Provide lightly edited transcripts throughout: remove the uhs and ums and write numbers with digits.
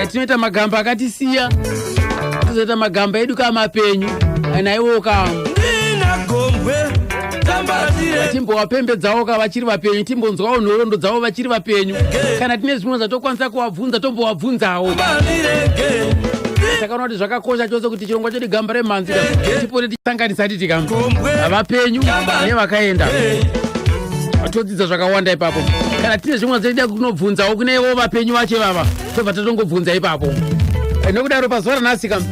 Tinoita magamba akatisiya. Tizoita magamba edu kama mapenyu. Naiwo kama. Timbo wapembedzawo vachiri vapenyu, timbonzwawo nhoroondo dzavo vachiri vapenyu. Kana tine zvimwe zvatokwanisa kuvabvunza tombovabvunzawo. Takaona kuti zvakakosha chose kuti chirongwa chedu gamba remhanzi tipone tichisanganisa titi kama vapenyu nevakaenda. Todzidza zvakawanda ipapo. Kana tine zvimwe zvatida kunobvunzawo kunevo vapenyu vacho vava, tobva tatongobvunza ipapo. Nokudaro pazuva ranhasi kama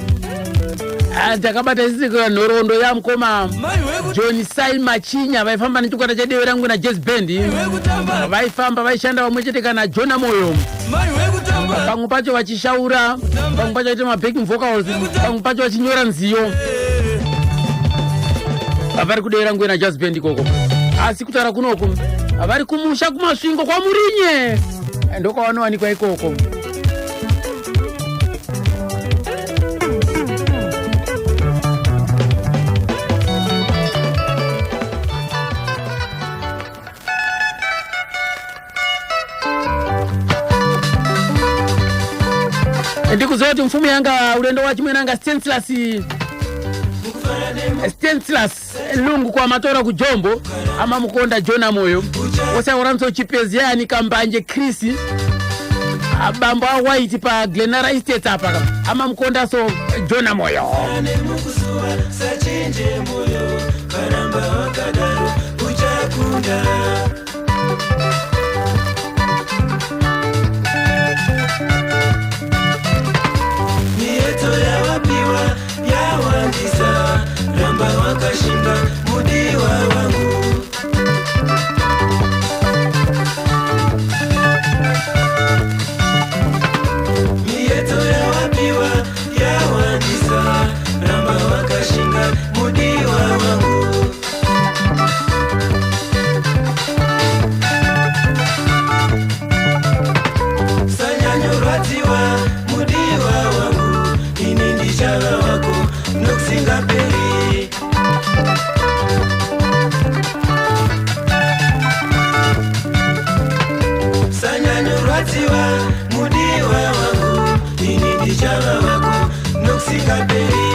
takabata isisi nhoroondo yamukoma John Sai Machinya vaifamba nechikwata chedeve rangu naJazz Band. Vaifamba vaishanda vamwe chete kana Jona Moyo. Pamwe pacho vachishaura, pamwe pacho vaita mabacking vocals, pamwe pacho vachinyora nziyo. Vari kudeve rangu naJazz Band ikoko. Asi kutaura kunoko vari kumusha kumasvingo kwaMurinye. Ndokwavanowanikwa ikoko. Ndikuziva kuti mfumu yanga ulendo wachimwe nanga Stanislaus Lungu kwa matora kujombo ama mukonda Jona Moyo osaoranso chipezi yani Kambanje Chris bambo wa White pa Glenara Estate apa ama mukonda so Jona Moyo. Wakashinda mudiwa wangu mieto ya wapiwa ya wandisa ramba wakashinda mudiwa wangu sanyanyoratiwa mudiwa wangu ini ndichala wako nokusingaperi mudiwa wangu ini ndichava wako nokusingaperi.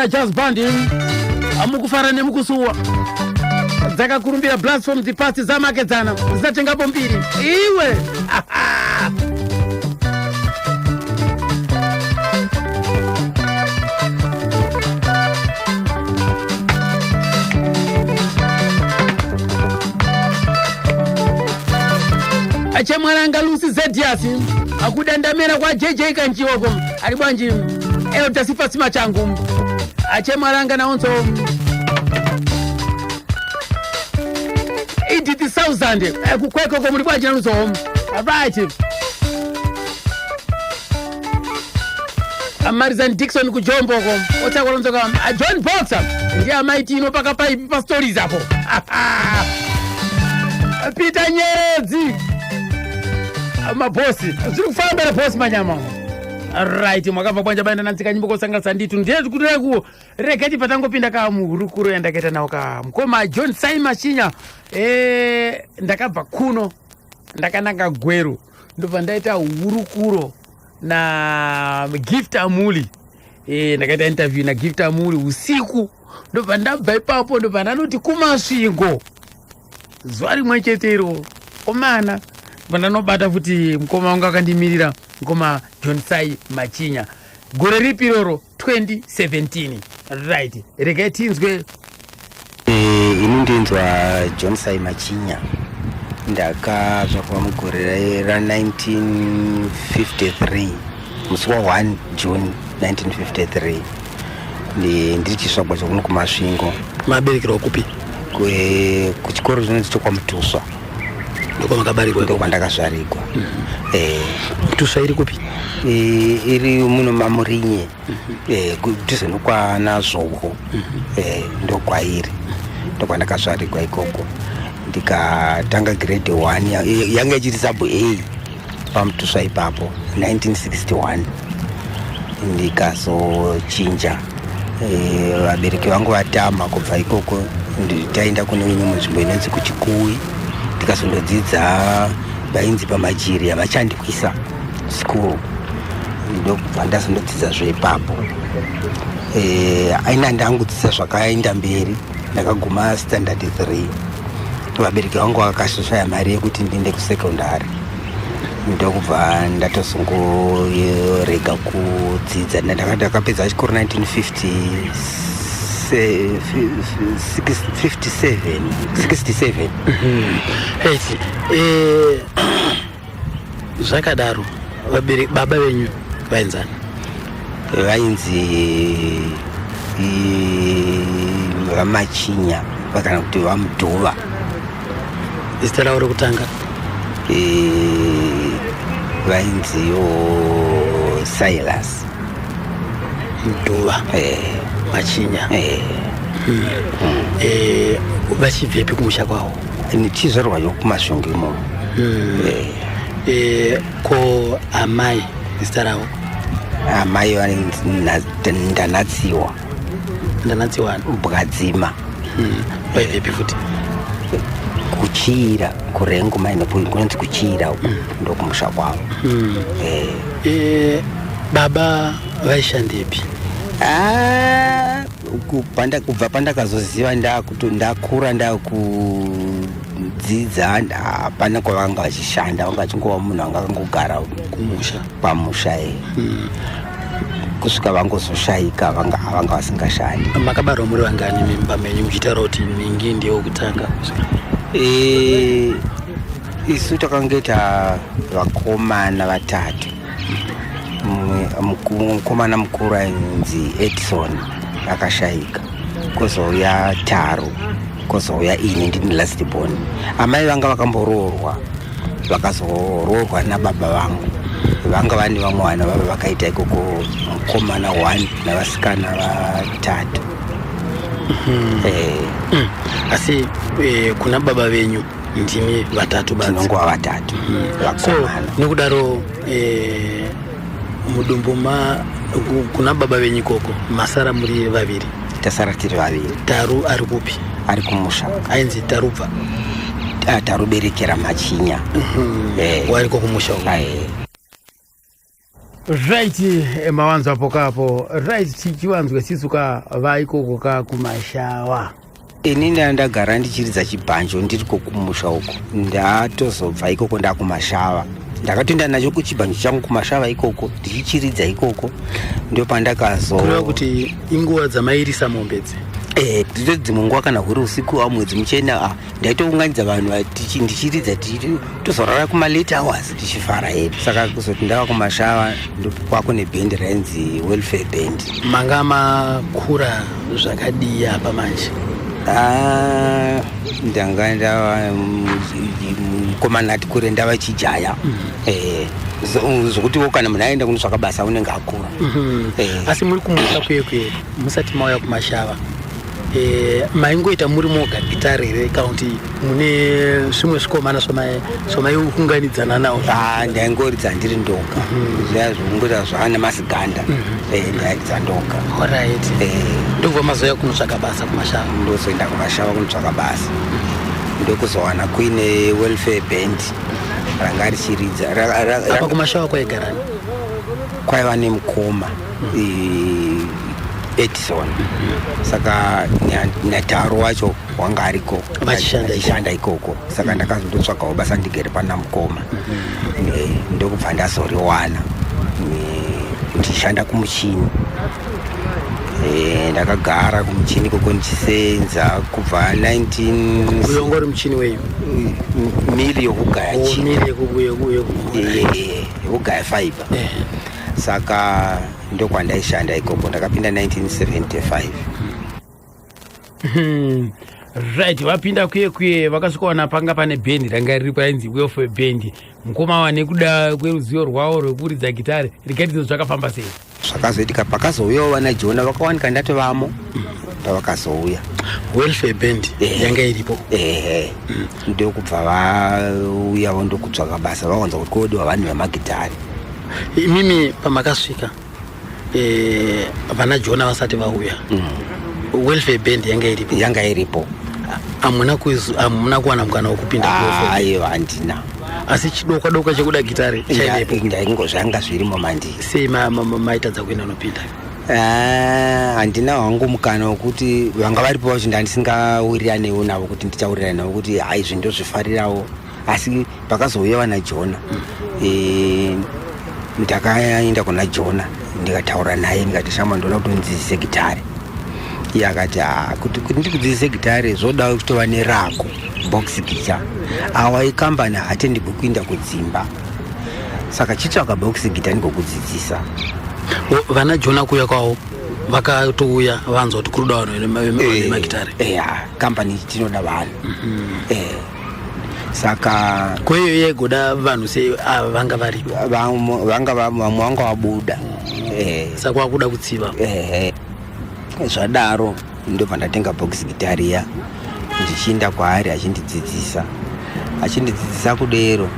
Jazz Band amukufara nemukusuwa dzakakurumbira blast from the past zamakedzana dzisatengapo mbiri iwe. Achemwaranga Lucy Zedias akudandamira kwa JJ Kanchioko ari bwanji Elda Sifasima changu achemwaranga naonso 80,000 kukweko ko muri bwanji naonso right. Marizan Dixon kujombo ko otakolonzo ka John Boxer ndiye amaiti ino paka pipe pa stories hapo. Peter Nyezi mabosi zviri kufamba na bosi manyama. Right, mwakabva kwanja baina nantsika nyimbo kosangalasa nditu ndiye tikutiraku reketi patangopinda ka muhurukuru yandakaita nawo ka mukoma John Sai Machinya ndakabva kuno ndakananga Gweru ndobva ndaita hurukuro na Gift Amuli. Ndakaita interview na Gift Amuli usiku, ndobva ndabva ipapo ndobva ndanoti kumasvingo zuva rimwe chetero komana vandanobata futi mukoma wangu akandimirira, mukoma John Sai Machinya. Gore ripi iroro? 2017. Right, regai tinzwe. Ini ndinzwa John Sai Machinya. Ndakazvarwa mugore ra1953 musi wa1 June 1953. Ndiri chisvagwa chokuno kumasvingo. Maberekero kupi? Kuchikoro chinonzi chokwaMutuswa. Ndiko makabarirwa? Ndiko kwandakazvarigwa. Mutuswa iri kupi? Iri muno Mamurinye. Kudhuze nokwana Zvogo. Ndokwairi. Ndokwandakazvarigwa ikoko. Ndikatanga grade 1 yanga ichiri sub A paMutuswa ipapo 1961. Ndikazochinja vabereki vangu vatama. Kubva ikoko taenda kune imwe nzvimbo inonzi kuChikuwi, ndikazondodzidza vainzi paMajiri havachandikwisa school, ndokubva ndazondodzidza zveipapo. Aina ndangudzidza zvakaenda mberi, ndakaguma standard 3. Vabereki vangu vakashaya mari yekuti ndiende kusekondari, ndokubva ndatozongorega kudzidza. Ndakapedza chikoro 1967. Zvakadaro baba venyu vainzani? Vainzi vaMachinya kana kuti vaMudhuva. Zita ravo rekutanga? Vainziyo Silas Mudhuva. Machinya. Vachibvepi kumusha kwavo? Chizvarwa chokumasvingo imomo. Ko amai zita ravo? Amai Ndanatsiwa. Ndanatsiwa Bwadzima. Vaibvepi futi? Kuchira kurengo maino kunonzi Kuchira ndokumusha kwavo. Baba vaishandepi? Kubva pandakazoziva ndakura ndakudzidza, hapana kwavanga vachishanda, vanga vachingova munhu anga akangogara kumusha pamusha. Kusvika vangozoshayika vanga vasingashandi. Makabarwa muri vangani mimba menyu muchitaura kuti mingi ndiyo wekutanga? Isu takangoita vakomana vatatu. Mukomana mukuru ainzi Edison akashayika, kozouya Taro, kozouya ini ndini last born. Amai vanga vakamboroorwa, vakazoroorwa nababa vangu. Vanga vane vamwe vana vava vakaita ikoko mukomana 1 navasikana vatatu. Asi kuna baba venyu ndimi vatatu basi? Tinongova vatatu vakomana. So nokudaro mudumbu kuna baba venyu ikoko masara muri vaviri? Tasara tiri vaviri. Taru ari kupi? Ari kumusha. Ainzi Tarubva? Taruberekera Machinya. Wariko kumusha uko? Right, mawanzo hapo kapo. Right, chichiwanzwe sisuka vaikoko ka kumashawa. Inini ndagara ndichiridza chibhanjo ndiriko kumusha uko. Ndatozobva ikoko ndakumashawa. Ndakatoenda nacho kuchibhanjo changu kumashava ikoko, ndichichiridza ikoko. Ndio pandakazoona kuti inguva dzamairisa mombedzi. Dzimwe nguva kana huri usiku au mwedzi muchena, ndaitounganidza vanhu ndichiridza tozorara kuma-late hours tichifara hedu. Saka kuzoti ndava kumashava ndokwako nebhendi rainzi Welfare Band. Manga makura zvakadii apa manje? Ndanga ndava mukomana ati kure ndava chijaya. Zvokuti kana munhu aenda kunotsvaka basa unenge akura. Asi muri kumusha kwekwe musati mauya kumashava, maingoita muri moga gitari here kana kuti mune zvimwe zvikomana zvamaiunganidzana nawo? Ndaingoridza ndiri ndoga. Zviya zvokungoita zvaana masiganda ndairidza ndoga. Alright. Ndobva mazoya kunotsvaka basa kumashava? Ndozoenda kumashava kunotsvaka basa, ndokuzowana kuine Welfare Band ranga richiridza apa kumashawa kwaigarani kwaiva nemukoma Edison. Saka nataro wacho wanga ariko vachishanda ikoko. Saka ndakazondotsvakawo basa ndigere pana mukoma. Ndokubva ndazoriwana ndichishanda kumuchini. Ndakagara kumuchini koko ndichisenza kubva 19 kuyongori muchini weyu miri yokugaya chini yokugaya fiber. Saka ndokwandaishanda ikoko ndakapinda 1975. Right, vapinda kuye vakasvikawana panga pane bhendi ranga riripo ainzi welfare band. Mukoma wane kuda kweruzivo rwavo rwekuridza gitari rikatidzo zvakafamba sei? Zvakazoitika pakazouyawo vana Jona vakawanika ndatovamo pavakazouya welfare band yanga iripo. Ndokubva vauyawo ndokutsvaka basa vawanza kuti kodiwa vanhu vemagitari. Imimi pamakasvika vana Jona vasati vauya welfare band yanga iripo. Hamuna kuwana mukana wokupinda aiwa handina, asi chidokwa chekuda gitari chainepo ndaingozvanga zvirimo mandi. Sei maitadza kuenda unopinda? Handina hwangu mukana wokuti vanga varipo vacho ndandisingawiriranewo navo kuti ndichawirirana navo kuti hai zvindozvifarirawo. Asi pakazouya vana Jona ndakaenda kuna Jona ndikataura naye ndikati shama ndoda kuti ndidzidzise gitari. Iye akati kuti ndikudzidzise gitari zvoda kutova nerako box guitar. Awa ikambani hatendi kuinda kudzimba. Saka chitsvaka box guitar ndikokudzidzisa. Vana Jona kuya kwavo vakatouya vanzwa kuti kuruda vanhu vemagitari. Kambani tinoda vanhu. Saka kweyo yegoda vanhu sei vanga varipo vamwe vanga vabuda. Saka wakuda kutsiva. Zvadaro ndobva ndatenga box guitar iya ndichienda kwaari achindidzidzisa kudero.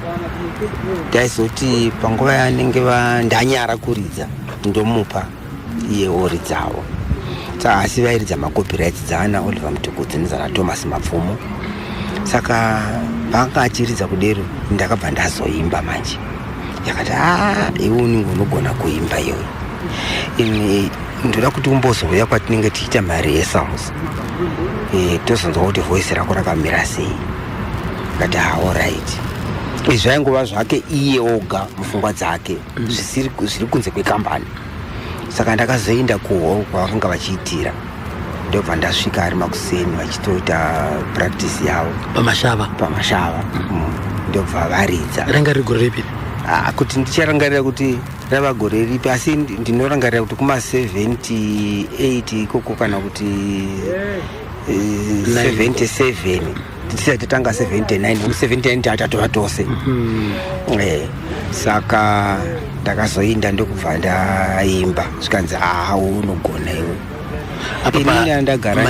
Ndaizoti panguva yanenge ndanyara kuridza ndomupa iye oridzawo. Asi vairidza macopyrights dzana Oliver Mutukudzi nezana Thomas Mapfumo. Saka panga achiridza kudero ndakabva ndazoimba manje. Yakati iwe unogona kuimba iwe. Ndoda kuti umbozouya kwatinenge tichiita marehearsals tozonzwa kuti voice rako rakamira sei. Ngati alright. Izvi zvaingova zvake iye oga mupfungwa dzake zviri kunze kwekambani. Saka ndakazoenda kuhall kwavakanga vachiitira. Ndobva ndasvika ari makuseni vachitoita practice yavo pamashava. Ndobva varidza. Ranga rigore ripi? Kuti ndicharangarira kuti rava gore ripi, asi ndinorangarira kuti kuma78 ikoko kana kuti 77 tisati tanga 79 79 tatova tose. Saka ndakazoinda ndokubva ndaimba zvikanzi unogona iwe. Inini ndagara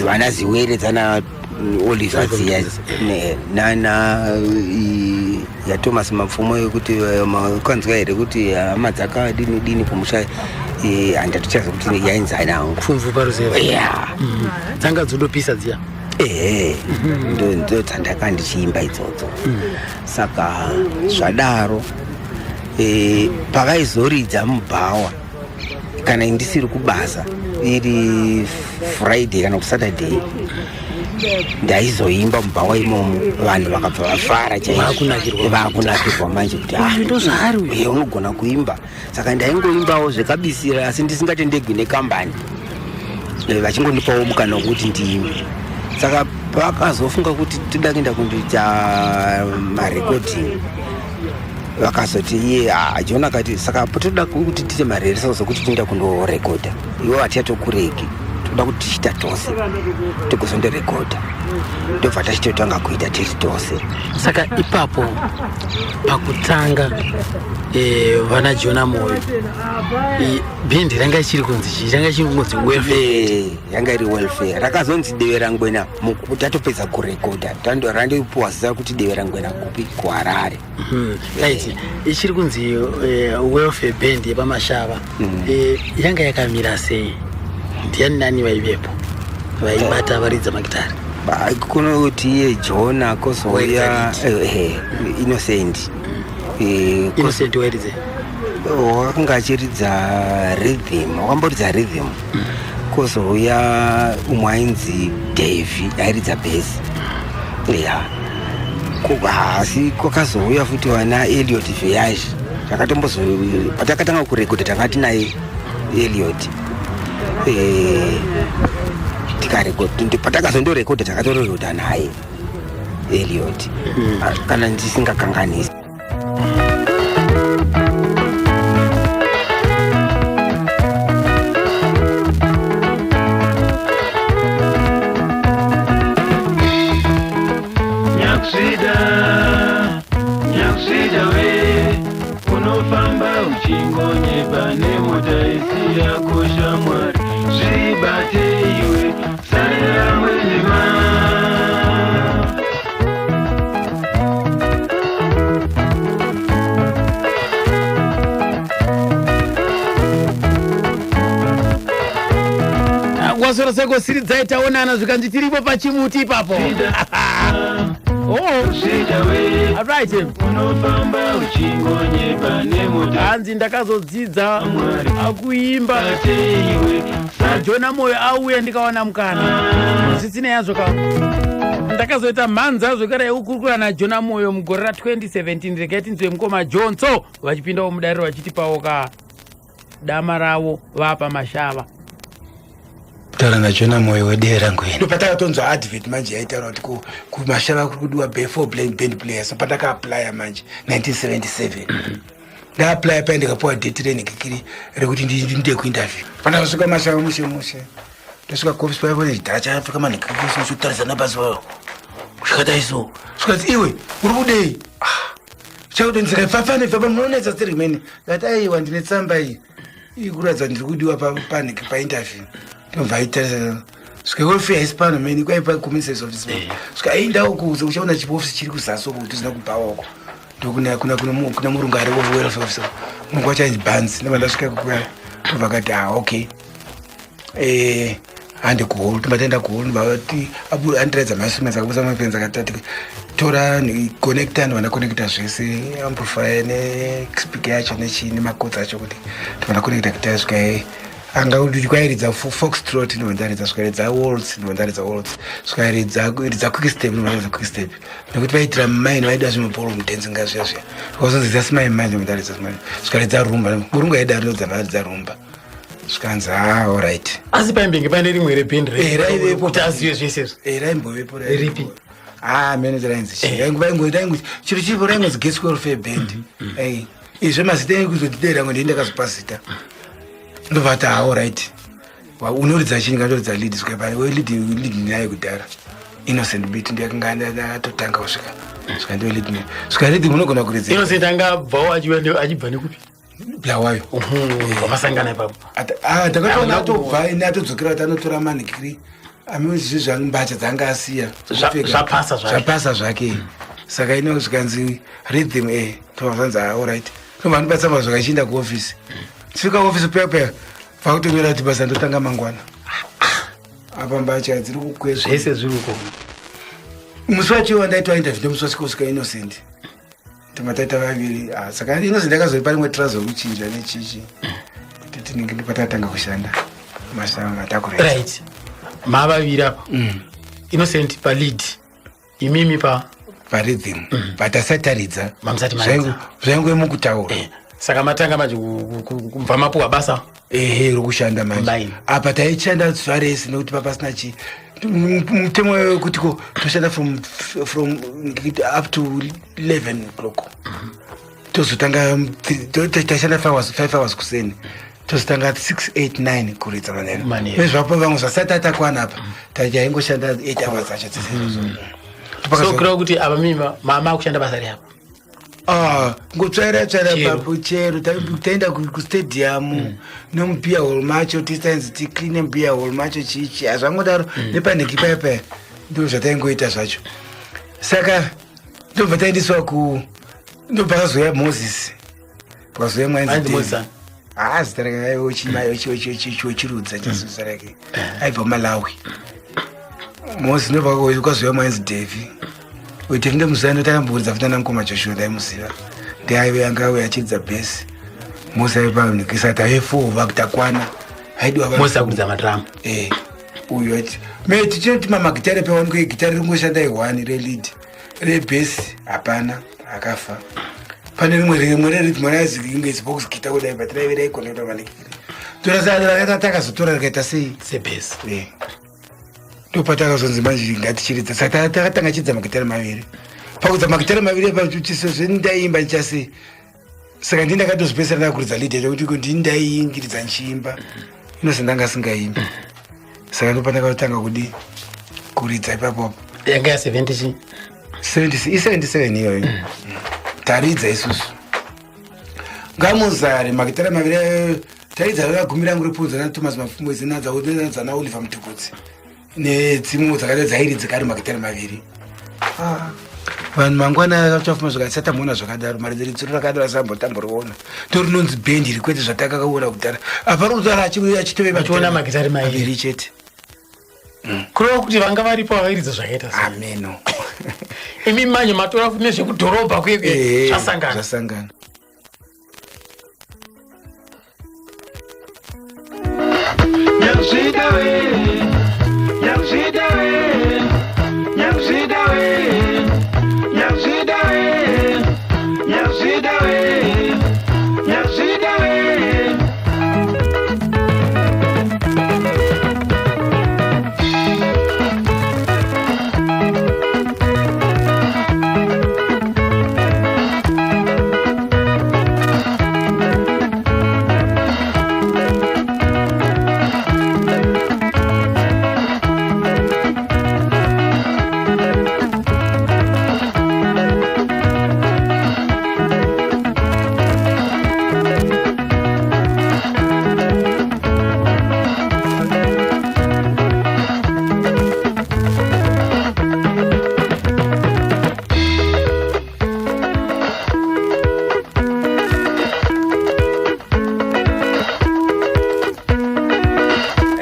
vana Ziwere dzana Oliver dziya nana yaThomas Mapfumo yokuti makanzwa here kuti hama dzaka dini kumusha handatichaza kuti yainzana hangu pfumvu paruzeva. Dzanga dzodopisa dziya. Ndo dzandaka ndichiimba idzodzo. Saka zvadaro pavaizoridza mubhawa kana ndisiri kubasa iri Friday kana kuSaturday ndaizoimba mubhawa imomo vanhu vakabva vafara vakunakirwa manje kuti ndozvari unogona kuimba. Saka ndaingoimbawo zvekabisira asi ndisingatendegwi nekambani vachingondipawo mukana wokuti ndiimbe. Saka pakazofunga kuti toda kuenda kundoita marekodhingi vakazoti iye Jona akati saka toda kuti tiite marehearsals okuti toenda kundorekodha. Iwo hatiatokureki toda kuti tichita tose tigozondorekodha. Ndobva tachitotanga kuita tiri tose. Saka ipapo pakutanga vana Jona moyo bhendi ranga ichiri kunzi chii? Ranga ichiri kunzi welfare. Yanga iri welfare. Rakazonzi Devera Ngwena tatopedza kurekodha randipuwa zita kuti Devera Ngwena kupi kuHarare. Right, ichiri kunzi welfare band yepamashava. Yanga yakamira sei? Ndiani nani vaivepo vaibata varidza magitari? kunoti iye Jona kozouya Innocent Innocent weridze wakanga achiridza rhythm wakamboridza rhythm kozouya umwe ainzi Davy airidza bass ya asi kwakazouya futi wana Elliot Voyage zvakatombozo patakatanga kurekodha tanga tinaye Elliot tikarekodha patakazondorekodha takatorekodha naye Elliot kana ndisingakanganisi. Nyakusida we unofamba uchingonye pane mota isi yako shamwari zvibate iwe sarira mwelema wasora seko siri dzaitaonana zvikanzi tiripo pachimuti ipapo. Alright. Hanzi ndakazodzidza akuimba Jona Moyo auya ndikaona mukana zvisina yazvo ka ndakazoita mhanza zvekare yekukurukura naJona Moyo mugore ra2017 rekaiti nzwe mukoma Jonso vachipindawo mudariro vachitipawo ka dama ravo vapa mashava taura naJona Moyo wedera ngwini ndopatakatonzwa advert manje yaitaura kuti kumashava kuri kudiwa band players pataka-aplya manje 1977 ndaaplya paya ndikapuwa date renhikikiri rekuti ndinde kuinterview pandakasvika mashava mushe ndosvika kofisi paya pane chidhara chapfeka manhikikiri chokutarisana basi wao zvikadaiso zvikati iwe uri kudei chakuti ndikafafanebva munonetsa stirimene ngati aiwa ndine tsamba iyi ikuratidza ndiri kudiwa painterview ndobvaita svikaofia ispano meni kwaipa commissioners office svikaendawo kuze uchaona chiofisi chiri kuzasi uko kuti zina kubhawako ndokuna murungu ari welfare officer mungu wachanzi Banzi ndobandasvika kukwaya ndobvakati okay handi kuholu tombataenda kuholu ndobati andiradza masiments akabusa mapenzi akatati tora connecta ndobanda connecta zvese amplifier nespeaker yacho nemakodzi acho kuti ndobanda connecta kuti asvika anga kwairidza foxtrot ndobandaaridza zvikaridza waltz ndobandaaridza waltz zvikaridza quickstep ndobandaaridza quickstep nekuti vaitira mumaini vaida zvimapolo mudenzi ngazviya zviya vakazonzidza simai manje ndobandaaridza simai zvikaridza rumba murungu aida rinodzabaridza rumba zvikanzi alright asi paimbenge pane rimwe rependri kuti azive zvese raimbovepo ripi manager ainzi chiro chipo raingozi Gets Welfare Band izvo mazita ekuzotidera ngo ndakazopazita ndobvati alright unoridza chini ngatoridza lead lead naye kudhara Innocent beat ndiyakanga ndatotanga kusvika svika ndio lead naye svika lead munogona kuridza Innocent angabvawo achibva nekupi Blawayo wamasangana ipapo takatoona atobva atodzokera kuti anotora manhikiri amezvizvi zvambacha dzanga asiya zvapasa zvake saka ino zvikanzi rhythm tobvanzi alright tobva ndibatsamba zvakachiinda kuofisi svika ofisi peya pakutonera kuti basa ndotanga mangwana apa mbacha dziri kukwezva zvese zviri uko musi wachiwa ndaitwa interview ndomusi wasvika Innocent tomataita vaviri saka Innocent akazoipa rimwe trouser kuchinja nechichi kuti tinenge ndipatatanga kushanda masama right mavaviri apa Innocent palead imimi parhythm but asataridza mamsati zvaingwe mukutaura saka matanga manje kubva mapuwa basa rokushanda manje apa taichanda zuva rese nekuti papasina chi mutemo wekuti toshanda from up to 11 o'clock tozotanga tashanda 5 hours kuseni tozotanga 6-8-9 kuridza maneno ezvapo vamwe zvasati atakwana apa tachaingoshanda 8 hours acho sokura kuti apa mima mama kushanda basa reapa ngotsvaira papo chero taenda kustadium nomupia hall macho tistanzi ticleane mpia hall macho chichi hazvangodaro nepanheki payapaya ndo zvataingoita zvacho saka ndobva taendiswa ndobva kazoya Moses pakazoya mwanzi zita rake chirudza chizisa rake aibva Malawi mosi ndobva kwazoya mwainzi Devi. Devi ndemuzani takamburidza futa namukoma Joshua ndaimuziva. Ndiaive yanga auya achidza bhesi. Mosi aipanikisa kuti aive 4 vakutakwana. Mosi akudza madramu. Uyu ati meti chinoti mamagitari pawanike gitari ringoshandai 1 relead rebhesi hapana akafa. Pane rimwe reriti mwana yazikinge zibox gita kudai batiraive ikonekta malikiri. Torasara takazotora rakaita sei sebhesi. Ndopatakazonzi manje ngatichiridza saka takatanga chidza magitari maviri. Pakudza magitari maviri pachiso zvendaimba ndichase. Saka ndakatozipesera ndakuridza lead kuti ndaiingiridza nchiimba. Inosendanga singaimbi. Saka ndopatanga kudi kuridza ipapo. Yanga ya 70 77 iyoyo. Taridza isusu. Ngamuzare magitari maviri taridza rakagumira nguri pudza na Thomas Mafumbo zinadza na Oliver Mtukudzi. Nedzimwe dzakati dzairidzika ari magitari maviri. Vanhu mangwana vachafuma zvakasata muona zvakadaro mari dziri rakadaro sambotamboriona. Torinonzi bendi rikwete zvatakakaona kudhara. Apa rikutaura achitove achiona magitari maviri chete. Kurova kuti vanga varipo vairidza zvakaita sei. Ameno. Imi manje matora nezvekudhorobha kwekwe zvasangana.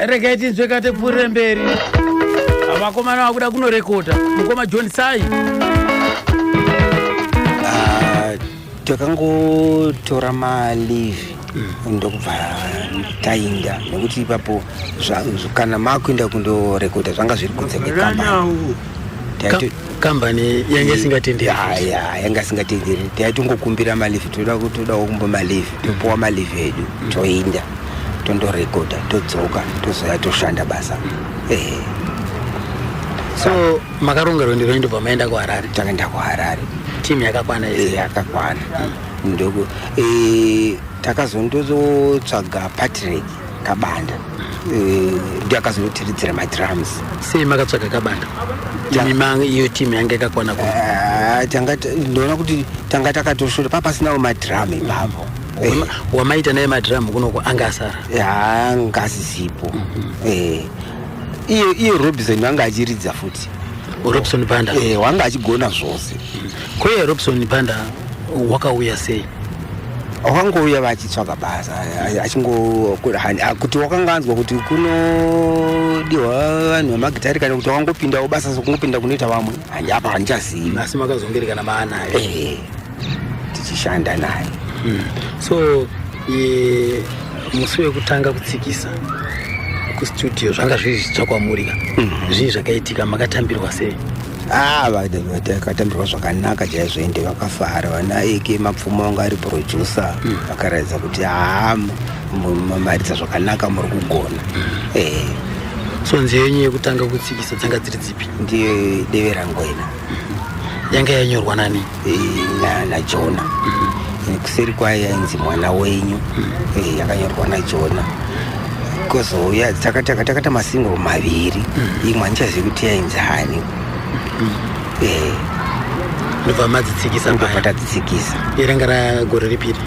Regaiti zvekate pfurire mberi. Vakomana vakuda kunorekota. Mukoma John Sai. Takangotora maleave ndokubva tainda nekuti ipapo kana makuenda kundorekota zvanga zviri kunze kwekambani. Kambani yanga isingatenderi. Yanga isingatenderi. Taitongokumbira maleave toda kumba maleave topuwa maleave edu toinda tondorekota todzoka tozoya toshanda basa. So makaronga rwendo rwendo pamaenda kuHarare. Takaenda kuHarare. Timu yakakwana ise. Yakakwana. Ndoko takazondotsvaga Patrick Kabanda. Ndakazotiridzira madrums. Sei makatsvaga Kabanda? Iyo timu yanga yakakwana ku. Ndona kuti tanga takatoshoda papasinawo madrum ipapo. Wamaita naye madrum kunoko angasara. Ngasizipo. Iyo Robinson wanga achiridza futi. Robinson Banda. Wanga achigona zvose. Kwe Robinson Banda wakauya sei? Wakangouya vachitsvaga basa kuti wakanganzwa kuti kunodiwa vanhu vamagitari kana kuti wakangopindawo basa sokungopinda kunoita vamwe apa handichazivi. Asi makazongerekana maanaye tichishanda naye. So musi wekutanga kutsikisa kustudio zvanga zviri zvitsvakwamurika. Zvii zvakaitika, makatambirwa sei? Vakatambirwa zvakanaka chaizvo ende vakafara. Vana eke mapfuma vanga ari producer vakaratidza kuti maridza zvakanaka muri kugona. So nzeve yenyu yekutanga kutsikisa dzanga dziri dzipi? Ndiyo Deve Rangwena. Yanga yanyorwa nani? naJona. Kuseri kwayo yainzi Mwana Wenyu. Yakanyorwa naJona. Kozouya takata masingo maviri. Imwe handichazivi kuti yainzi hani. Ndobva madzitsikisa paya. Ndobva tadzitsikisa. Iranga ragore ripiri?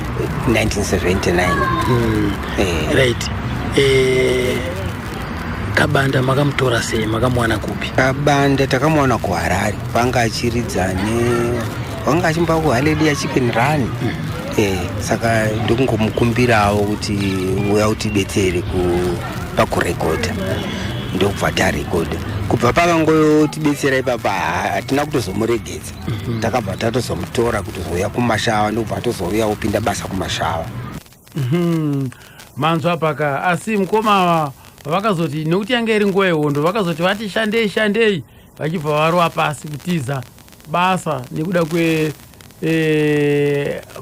1979. Right. Kabanda makamutora sei, makamuwana kupi? Kabanda takamuwana kuHarare. Vanga achiridza wanga achimba kuHallelujah Chicken Run. Saka ndokungomukumbirawo kuti uya utibetsere pakurekota. ndokubva tarekodha. Kubva pakangotibetsera ipapa hatina kutozomuregedza. Takabva tatozomutora kutozouya kumashawa, ndokubva tozouya opinda basa kumashawa. Manzwa paka asi mukoma vakazoti nokuti yange iri nguva yehondo vakazoti vati shandei vachibva varova pasi kutiza basa nekuda kwe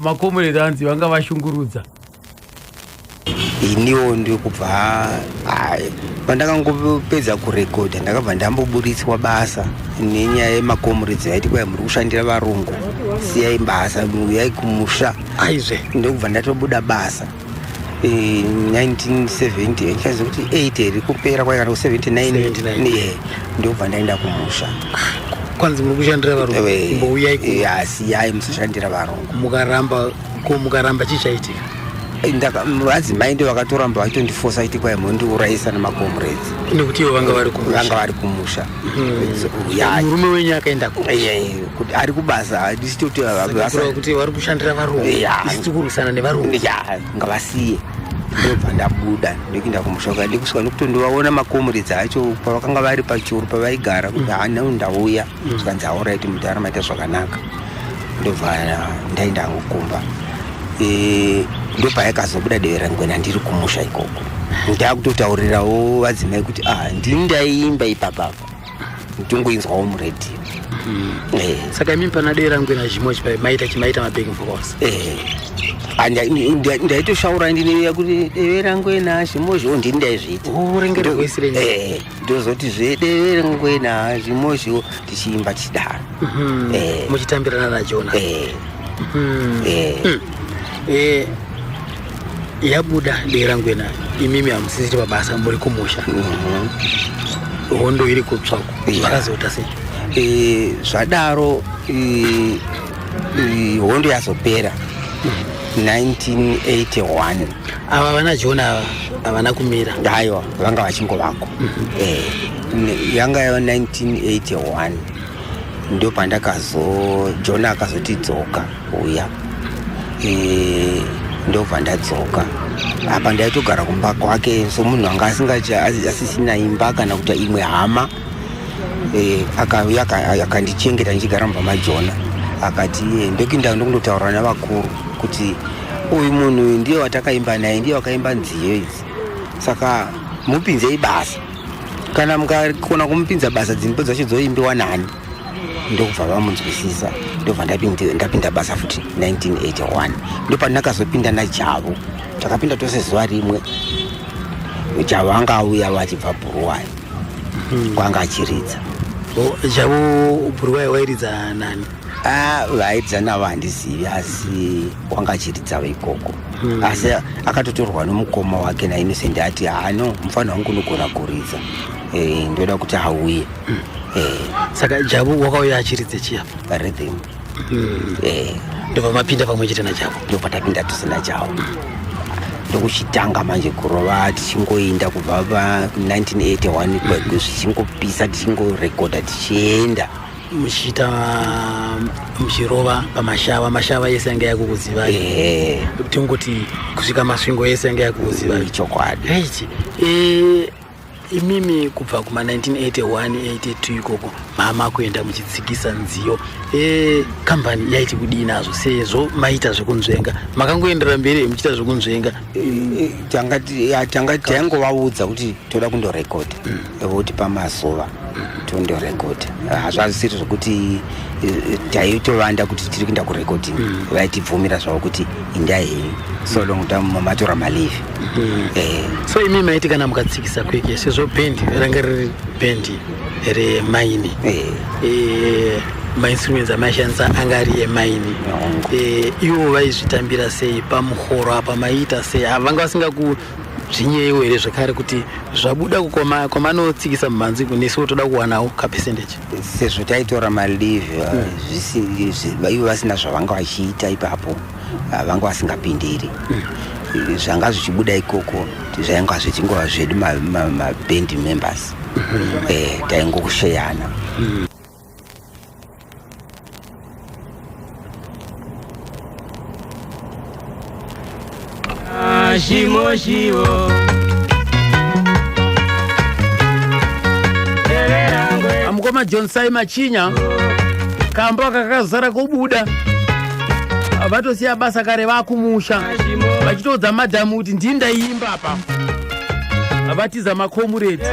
makomuredi anzi vanga vashungurudza. Iniwo ndikubva pandakangopedza kurekodha ndakabva ndamboburitswa basa nenyaya yemakomuredzi aiti kwai muri kushandira varungu, siyai basa uyai kumusha. Aizve ndokubva ndatobuda basa 1970 nchazi kuti 8 iri kupera kwai kana 79 ndokubva ndaenda kumusha. kwanzi muri kushandira varungu mbouyai siyai musashandira varungu. mukaramba chichaitika? Vadzimai ndivo vakatoramba vachitondifosa aiti kwai mundiurayisa nemakomuredzi nekuti ivo vanga vari kumusha. murume wenyu akaenda kuti ari kubasa hadisitoti kuti vari kushandira varungu isiti kurwisana nevarungu ngavasiye. ndobva ndabuda ndokuenda kumusha kadi kusvika nokutondivaona makomuredzi acho pavakanga vari pachuru pavaigara kuti hanau ndauya zvikanzi auraiti mudhara maita zvakanaka. ndobva ndaenda ngokumba ndobva yakazobuda dehera ngwena ndiri kumusha ikoko. ndakutotaurirawo vadzimai kuti ndini ndaiimba ipapapa nditongoinzwawo muredhiyo. saka imi pana dehera ngwena zvimwe maita mabacking vocals. ndaitoshaura ndinoiya kuti devera ngwena zvimozvo ndini ndaizviita urengere voisi renyu. ndozoti zvedevera ngwena zvimozvo tichiimba tichidaro muchitambirana najona. yabuda dehera ngwena imimi hamusisiri pabasa muri kumusha. hondo iri kutsvako vakazota sei? zvadaro hondo yazopera 1981. ava vana jona havana kumira? aiwa vanga vachingovako. yanga yava 1981 ndopandakazojona akazotidzoka uya. ndobva ndadzoka apa ndaitogara kumba kwake somunhu anga asisina imba kana kuti imwe hama. akauya akandichengeta ndichigara mumba majona akati ndokinda ndokundotaura navakuru kuti uyu munhu ndiye watakaimba naye ndiye wakaimba nziyo idzi saka mupinzei basa kana mukakona kumupinza basa dzimbo dzacho dzoimbiwa nani. ndokubva vamunzwisisa ndobva ndapinda basa futi 1981 ndopandakazopinda najavo takapinda tose zuva rimwe. javo anga auya vachibva Bhuruwayo kwanga achiridza. javo Bhuruwayo wairidza nani? vairidza navo handizivi asi wanga achiridza ikoko. asi akatotorwa nomukoma wake naInnocent ati hano mufana wangu unogona kuridza ndoda kuti auye. saka javo wakauya achiridze chiapa rhythm. ndobva mapinda pamwe chete najavo? ndobva tapinda tose najavo ndokuchitanga manje kurova tichingoenda kubva pa1981 zvichingopisa tichingorekodha tichienda muchiita muchirova mashava yese yanga yakukuzivai. tingoti kusvika masvingo yese yanga yakukuzivai. chokwadi. imimi kubva kuma 1981 82 ikoko mama kuenda muchitsikisa nziyo. kambani yaiti kudii nazvo sezvo maita zvekunzvenga makangoendera mberi muchiita zvekunzvenga? taingovaudza kuti toda kundorekodha kuti pamazuva tondorekodha. hazvazvisiri zvokuti taitovanda kuti tiri kuenda kurekodhingi. vaitibvumira zvavo kuti indai henyu so long matora malive. so imi maiti kana mukatsikisa kweke sezvo bhendi ranga riri bhendi remaini mainstruments amaishandisa anga ari emaini. ivo vaizvitambira sei pamuhoro apa maita sei? vanga vasingakuzvinyeyiwo here zvekare kuti zvabuda kwamanotsikisa mumhanzi nesiwo toda kuwanawo kapesendeji? sezvo taitora malive ivo vasina zvavanga vachiita ipapo vanga vasingapindiri. zvanga zvichibuda ikoko zvainga zvichingova zvedu mabhendi members. taingokusheyana. Shimo mukoma John Sai Machinya kamba kakazara kubuda vatosiya basa kare vakumusha vachitodza madhamu kuti ndindaimba apa vatiza makomureti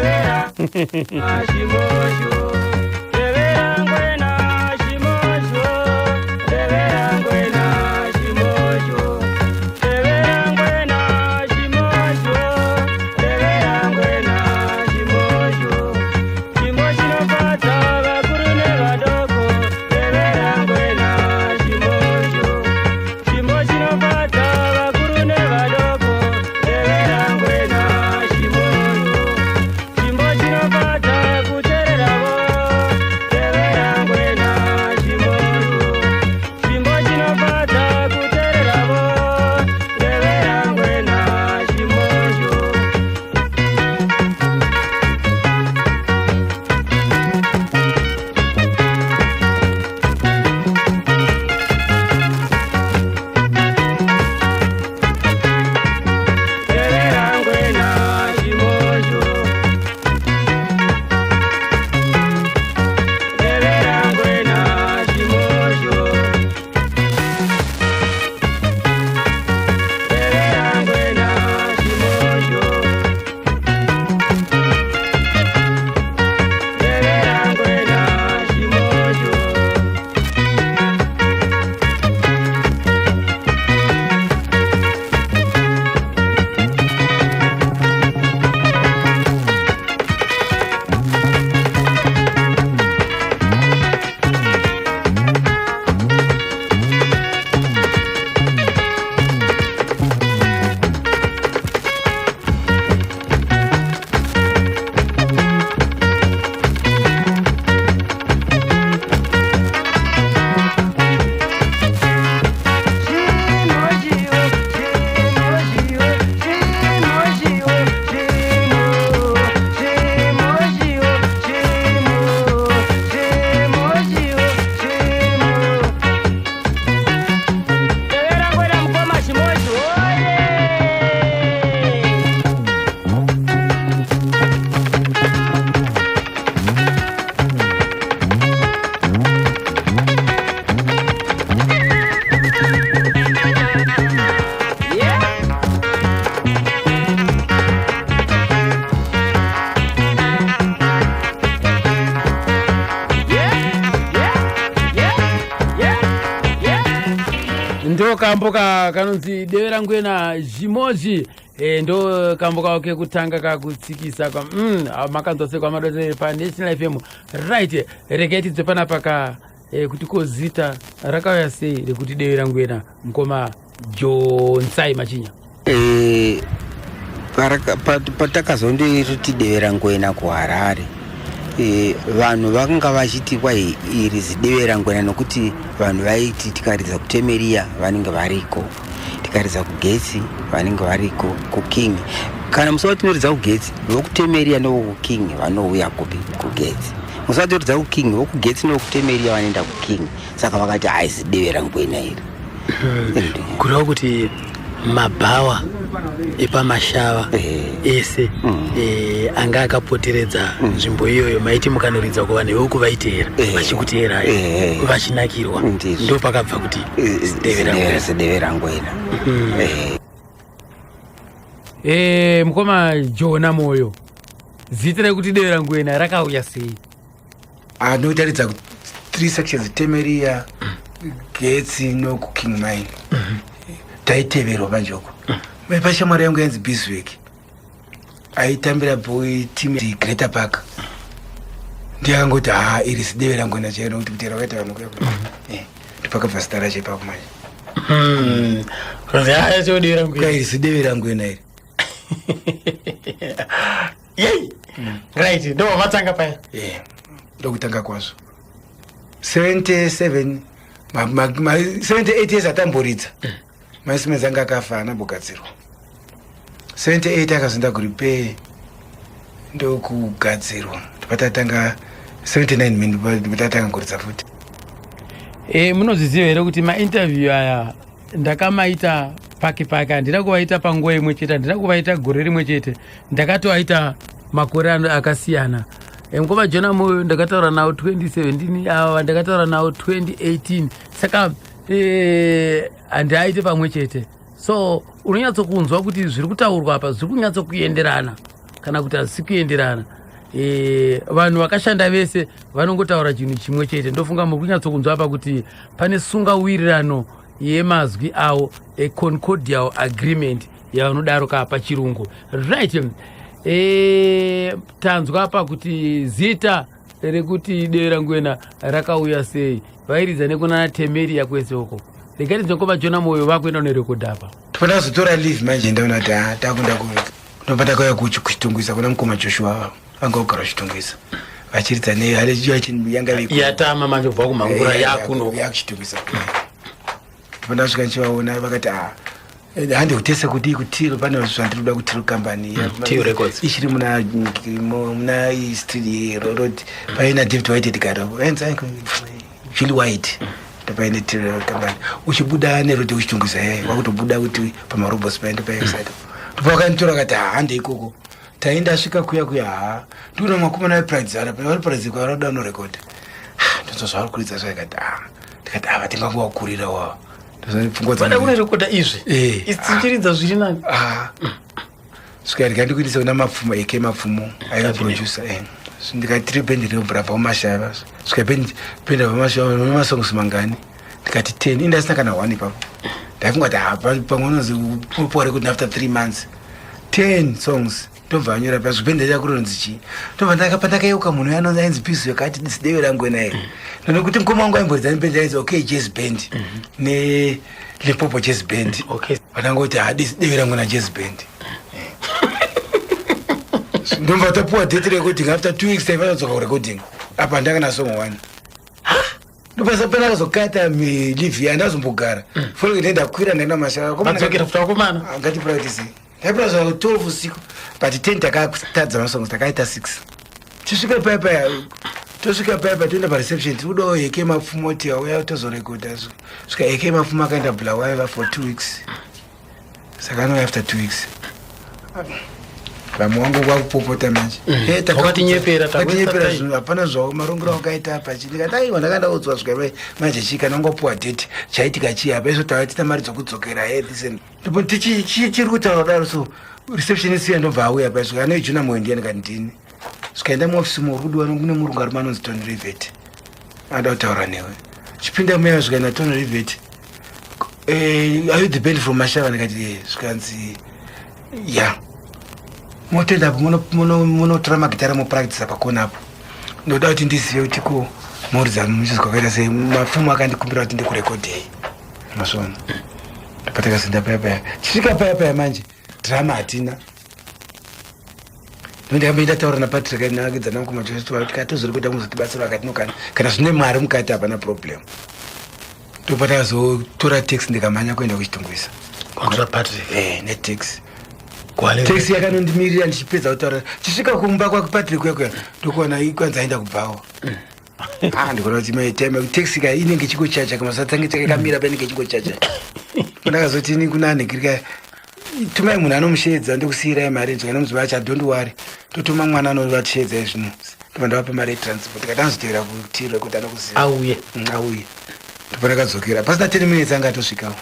ndo kambo kanonzi Devera Ngwena Jimoji ndo kambo kawo kekutanga kakutsikisa kwa makanzose kwa madozere pa National FM right reketi dzopana paka kuti kozita rakauya sei rekuti Devera Ngwena mukoma John Sai Machinya patakazondoti Devera Ngwena kuHarare vanhu vakanga vachiti kwai iri zidevera Ngwena nokuti vanhu vaiti tikaridza kutemeria vanenge variko, tikaridza kugetsi vanenge variko, kuking kana musati tinoridza kugetsi vokutemeria nokuking vanouya kugetsi, musati toridza kuking vokugetsi nokutemeria vanoenda kuking, saka vakati hai zidevera Ngwena iri kureva kuti mabhawa epamashava ese anga akapoteredza nzvimbo iyoyo maiti mukanoridza kuva nevo kuvaiteera vachikuteera vachinakirwa ndo pakabva kuti Devera Ngwena. mukoma Jona Moyo zita rekuti Devera Ngwena rakauya sei? Anotaridza 3 sections temeria getsi nokuking mine taiteverwa panjoko pashamwari yangu yanzi Biswick aitambira boy team Greater Park ndiyakangoti iri zidevera Ngwena chero kuti kutera wakaita vanhu kuya ndipakabva zita racho ipapo manje iri zidevera Ngwena iri right ndo vatanga paya ndokutanga kwazvo 78 years atamboridza maisimedzi anga akafa anambogadzirwa 78 akazonda kuripe ndokugadzirwa patatanga 79 patatanga kuridza futi. Munozviziva here kuti mainterview aya ndakamaita paki handina kuvaita panguva imwe chete, handina kuvaita gore rimwe chete, ndakatovaita makore akasiyana. ngoma Jona Moyo ndakataura nawo 2017 ava ndakataura nawo 2018 saka handiaite pamwe chete. So unonyatsokunzwa kuti zviri kutaurwa apa zviri kunyatsokuenderana kana kuti hazisi kuenderana. Vanhu vakashanda vese vanongotaura chinhu chimwe chete. Ndofunga muri kunyatsokunzwa apa kuti pane sungawirirano yemazwi awo, a concordial agreement yavanodaro kaa pachirungu, right. Tanzwa apa kuti zita rekuti Dera Ngwena rakauya sei, vairidza nekunana Temeria kwese uko. Rekati nzongoma Jona Moyo vakuenda nerekodha apa. Topata kuzotora leave manje ndaona kuti takunda kunopata kauya kuchitungwisa kuna mukoma Joshua vanga kugara kuchitungwisa vachiridza nehalechiuyanga yatama manje kubva kumangura yakuno yakuchitungwisa. Topata kusvika ndichivaona vakati handi kutese kuti kutiro pane zvandiroda kutiro kambani ichiri muna studio road paina David White tikaro Julie White paine tiro kambani uchibuda nerode uchitunguza wakutobuda kuti pamarobos paende paeside topakanitora kati handi ikoko taenda svika kuya nduna makomana epride zara vari pride kwavanoda norekodha ndozvavari kuridza zvakati ndikati vatinganguva kurira wavo vada kunerekodha izvi ichiridza zviri nani svika ndikandikuitisa kuna mapfumo eke mapfumo aiproducer ndikati bendi rinobhurabva umashava svika bendi vamashava nemasongs mangani ndikati 10 indasina kana 1 ipapo ndaifunga kuti pamwe unozi upore kuti after 3 months 10 songs ndobva anyora pazvo bendi yakuronzi chii ndobva pandakayeuka munhu yanonzi ainzi Piso yakati Dera Ngwena here nokuti mukoma wangu aimboridza bendi ainzi okay jazz band ne Limpopo jazz band vanangoti Dera Ngwena jazz band ndomva tapuwa date recording after 2 weeks taivanadzoka kurecording apa ndakana song 1 ndopasa pena kazokata live yandazombogara folo ndakwira ndaenda mashavakomana ngati practice ndaipira zva 12 usiku but 10 takatadza masongs takaita 6 tisvika paya tosvika paya toenda pareception tikudawo heke mapfumo ti auya tozorekodha svika heke mapfumo akaenda Bulawayo for 2 weeks saka anouya after 2 weeks vamwe wangu wakupopota manje wakatinyepera zvinhu hapana zvavo marongero wakaita apa chindikati aiwa ndakanda udzwa svika manje chika nangopuwa date chaitika chii apa izotaura tina mari dzokudzokera ndipo chiri kutaura daro so receptionist ndobva auya pa svika anoi Jona Moyo ndiani kati ndini svikaenda muofisi murudu kune murungu ari manonzi Tony Rivet ada kutaura newe chipinda muya svikaenda Tony Rivet are you the band from Mashava ndikati svikanzi motoenda apo munotora magitara mupractice pakona apo ndoda kuti ndizive kuti ko moridza music wakaita sei mapfumo akandikumbira kuti ndikurekodhei masvona patakazenda payapaya tisvika payapaya manje drama hatina ndondiyamboenda taura napatrick nakidzana kumajotoatozori kuita muzotibatsira akatinokana kana zvine mari mukati hapana problem ndopatakazotora taxi ndikamhanya kuenda kuchitungwisa netaxi taxi yakanondimirira ndichipedza kutaura chisvika kumba kwakupatrick kwekuya ndokuona ikwanza aenda kubvawo ndikuona kuti maitime taxi ka inenge ichikochacha kamasatsange chakakamira painenge ichikochacha ndakazoti kuna anhikirika tumai munhu anomushedza ndokusiyirai mari nzwa nomuziva acha don't worry totuma mwana anovatishedza izvino ndobva ndavapa mari yetransport katanozotevera kutiro kuti anokuziva auye ndobva ndakadzokera pasina 10 minutes anga atosvikawo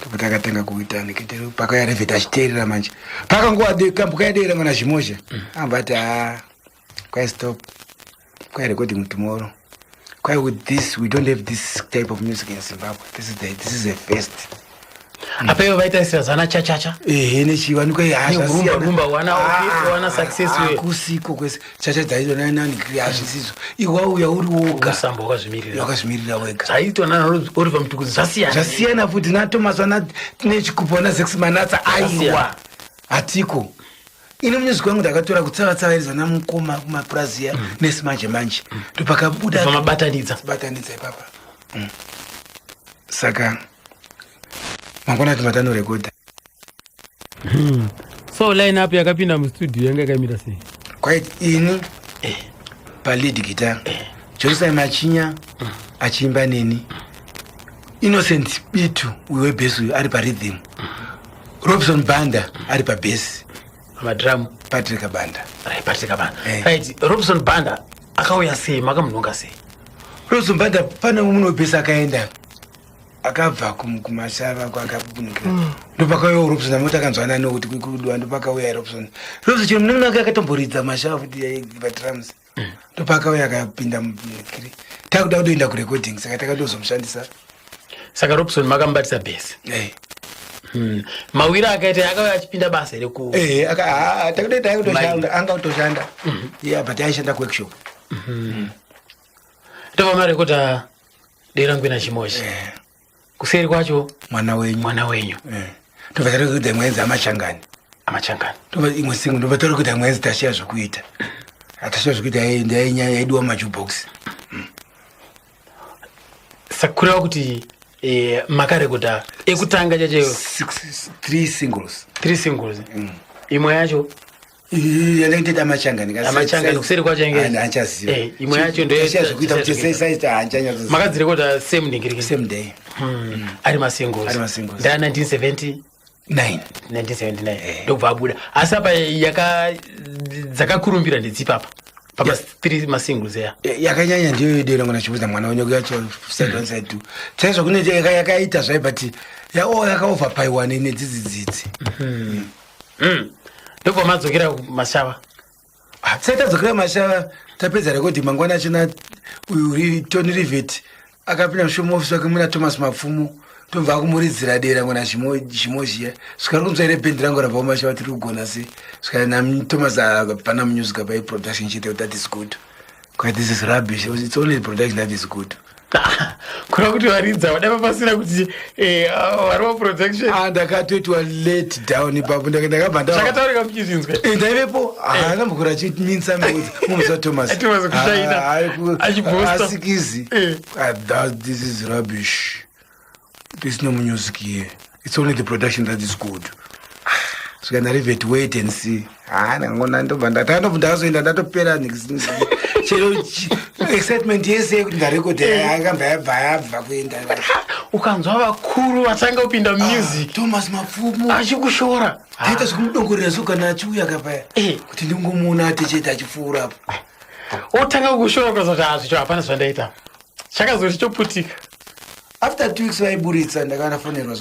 ndobva takatanga kuita nikitero pakauya Rivet achiteerera manje pakanguva kambuka yaDera Ngwena zvimozha amba ati kwai stop kwai recording tomorrow kwai with this we don't have this type of music in Zimbabwe this is the first apa ivo vaitaisira zana chachacha nechiwanikwairumba wana success kusiko kwese chacha dzaitonananikiri hazvisizo iwauya uri woga wakazvimirira wega zvaitona uri pamutukuzi zvasiyana futi natomaswa nechikupa nazex manatsa aiwa hatiko ine music wangu ndakatora kutsavatsavairizwa namukoma kumapuraziya nesimanje manje ndopakabuda mabatanidza ipapa saka mangona ati matanorekodha so line up yakapinda mustudio yanga yakamira sei quite ini palead guitar Jerusalem achinya achiimba neni Innocent Bitu webase ari parhythm Robson Banda ari pabase madrum Patrick Banda. Patrick Banda. Right, Robson Banda akauya sei makamunonga sei? Robson Banda pana munopesa akaenda akabva kumashava kwakabunikira ndopakauya Robson amoti akanzwana nokuti kudwa ndopakauya Robson chero munenge akatomboridza mashava kuti patrams ndopakauya akapinda munikiri takuda kutoenda kurecording saka takadozomushandisa saka Robson makambatisa base mawira akaita akauya achipinda basa reku takutoita kutoshanda anga kutoshanda but aishanda kuworkshop ndova marekota dera ngwena chimochi kuseri kwacho mwana wenyu tovatari kuita mwedzi amachangani tova imwe singo ndovatari kuita mwedzi tashiya zvokuita atashiya zvokuita yaidiwa mumajukebox sakureva kuti makarekota ekutanga chacheyo 3 singles imwe yacho yandaiteta amachangani kuseri kwacho achaziva imwe yacho tashiya zvokuita kuti saisaita hanchanyatso makadzirekota same ningiriki same day ari masingles ndaa 1979 ndobva abuda asi apa dzakakurumbira ndedzipapa papa 3 masingles yakanyanya ndiyo dera ngona chibuza mwana wenyu yacho side 1 side 2 chaizvo kune yakaita zvai but yakaoverpaiwa nedzidzidzidzi ndobva madzokera mashava sai tadzokera mashava tapedza rekodi mangwana achina uyu Tony Rivet akapinda mushomo ofisi wake muna Thomas Mapfumo tobva kumuridzira dera ngona zvimozhiya svikari kunzwaire bhendi rangu rabva mumashava tiri kugona sei svikari naThomas apana music by production chete that is good because this is rubbish it's only production that is good kura kuti varidza vadava pasina kuti vari waproduction ndakatoitwa let down ipapo ndakabva zvakataurika muchizvinzwe ndaivepo akambokura achiminisa mumusa Thomas asikizi this is rubbish there's no music here it's only the production that is good so can Rivet wait and see ndangona ndobva ndakazoenda ndatopera chero excitement yese kuti ndarekodi akamba yabva kuenda ukanzwa vakuru vatanga kupinda music Thomas Mapfumo achikushora taita zvekumudongorera sokana achiuya kapaya kuti ndingomuona atechete achipfuura apo otanga kukushora ukazoti hazvicho hapana zvandaita chakazoti choputika after 2 weeks vaiburitsa ndakanafonerwa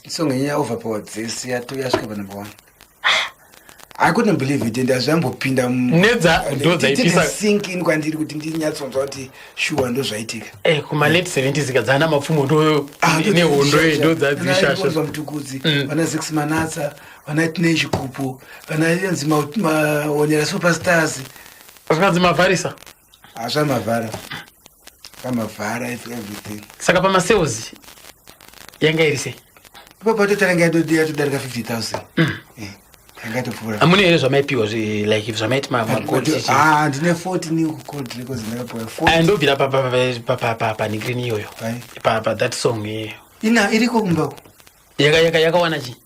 songe nyaya overpowered dzese yasvika panumber 1 I couldn't believe it and azvambopinda nedza ndo dzaipisa sink in kwandiri kuti ndinyatsonzwa kuti shuwa ndo zvaitika kuma late 70s kadzana Mapfumo ndo nehondo ndo dzadzishasha mutukudzi vana 6 manatsa vana tine chikupu vana yanzi maonera superstars zvakanzi mavharisa azvamavhara kamavhara everything saka pamasales yanga iri sei ipapo totaranga yatodarika 50,000 amune here zvamaipiwa like zvamaiti ndine 14 kucold records ndakapiwa ndobvira panigrini iyoyo that song iriko kumbako yakawana chi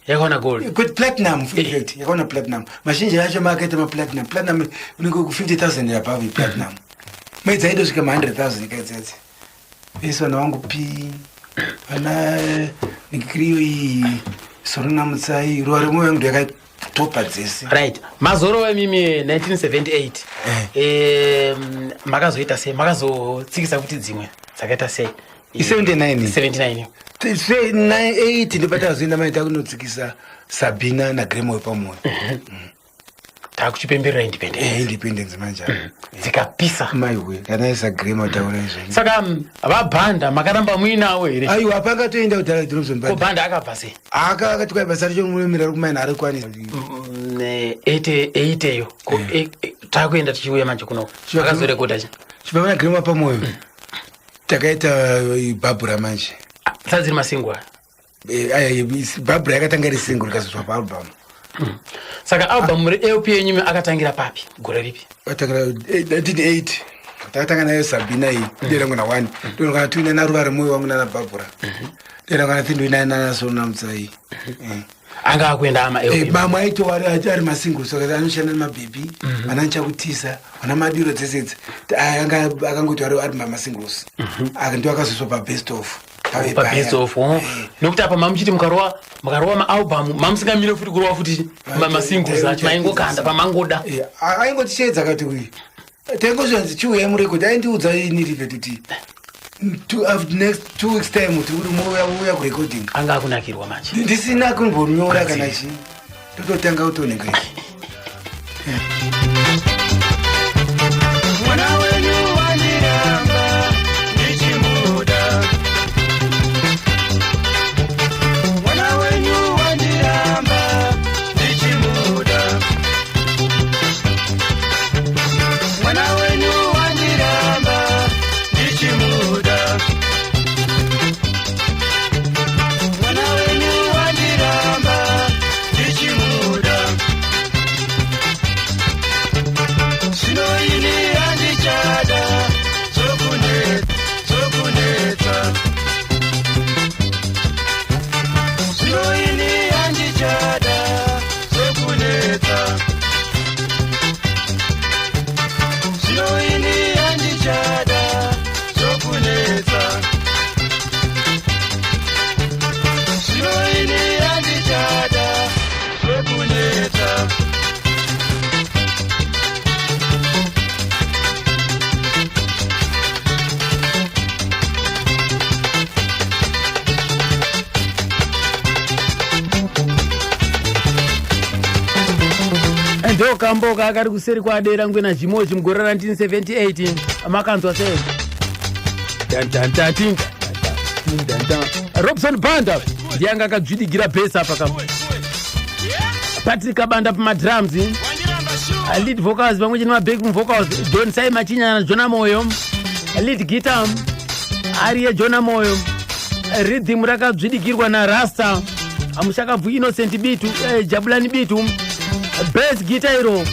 yakawana gold but platinum in fact yakawana platinum mazhinji acho makaita maplatinum unenge ku 50,000 above platinum maidza idosvika ma 100,000 ikaitsetse vese vana vangu p vana nikiriyo iyi Sorona Mutsai ruwa rimwe yangu yakatopa dzese right mazoro emimi 1978 makazoita sei makazotsikisa kuti dzimwe dzakaita sei 79 ndopata zoenda maita kunotsikisa Sabina na Gremo pamwe takuchipemberera independence manje dzikapisa maiwe kana isa Gremo taura izvo saka vabhanda makaramba muinawo here aiwa apanga toenda kutara Drumson Band bhanda akabva sei akati kwa basa richo mumira kumaina ari kwani 88 yo takuenda tichiuya manje kuno akazorekoda chi chipamana Gremo pamoyo takaita Barbara manje sadziri masingwa Barbara yakatanga iri single ikazozwa paalbum saka album LP yenyu akatangira papi gore ripi akatangira 1980 takatanga nayo Sabina iyi dera ngona 1 ndo kana tuina na ruva remwe wangu na Barbara dera kana tindoina na Sorona Mutsai anga akuenda ama LP mama aito ari masingle saka anoshanda nemababy anancha kutisa ana madiro dzese anga akangoti ari masingles ndo akazoswa pa best of pabeats of nokuti apa mamuchiti mukarova maalbum mamusingamire futi kurova futi masingles acho maingokanda pamangoda aingotichedza akati uyu tengozvanzi chiuya murekodi aindiudza inirive kuti next 2 weeks time tiri uya kurecording anga akunakirwa manje ndisina kumbonyora kana chi tototanga kutonenga mwana wenyu wandiramba ndichimuda mwana wenyu wandiramba ndichimuda mwana wenyu wandiramba ndichimuda mwana wenyu wandiramba ndichimuda zvinoini handichada zokunetsa zvinoini handichada zokunetsa zvinoini handichada zokunetsa zvinoini handichada zokunetsa ndo kamboka akari kuseri kwadera ngwena zvimoji mugore ra 1978 makanzwa sei Robson Banda ndiyanga akadzvidigira base apa kam Patrick Kabanda pamadrums lead vocals pamwe chete mabacking vocals Don Sai Machinyana Jona Moyo lead guitar Ariye Jona Moyo rhythm rakadzvidigirwa naRasta amushakabvu Innocent Bitu Jabulani Bitu bass guitar iro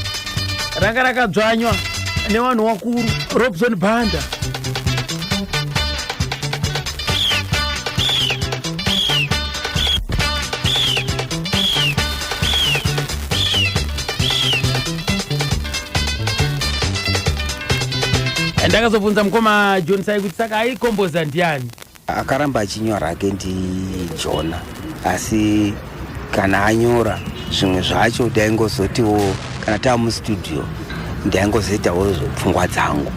ranga rakadzvanywa nevanhu vakuru Robson Banda ndakazobvunza mukoma John Sai kuti saka aikomboza ndiani akaramba achinyora hake ndi Jona asi kana anyora zvimwe zvacho ndaingozotiwo kana tava mustudio ndaingozoitawo pfungwa dzangu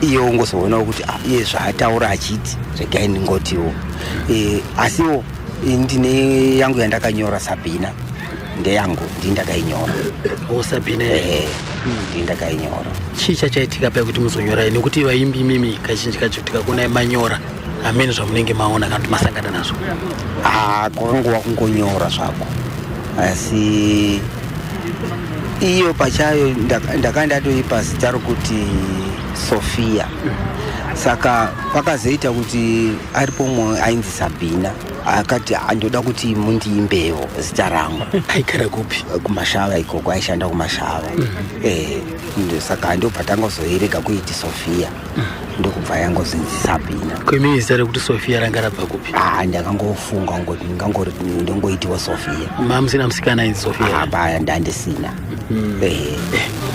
iye ungozoona kuti iye zvaataura achiti zvegai ndingotiwo asiwo ndine yangu yandakanyora Sabina ndeyangu ndindakainyora Sabina ndindakainyora chii chachaitika paya kuti muzonyora nekuti vaimbi mimi kazhinji kacho tikakuona manyora amene zvamunenge maona kana kuti masangana nazvo kwakangowa kungonyora zvako asi iyo pachayo ndakandatoipa zita rokuti Sofia saka pakazoita kuti aripo mumwe ainzi Sabina akati andoda kuti mundiimbewo zita rangu aikara kupi kumashava ikoko aishanda kumashava saka andobva tangozoirega kuiti Sofia ndokubva yangozinzi Sabina kwemini zita rekuti Sofia ranga rabva kupi ndakangofunga ngoti ndongoitiwa Sofia mamusina musikana ainzi Sofia baya ndandisina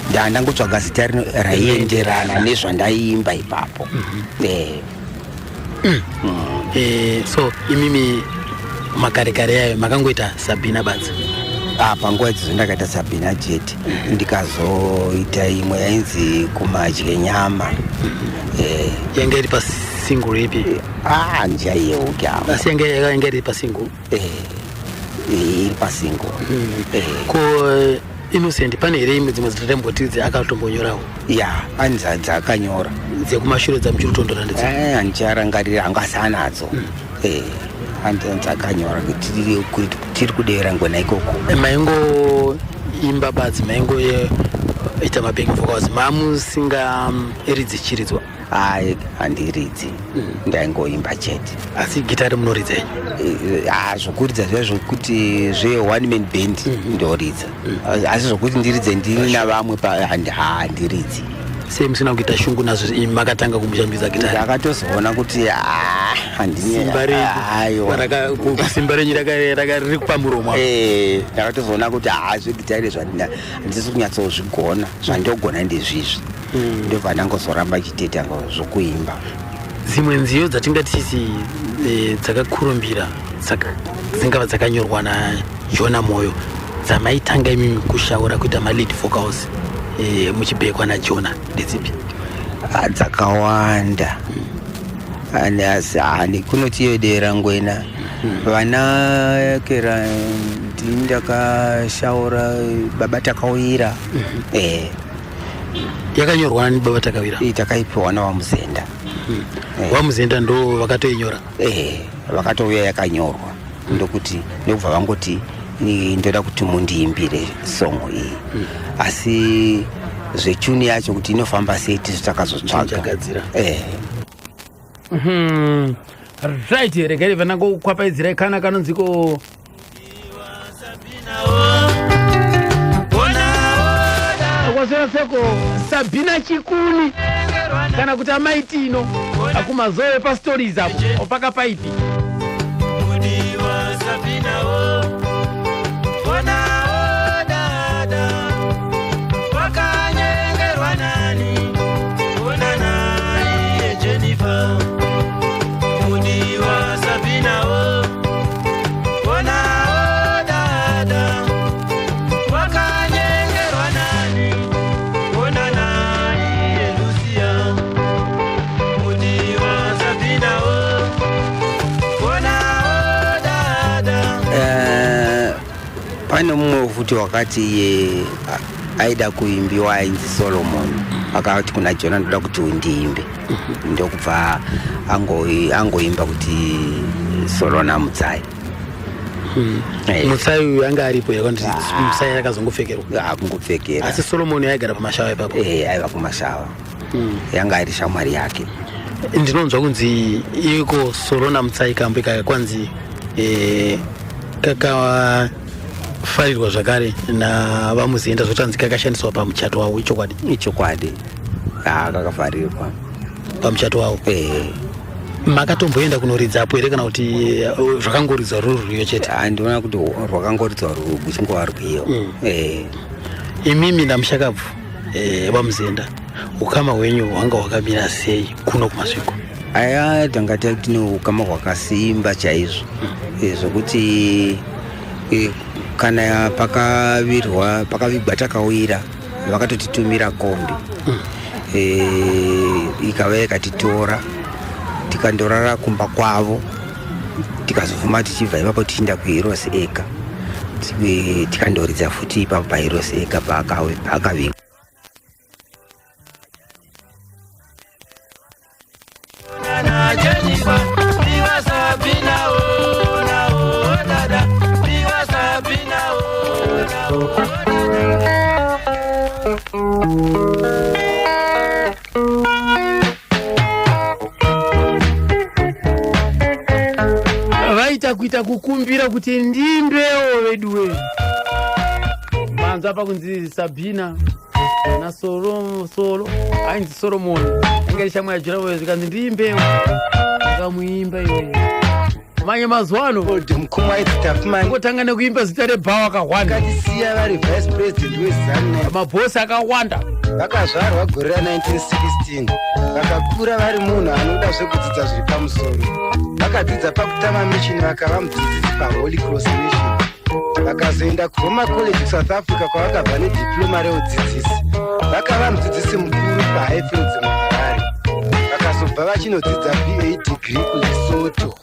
ndandangotsvaga zita rino raienderana nezvandaiimba ipapo so imimi makarekare yayo makangoita Sabina badzi panguva idzo ndakaita Sabina chete ndikazoita imwe yainzi kumadye nyama yanga iri pasingle ipi njaiyewoke avo asi yanga iri pasingle iri pasingle ko Innocent pane here imwe dzimwe dzatambotidzi akatombonyorawo pane dzaakanyora dzekumashure dzamuchiri kutondora ndidzo handicharangarira hangasanadzo dzakanyora kuti tiri kudera ngwena ikoko maingoimba badzi maingoita mabacking vocals mamusinga iridzi chiridzwa handiridzi ndaingoimba chete asi gitari munoridza zvokuridza zviya zvokuti zve-one man band ndoridza asi zvokuti ndiridze ndiri navamwe handiridzi sei musina kuita shungu nazvo makatanga kumushambidza gitari ndakatozoona kuti simba renyu riri kupamuromo ndakatozoona kuti zvegitari handisi kunyatsozvigona zvandogona ndezvizvi ndobva ndangozoramba chiteta zvokuimba dzimwe nziyo dzatingati sisi dzakakurumbira dzingava dzakanyorwa naJona Moyo dzamaitanga imimi kushaura kuita malead vocals muchibekwa naJona ndedzipi? Dzakawanda ani kunotiyedera ngwena vana kera ndakashaura Baba Takawira yakanyorwa ni Baba Takawira takaipiwa naVamuzenda. Vamuzenda ndo vakatoinyora vakatouya yakanyorwa ndokuti ndokubva vangoti ndoda kuti mundiimbire song iyi asi zvechuni yacho kuti inofamba sei takazotsvaga. Right, regai vanango kwapaidzira kana kanonziko seko Sabina Chikuni kana kuti amaitino akumazoe pa stories apo opaka paipi pane mumwe futi wakati aida kuimbiwa ainzi Solomon akati kuna Jona ndoda kuti undiimbe ndokubva angoimba kuti Solona Mutsai. Mutsai uyu anga aripo yakati Mutsai akazongopfekerwa akungopfekera asi Solomon aigara pamashawa ipapo aiva kumashawa yanga ari shamwari yake. Ndinonzwa kunzi iko Solona Mutsai kambo kakwanzi kakafarirwa zvakare naVamuzenda zvotanzika kakashandiswa pamuchato wavo. Ichokwadi kakafarirwa pamuchato wavo. Makatomboenda kunoridzapo here kana kuti zvakangoridzwa ruriyo chete? Ndinoona kuti rwakangoridzwa kuchingova rwiyo. Imimi namushakabvu Vamuzenda ukama hwenyu hwanga hwakamira sei kuno kumasviko? Aya tangati tine ukama hwakasimba chaizvo zvokuti kana pakavigwa Takawira vakatotitumira kombi ikava yakatitora tikandorara kumba kwavo tikazofuma tichibva ipapo tichienda kuHeroes Acre tikandoridza futi ipapo paHeroes Acre paakavigwa. vaita kuita kukumbira kuti ndimbewo veduwe manzwa pa kunzi Sabina na Solo ainzi Solomon angeri shamwa ya Jona Moyo zikanzi ndimbewo akamuimba iwe manye mazuano mukoma aitafumani ngotanga nekuimba zita reBhawa akawanda katisiya vari vice president weZANU mabhosi akawanda vakazvarwa gore ra1916 vakakura vari munhu anoda zvekudzidza zviri pamusoro vakadzidza pakutama mission vakava mudzidzisi paHoly Cross Mission vakazoenda kuRoma College South Africa kwavakabva nediploma reudzidzisi vakava mudzidzisi mukuru paHighfields muHarare vakazobva vachinodzidza BA degree kuLesotho.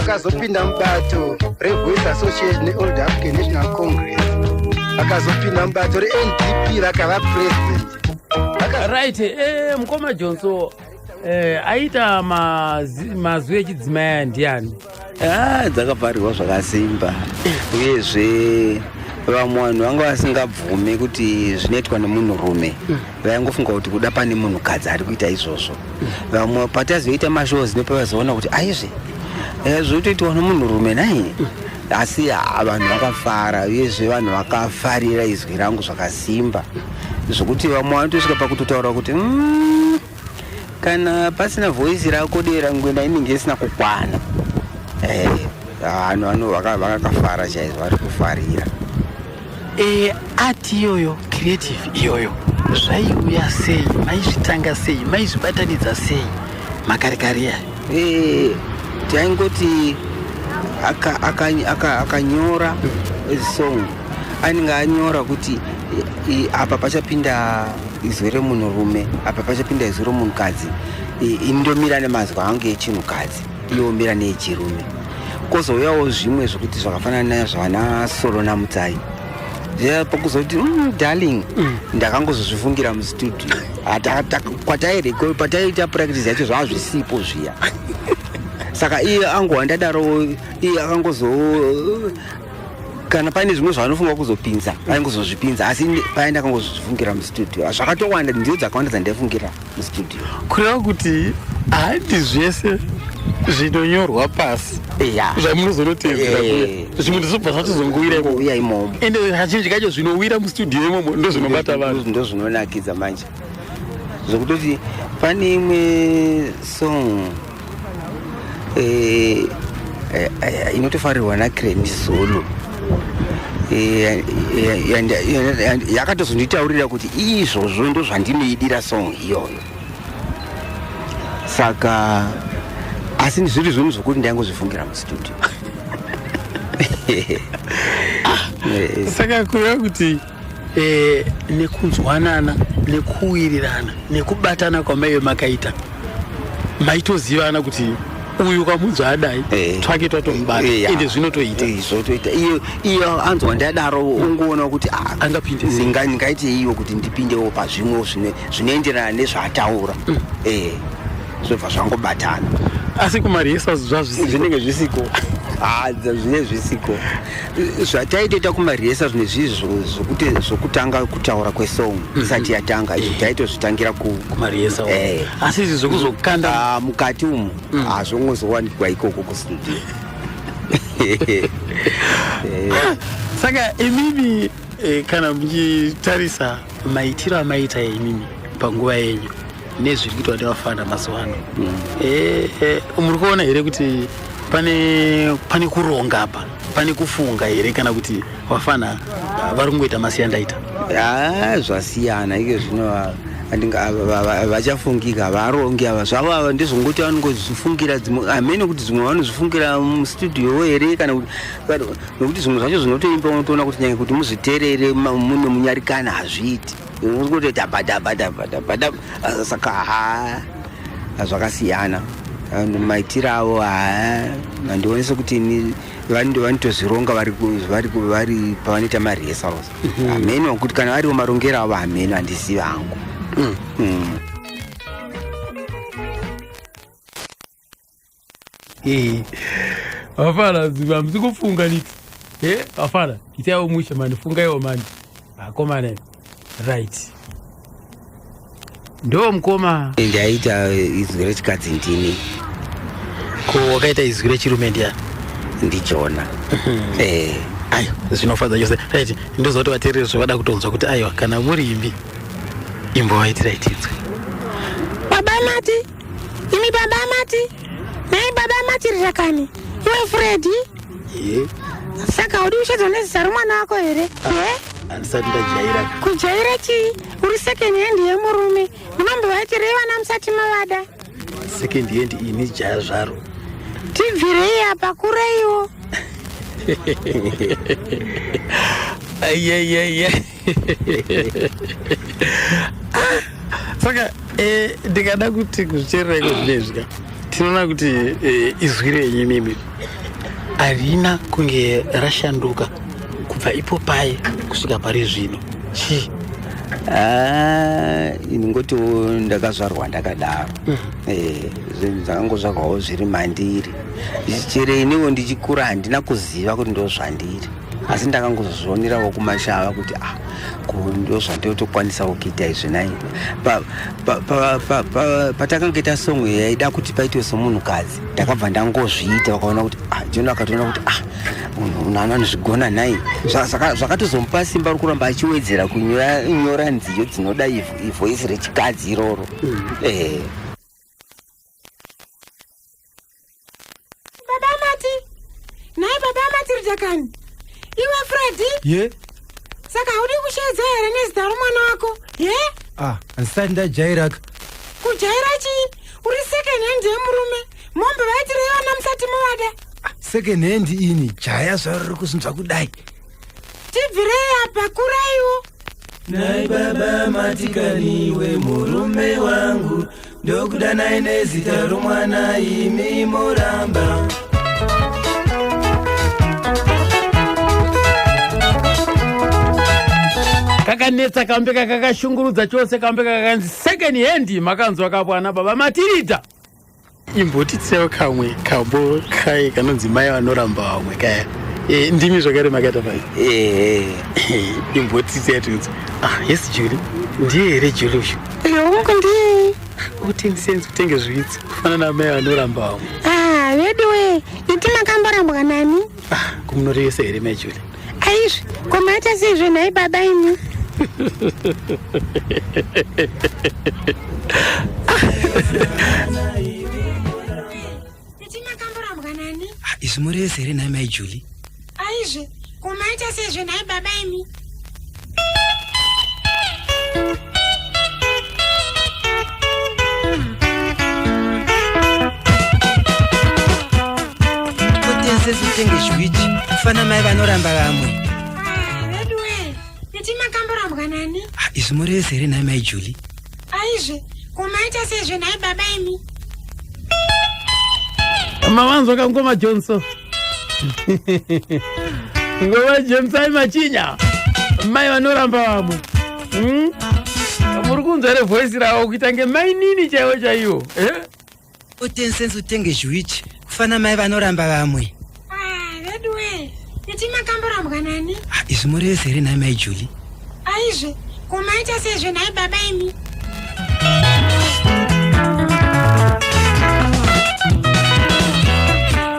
Akazopinda mubato reVoice Association neOld African National Congress akazopinda mubato reNDP vakava president. Right, mukoma Jonso aita mazwi echidzimai ndiani? Dzakabharirwa zvakasimba uyezve vamwe vanhu vanga vasingabvumi kuti zvinoitwa nemunhurume vaingofunga kuti kuda pane munhukadzi ari kuita izvozvo. Vamwe patazoita mashows nepavazoona kuti aizve zvotoitwa nemunhurume nai, asi vanhu vakafara uyezve vanhu vakafarira izwi rangu zvakasimba zvokuti vamwe vanotosvika pakutotaura kuti kana pasina voisi rako dera ngwenda inenge isina kukwana. Vanhu vakakafara chaizvo, vari kufarira. Ati iyoyo creative iyoyo zvaiuya sei, maizvitanga sei, maizvibatanidza sei makarekare aya? Taingoti akanyora song anenge anyora kuti apa pachapinda izwi remunhurume, apa pachapinda izwi remunhukadzi, indomira nemazwi angu echinhukadzi, iyo mira neechirume. Kozouyawo zvimwe zvokuti zvakafanana zvana Solo naMutsai. Pakuzoti darling, ndakangozozvifungira mustudio. Pataiita practice yacho zvava zvisipo zviya. Saka iye angu wandadaro, iye akangozo kana paine zvimwe zvanofunga kuzopinza aingozozvipinza, asi paenda akangozozvifungira mustudio. Zvakatowanda, ndio dzakawanda dzandaifungira mustudio. Kureva kuti handi zvese zvinonyorwa pasi zvamunozonotevera zvimwe ndizobva zvatozongowira imomo, ende kazhinji kacho zvinowira mustudio imomo ndo zvinobata vanhu, ndo zvinonakidza manje. Zvokutoti pane imwe song inotofarirwa naCrane Zulu yakatozonditaurira kuti izvozvo ndo zvandinoidira song iyoyo. Saka asi zviri zvinhu zvokuti ndaingozvifungira mustudio. Saka kureva kuti nekunzwanana, nekuwirirana, nekubatana kwamaive makaita, maitozivana kuti uyu kamunzwa adai twake twatomubata ende zvinotoita zvotoita. Iyo anzwa ndadaro ungoona kuti ndingaite iyo kuti ndipindewo pazvimwe zvinoenderana nezvaataura, zvobva zvangobatana. Asi kumarihesa zvinenge zvisiko, zvine zvisiko zvataitoita kumarihesa zvine zvokuti zvokutanga kutaura kwesong isati yatanga, izvo taitozvitangira kumarihesa. Asi izvi zvokuzokanda mukati umu hazvongozowanikwa ikoko kustudio. Saka imimi kana muchitarisa maitiro amaita imimi panguva yenyu nezviri kuitwa nevafana mazuva ano, muri kuona here kuti pane kuronga apa, pane kufunga here, kana kuti vafana vari kungoita masiyandaita? Zvasiyana ike zvino vachafungika varongi ava zvavo ava ndizvongoti vanongozvifungira amene kuti zvimwe vanozvifungira mustudio here, kana nokuti zvimwe zvacho zvinotoimba unotoona kuti nyaya kuti muzviterere mune munyarikana hazviiti, kuti dabadabadabadabada. Saka zvakasiyana maitiro avo, handionese kuti vanotozvironga vari pavanoita marehearsals. Hamene wakuti kana variwo marongero avo, hamene handisi vangu. Vafana hamsi kufunga niti. Vafana itaiwo musha mani, fungaiwo mani. Akomana right. Ndo mukoma ndaita izwi rechikadzi ndini. Ko wakaita izwi rechirume ndiani? Ndichona. Ayo zvinofadza chose. Right, ndozoti vateereri zvavada kutonzwa kuti aiwa kana muri imbi imbovaitira itidzwe. Baba Mati, imi Baba Mati, nai Baba Mati Rakani, iwe Freddy. Saka uri ushedzwa nezita romwana wako here? Andisati ndajaira. Kujaira chii? Uri second hand yemurume, munombovaitireyi vana musati mavada? Second hand ini jaya zvaro. Tibvirei apa, kureiwo. Saka ndingada kuti kuzvicherera iko zvinezvika tinoona kuti izwi renyu mimi harina kunge rashanduka kubva ipo pai kusvika pari zvino chii? Ingoti ndakazvarwa ndakadaro. Zvakangozvarwawo zviri mandiri. Chero iniwo ndichikura handina kuziva kuti ndozvandiri. Asi ndakangozvionerawo kumashava kuti ndozvandotokwanisa kuita izvi naizvi. Patakanga tasongwe yaida kuti paitwe somunhukadzi, ndakabva ndangozviita, vakaona kuti John akatoona kuti munhu anozvigona nai. Zvakatozomupa simba rokuramba achiwedzera kunyora nziyo dzinoda ivhoisi rechikadzi iroro. Baba Mati, nai Baba Mati Rujakani. Iwe Freddy? Ye? Saka uri kushedza here nezita romwana wako? Ye? Handisati ndajairaka. Kujaira chii? Uri second hand yemurume. Mombe vaitireiwana musati muvada. Second hand ini jaya zvaro riri kuzinzwa kudai. Tibvirei apa, kuraiwo. Nai Baba Matikani we murume wangu, ndokuda naye nezita romwana imi muramba. Kakanetsa kambeka kakashungurudza chose kambeka kakanzi second hand makanzwa kapwana Baba Matirita. Imbotitsewo kamwe kambo kai kanonzi mai vanoramba vamwe kaya. Ndimi zvakare makaita pai. Imbotitse yatudza. Yes Julie. Ndiye here Julie uyu? Ungu ndiye. Utengisenzi kutenge zvitsi kufanana namai vanoramba vamwe. Vedu we, iti makamborambwa nani? Kumunorese here mai Julie? Aizvi, kumaita sezvo nai baba ini. Iti makamborambwa nani? Izvi murese here nai mai Julie? Aizvi, kumaita sezvo nai baba imi. Utenzi utenge zvitsi kufana mai vanoramba vamwe. Vedu we, iti makamborambwa nani? Izvi murese here nai mai Julie? Aizvi, kumaita sezvo nai baba imi. Mamanzwa kangoma Johnson. Ngoma James ai machinya. Mai vanoramba vamwe. Muri kunzwa voice rawo kuitange mai nini chaiwo. Utenzi utenge zvitsi kufana mai vanoramba vamwe. Vedu we, iti makamborambwa nani? Izvi murese here nai mai Julie? Aizvi, kumaita sezvo nai baba imi.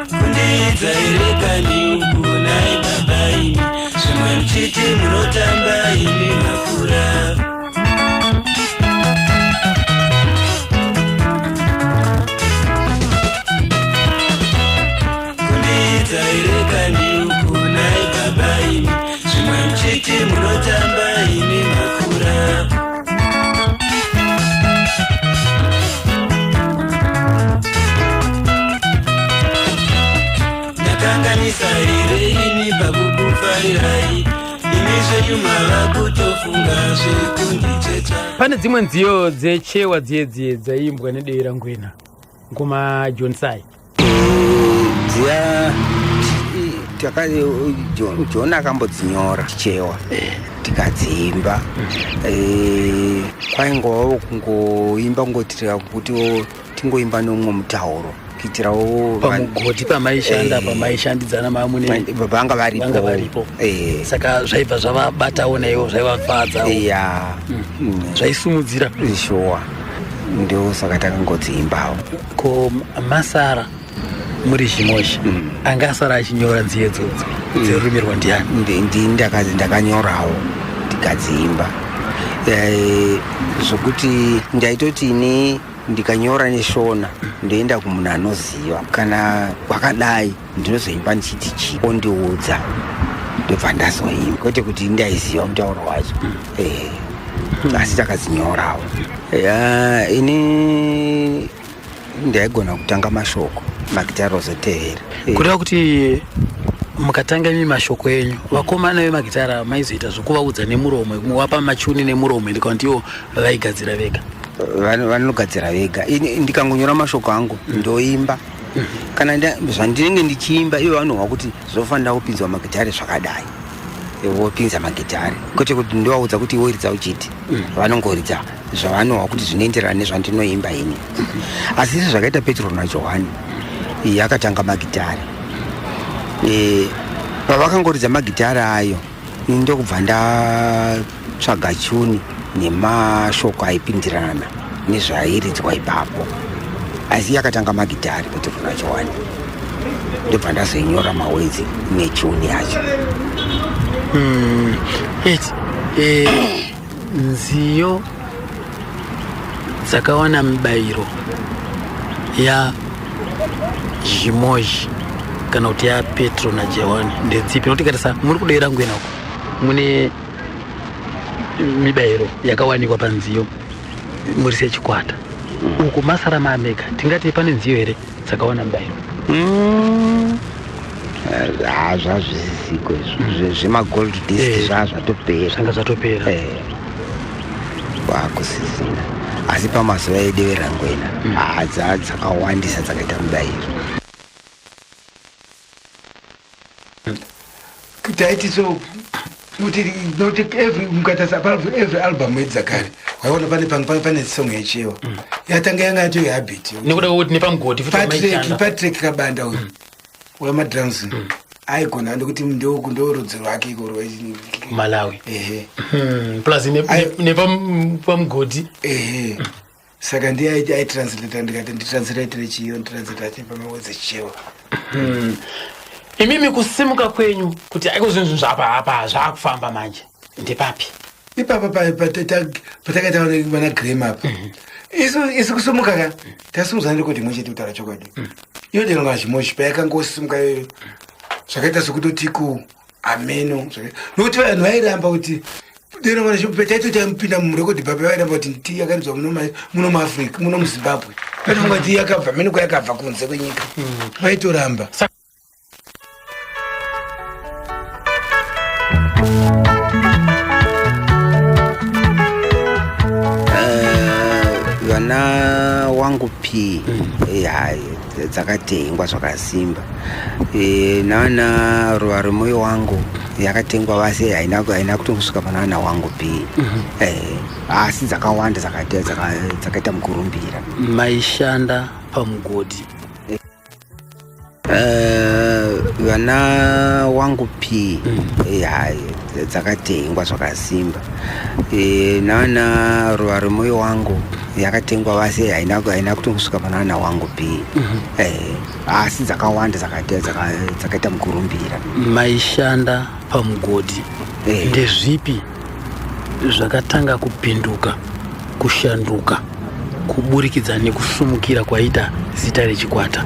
Kundidza here kani uku nai baba imi, zvimwe muchiti munotamba imi makura. Kundidza here kani uku nai baba imi, zvimwe muchiti munotamba imi makura. Ndakanganisa here ini pakukufarirai, imi zvenyu mava kutofunga zvekundicheta. Pane dzimwe nziyo dzechewa dziye dzaimbwa nedera ngwena ngoma Johnsai. John akambodzinyora chichewa tikadziimba. Kwaingowo kungoimba kungoitira kuti tingoimba nomwe mutauro kuitirawo pamugoti pamaishandidzana mamune vanga varipo. Saka zvaibva zvavabatawo naivo zvaivafadza. Zvaisumudzira. Sure. Ndio saka takangodziimbawo. Ko Masara muri zvimozha angasara achinyora nziyo idzodzo dzerumirwa ndiani? Ndakanyorawo tikadziimba. Zvokuti ndaitoti ini ndikanyora neshona ndoenda kumunhu anoziva, kana kwakadai ndinozoimba ndichiti chii ondiudza ndobva ndazoimba, kwete kuti ndaiziva mutauro wacho. Asi takadzinyorawo. Ini ndaigona kutanga mashoko magitara ozotevera. Kureva kuti mukatanga imi mashoko enyu vakomana vemagitara maizoita zvokuvaudza nemuromo, wapa machuni nemuromo, ndikakuti ivo vaigadzira vega. Vanogadzira vega. Ndikangonyora mashoko angu ndoimba. Kana zvandinenge ndichiimba ivo vanonzwa kuti zvofanira kupinzwa magitare zvakadai. vopinza magitari kwete kuti ndovaudza kuti woridza uchiti vanongoridza zvavanowa kuti zvinoenderana nezvandinoimba ini asi izvi zvakaita Petro naJohani akatanga magitari pavakangoridza magitari ayo ndokubva ndatsvaga chuni nemashoko aipindirana nezvairidzwa ipapo asi akatanga magitari Petro naJohani ndobva ndazoinyora mawedzi nechuni yacho nziyo dzakawana mibayiro ya Jimoji kana kuti ya Petro naJohani ndedzipi nokuti katisa muri kudera ngwena uko mune mibayiro yakawanikwa panziyo muri sechikwata uko masara maamega tingati pane nziyo here dzakawana mibayiro zvazvisiko zvemagold disc zvazvatopera zvanga zvatopera kwakusisina asi pamazuva edevera ngwena dzakawandisa dzakaita mubayiro taiti so kuti mukatasa every album yedzakare waiona pane song yechiwa yatanga yanga yacho yehabit nekuda kwekuti nepamugodi Patrick Kabanda uyu wemadrums aigona ndokuti ndorudzi rwake ikoro Malawi plus nepamugodi saka ndiye aitranslata ndikati nditranslatere chiyo nditranslate pamawedzi chichewa imimi kusimuka kwenyu kuti aiko zvinhu zvapa zvakufamba manje ndepapi ipapa patakaita vana Graham apa isu kusumuka ka tasumuzana rekodi imwe chete kutaura chokwadi iyo denga Jimoji payakangosimuka iyoyo zvakaita sokutoti ameno nokuti vanhu vairamba kuti taitoti mupinda murekodi baba vairamba kuti ti yakaridzwa muno muAfrica muno muZimbabwe patofunga ti yakabva meno kwayakabva kunze kwenyika vaitoramba vana wangu P dzakatengwa zvakasimba nana ruva remwoyo wangu yakatengwa vasi haina kutongosvika pana vana wangu P asi dzakawanda dzakaita mukurumbira maishanda pamugodi vana wangu P dzakatengwa zvakasimba nana ruva remwoyo wangu yakatengwa vasi haina kutongosvika pana vana wangu P asi dzakawanda dzakaita mukurumbira maishanda pamugodi ndezvipi zvakatanga kupinduka kushanduka kuburikidza nekusumukira kwaita zita rechikwata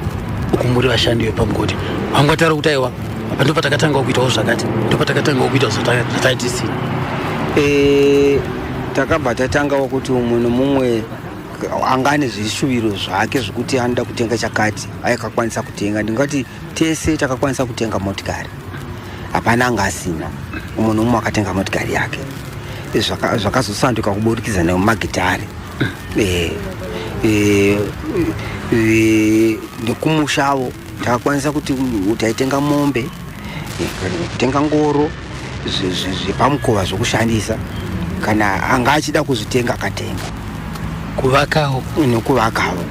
uku muri vashandi vepamugodi wangwatara kuti aiwa apa ndopatakatanga kuitawo zvakati ndopatakatanga kuitawo zvataitisi takabva tatangawo kuti umwe nomumwe angane zvishuviro zvake zvokuti anoda kutenga chakati aikakwanisa kutenga ndingati tese takakwanisa kutenga motikari hapana anga asina umwe nomumwe akatenga motikari yake zvakazosanduka kuburikidza nemagitari ndekumushawo takakwanisa kuti taitenga mombe kutenga ngoro zvepamukova zvokushandisa kana anga achida kuzvitenga akatenga kuvakawo nekuvakawo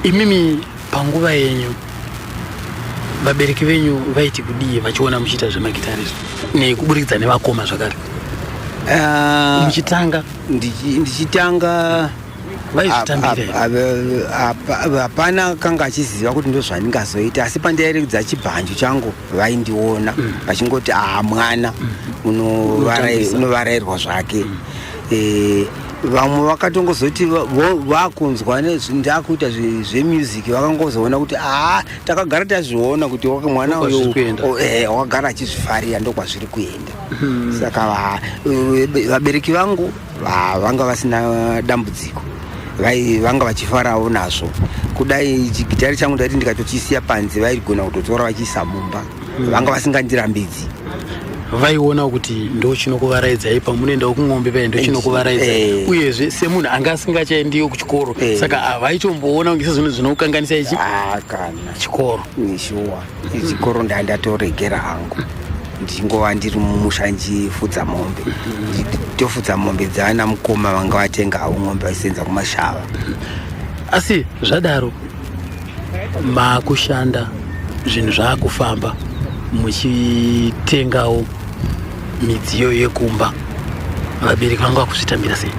imimi panguva yenyu vabereki venyu vaiti kudii vachiona muchiita zvemagitari nekuburikidza nevakoma zvakare muchitanga ndichitanga vaizvitambire hapana kanga achiziva kuti ndozvandingazoita asi pandairekudza chibhanjo changu vaindiona vachingoti mwana unovarairwa zvake vamwe vakatongozoti vakunzwa ndakuita zvemusic vakangozoona kuti takagara tazviona kuti mwana uyu wakagara achizvifarira ndokwazviri kuenda saka vabereki vangu vanga vasina dambudziko vanga vachifarawo nazvo kudai chigitari changu ndaiti ndikatochisiya panze vaigona kutotora vachiisa mumba vanga vasingandirambidzi vaiona kuti ndo chinokuvaraidzai pamunoendawo kumwombe pai ndo chinokuvaraidzai uyezve semunhu anga asingachaendiwo kuchikoro saka vaitomboona kunge sezvinhu zvinokukanganisa kana chikoro nishuwa chikoro ndandatoregera hangu ndingova ndiri mumusha ndichifudza mombe tofudza mombe dzaana mukoma vanga vatengawo mombe vachisenza kumashava. Asi zvadaro makushanda zvinhu zvaakufamba muchitengawo midziyo yekumba, vabereki vangu vakuzvitambira sei?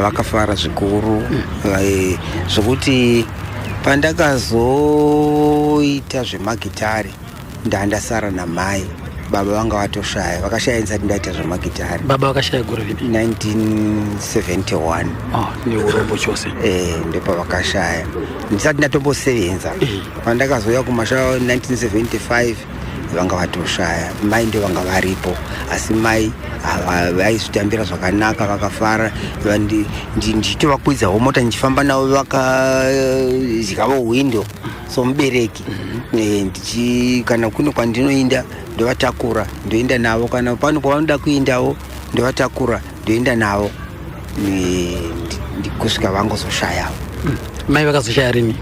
Vakafara zvikuru zvokuti pandakazoita zvemagitari ndandasara namai, baba vanga vatoshaya, vakashaya ndisati ndaita zvemagitari. Baba vakashaya gore ripi? 1971. Neurombo chose. Ndipo vakashaya ndisati ndatombosevenza. Pandakazouya kumasha 1975 vanga vatoshaya, mai ndio vanga varipo, asi mai vaizvitambira zvakanaka, vakafara. Ndichitovakwidzawo mota ndichifamba navo vakadyavo hwindo somubereki. Kana kune kwandinoinda ndovatakura ndoenda navo, kana pano kwavanoda kuindawo ndovatakura ndoenda navo kusvika vangozoshayawo. Mai vakazoshaya rini?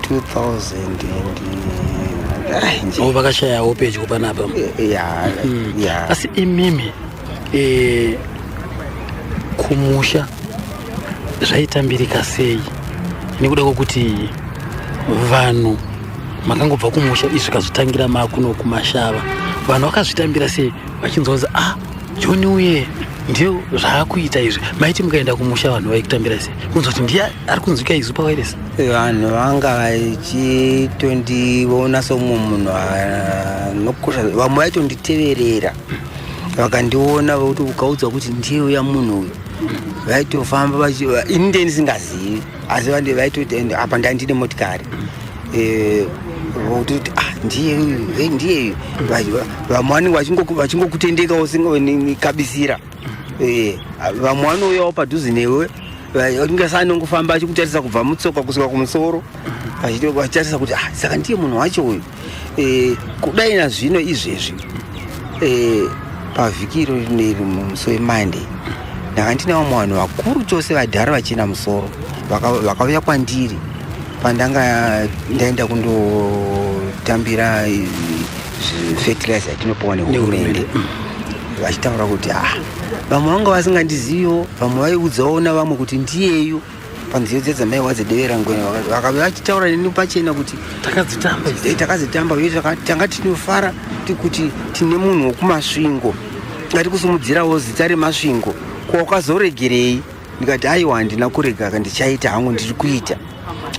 2000 vakashayawo pedyo panapa. Asi imimi kumusha zvaitambirika sei? Nekuda kwekuti vanhu makangobva kumusha izvi zvikazotangira makuno kumashava, vanhu vakazvitambira sei vachinzwa Joni uye ndio zvaakuita izvi? Maiti mukaenda kumusha vanhu vaikutambira sei? Kunzwa kuti ndiye ari kunzwika izvi pawairesi? Vanhu vanga vachitondiona somumwe munhu anokosha, vamwe vaitonditeverera vakandiona kuti ukaudzwa kuti ndiye uya munhu uyu, vaitofamba ini ndiye ndisingazivi, asi vaitoti apa ndandine motikari kuti ndiye uyu ndiye uyu. Vamwe vanenge vachingokutendeka usinganikabisira. Vamwe vanouyawo padhuze newe ungasanongofamba achikutarisa kubva mutsoka kusvika kumusoro, vachitarisa kuti saka ndiye munhu wacho uyu. Kudai nazvino izvezvi pavhiki iro rineri musi weMonday ndanga ndine vamwe vanhu vakuru chose vadhara vachina musoro vakauya kwandiri pandanga ndaenda kundotambira fertilizer yatinopiwa nehurumende, vachitaura kuti vamwe vanga vasingandizivo, vamwe vaiudzawo navamwe kuti ndiyeyu panziyo dzedzamaiwa dzedevera ngwena, vakava vachitaura neni pachena kuti takadzitamba tanga tinofara kuti tine munhu wokumasvingo, ngatikusumudzirawo zita remasvingo, kwakazoregerei? Ndikati aiwa handina kurega, ndichaita hangu ndiri kuita.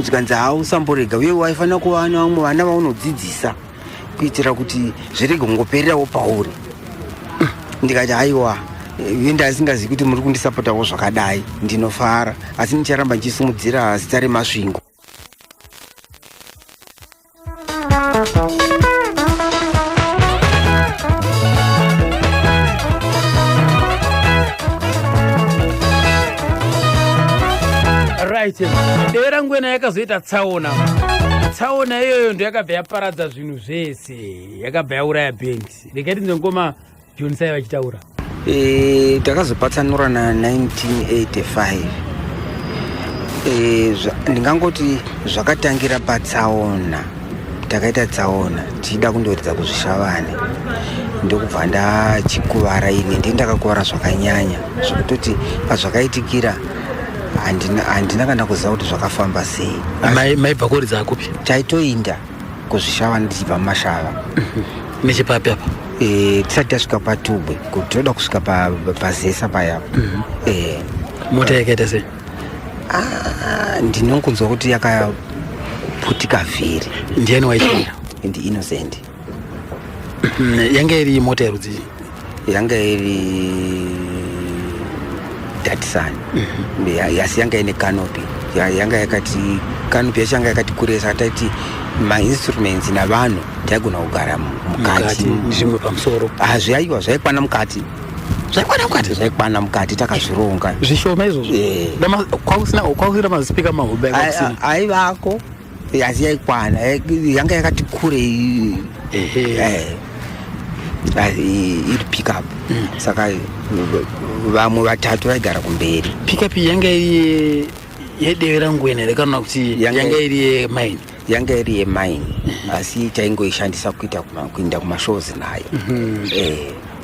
Ndikanzi usamborega, uye waifanira kuva vamwe vana vaunodzidzisa kuitira kuti zvirege kungopererawo pauri. Ndikati aiwa uye ndasingazivi kuti muri kundisapotawo zvakadai, ndinofara asi ndicharamba ndichisumudzira zita remasvingo. Devera ngwena yakazoita tsaona. Tsaona iyoyo ndo yakabva yaparadza zvinhu zvese, yakabva yauraya bendi. Rekati ndongoma Joni Sai vachitaura. Takazopatsanura na 1985. Ndingangoti zvakatangira patsaona. Takaita tsaona tichida kundoridza kuzvishavane, ndokubva ndachikuvara ini ndakakuvara zvakanyanya zvokutoti pazvakaitikira handina kana kuziva kuti zvakafamba sei. Maibva kuridza kupi? Taitoinda kuzvishavane tichibva mumashava. Nechipapi apa? Tisati tasvika patubwe kuti toda kusvika pazesa payapo. Mota yakaita sei? Ndinongonzwa kuti yakaputika vhiri. Ndiani waitira? Innocent. Yanga iri mota yerudzi? Yanga iri Datsun. Yasi yanga ine canopy. Yanga yakati canopy yacho yanga yakati kuresa, taiti ma-instruments navanhu taigona kugara mukati. Zvimwe pamusoro? Zvaiwa zvaikwana mukati. Zvaikwana mukati takazvironga. Zvishoma izvozvo? Kwakusina mazipika mahombe kwakusina? Aivako asi yaikwana, yanga yakati kurei. Iri pickup. Saka vamwe vatatu vaigara kumberi. Pickup yanga iri yedevera ngwena here kana kuti yanga iri yemaini? yanga iri yemine asi taingoishandisa kuinda kumashows nayo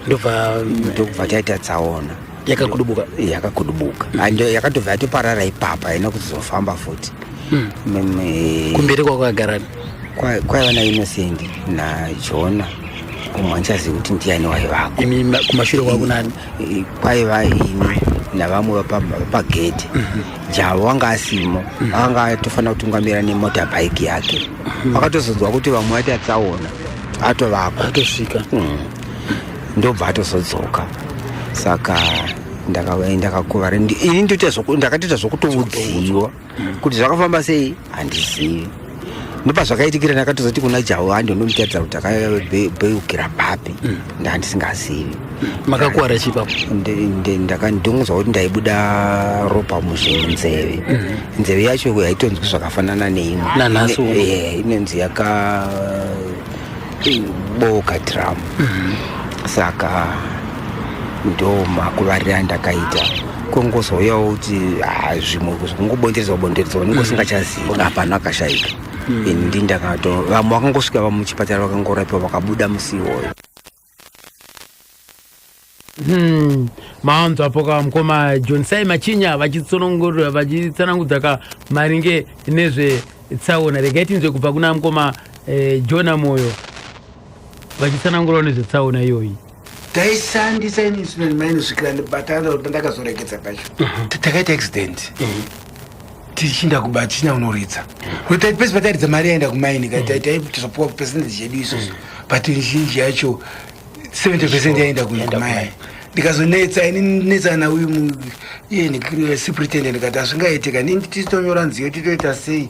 ndobva taita tsaona yakakudubuka yakatobva yatoparara ipapa haina kuzofamba futi. kumberi kwakwagarani kwaiva naInnocent naJona umwe andichazivi kuti ndiani waivako. imi kumashure kwako nani? Kwaiva ini navamwe pagedhi. Javo wanga asimo anga atofanira kutungamira nemotorbike yake akatozonzwa kuti vamwe vati atsaona atovako atosvika ndobva atozodzoka saka ndakakuvara ini ndakatoita zvokutoudziwa kuti zvakafamba sei handizivi. Ndopa zvakaitikira ndakatozoti kuna Javo andondomutadza kuti akabeukira papi ndandisingazivi. Makakuwara chipapo? Ndongonzwa kuti ndaibuda ropa munzeve. Nzeve yacho yaitonzwi zvakafanana neimwe. Nanhasi inonzi yakaboka drum. Saka ndo makuvarira ndakaita kongozouyawo kuti zvimwe kungobonderedzwa ningosingachazivi apana akashayika. Ini ndakato vamwe vakangosvika vamuchipatara vakangorapiwa vakabuda musi iwoyo. Maanzo apo kamukoma John Sai Machinya vachitsonongorera vachitsanangudza maringe nezvetsaona regaitinzwe kubva kuna mukoma Jona Moyo vachitsanangurira nezvetsaona iyoyi. taishandisa insulin mainosvikira batana ndakazoregedza pacho takaita accident tichinda kubatina unoridza kuti pesi pataridza mari yaenda kumaini taitizopuwa percentage yedu isusu but zhinji yacho 70% yaenda kumai. Ndikazonetsa inetsa nauyu iye superintendent ndikati hazvingaitika nini titonyora nziyo titoita sei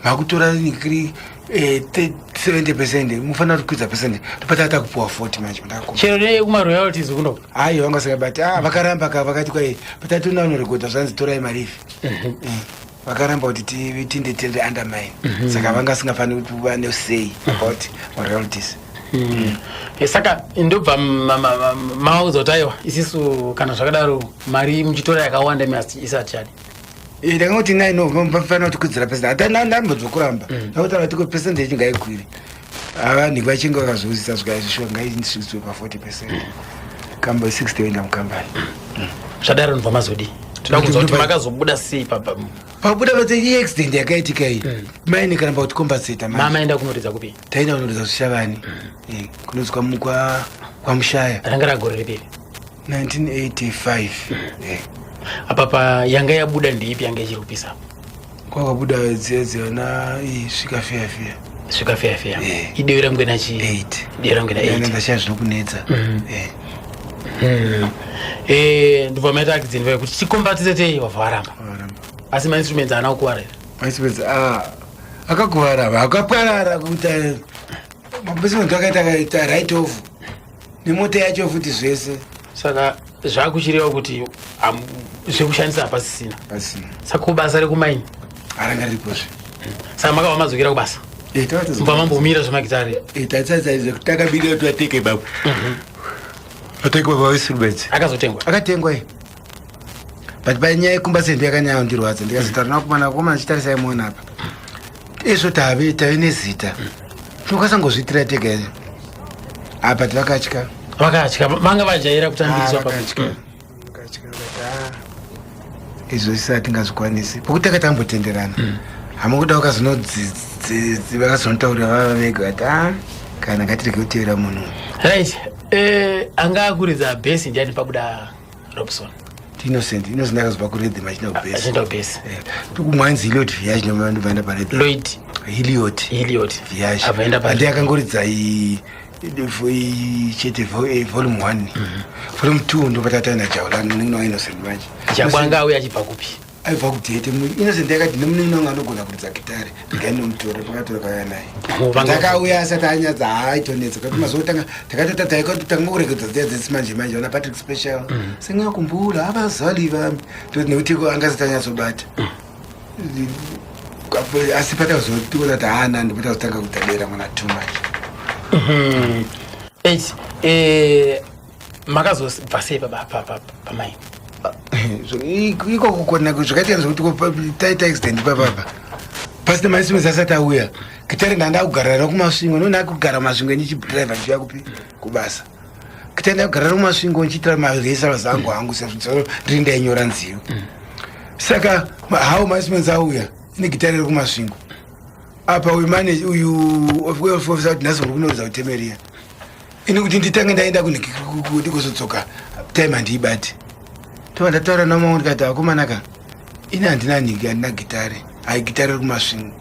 makutora nikiri 70% mufanira kukwidza percent topata kupuwa 40 manje chero nekumaroyalties kuno aiyo vangasaka bati vakaramba vakati kwai patatonaonorekota zvanzi torai marifi vakaramba kuti tindetende undermine saka vangasingafaniri kuva nesei about royalties. Saka ndobva mauzoti aiwa isisu kana zvakadaro mari muchitora yakawanda isati chadi ndakangoti nai nofanira kuti kudzira percent ndambodzokuramba nakutaura kuti percentage ngaikwiri vanhu vachinge vakazozisa zvikaizvishuwa ngaisvikiswe pa 40% kamba 60 yoenda mukambani zvadaro ndobva mazodi toda kunzwa kuti makazobuda sei pabuda pati accident yakaitika iyi maine karamba kuti compensate mama enda kunoridza kupi taina kunoridza zvishavani kunonzwa kwamushaya ranga ragore ripiri 1985 apapa yanga yabuda ndeipi yanga ichirupisa kwakabuda dziona svika feya ideo ramgwena chi 8 ideo ramgwena 8 ndashaya zvinokunetsa ndobva maita accident vayo kuti chikombatisete wabva waramba asi mainstruments haana kukuwara here mainstruments akakuwara akapwarara kuti mainstruments akaita right off nemota yacho futi zvese saka zvakuchireva kuti zvekushandisa hapasisina saka kubasa rekumaini haranga riripozve saka makava madzokera kubasa mba mambomira zvemagitare takabida kuti ateke baba ateke baba weinstruments akatengwa but panyaya yekumbasendi yakanyaondirwadza ndikazotaura nakomana komana chitarisai muona apa izvo tave nezita tokasangozviitira tega apa tivakatya vanga vajaira kutambiswa izvo isati tingazvikwanisi pokuti takatambotenderana hama kuda vakazonotaurira vava vega kuti kana ngatirege kutevera munhu right anga akuridza bhesi ndiani pabuda Robson Innocent akazobva kuredhim achina kubhesi tikumwanzi Hilliot Viage nomandobvaenda paredhim Lloyd Hilliot Viage andi akangoridza chete volume 1 volume 2 ndopatataina jaula nino Innocent manje chakwange auya achibva kupi aibva kutete Innocent yakati nemunino wangu anogona kuridza gitare ndikainomutora pakatora kauya naye ndakauya asati anyadza aitonetsa kuti mazotanga takatotanga kurekedza dzia dzesimanje manje ona Patrick Special singakumbula avazali vami nekuti angasati anyatsobata asi patakazotikuona kuti hana ndipatazotanga kutadera mwana too much makazobva sei pamai iko kukona zvakaita kuti taita accident papapa pasina maisimeza asati auya gitare ndanda kugarara kumasvingo nona kugara masvingo ndichidriver ndichiya kupi kubasa gitare ndakugarara kumasvingo ndichiitira maresa zangu hangu sezvitsoro ndiri ndainyora nziyo saka how maisimeza auya ine gitare rekumasvingo apa uyu mane uyu ofisa kuti nhasi uri kunoridza kutemeria ini kuti nditange ndaenda kuti kuzodzoka time handiibati tova ndataura namamwe ndikati akomanaka ini handina nhiki handina gitare hai gitare rekumasvingo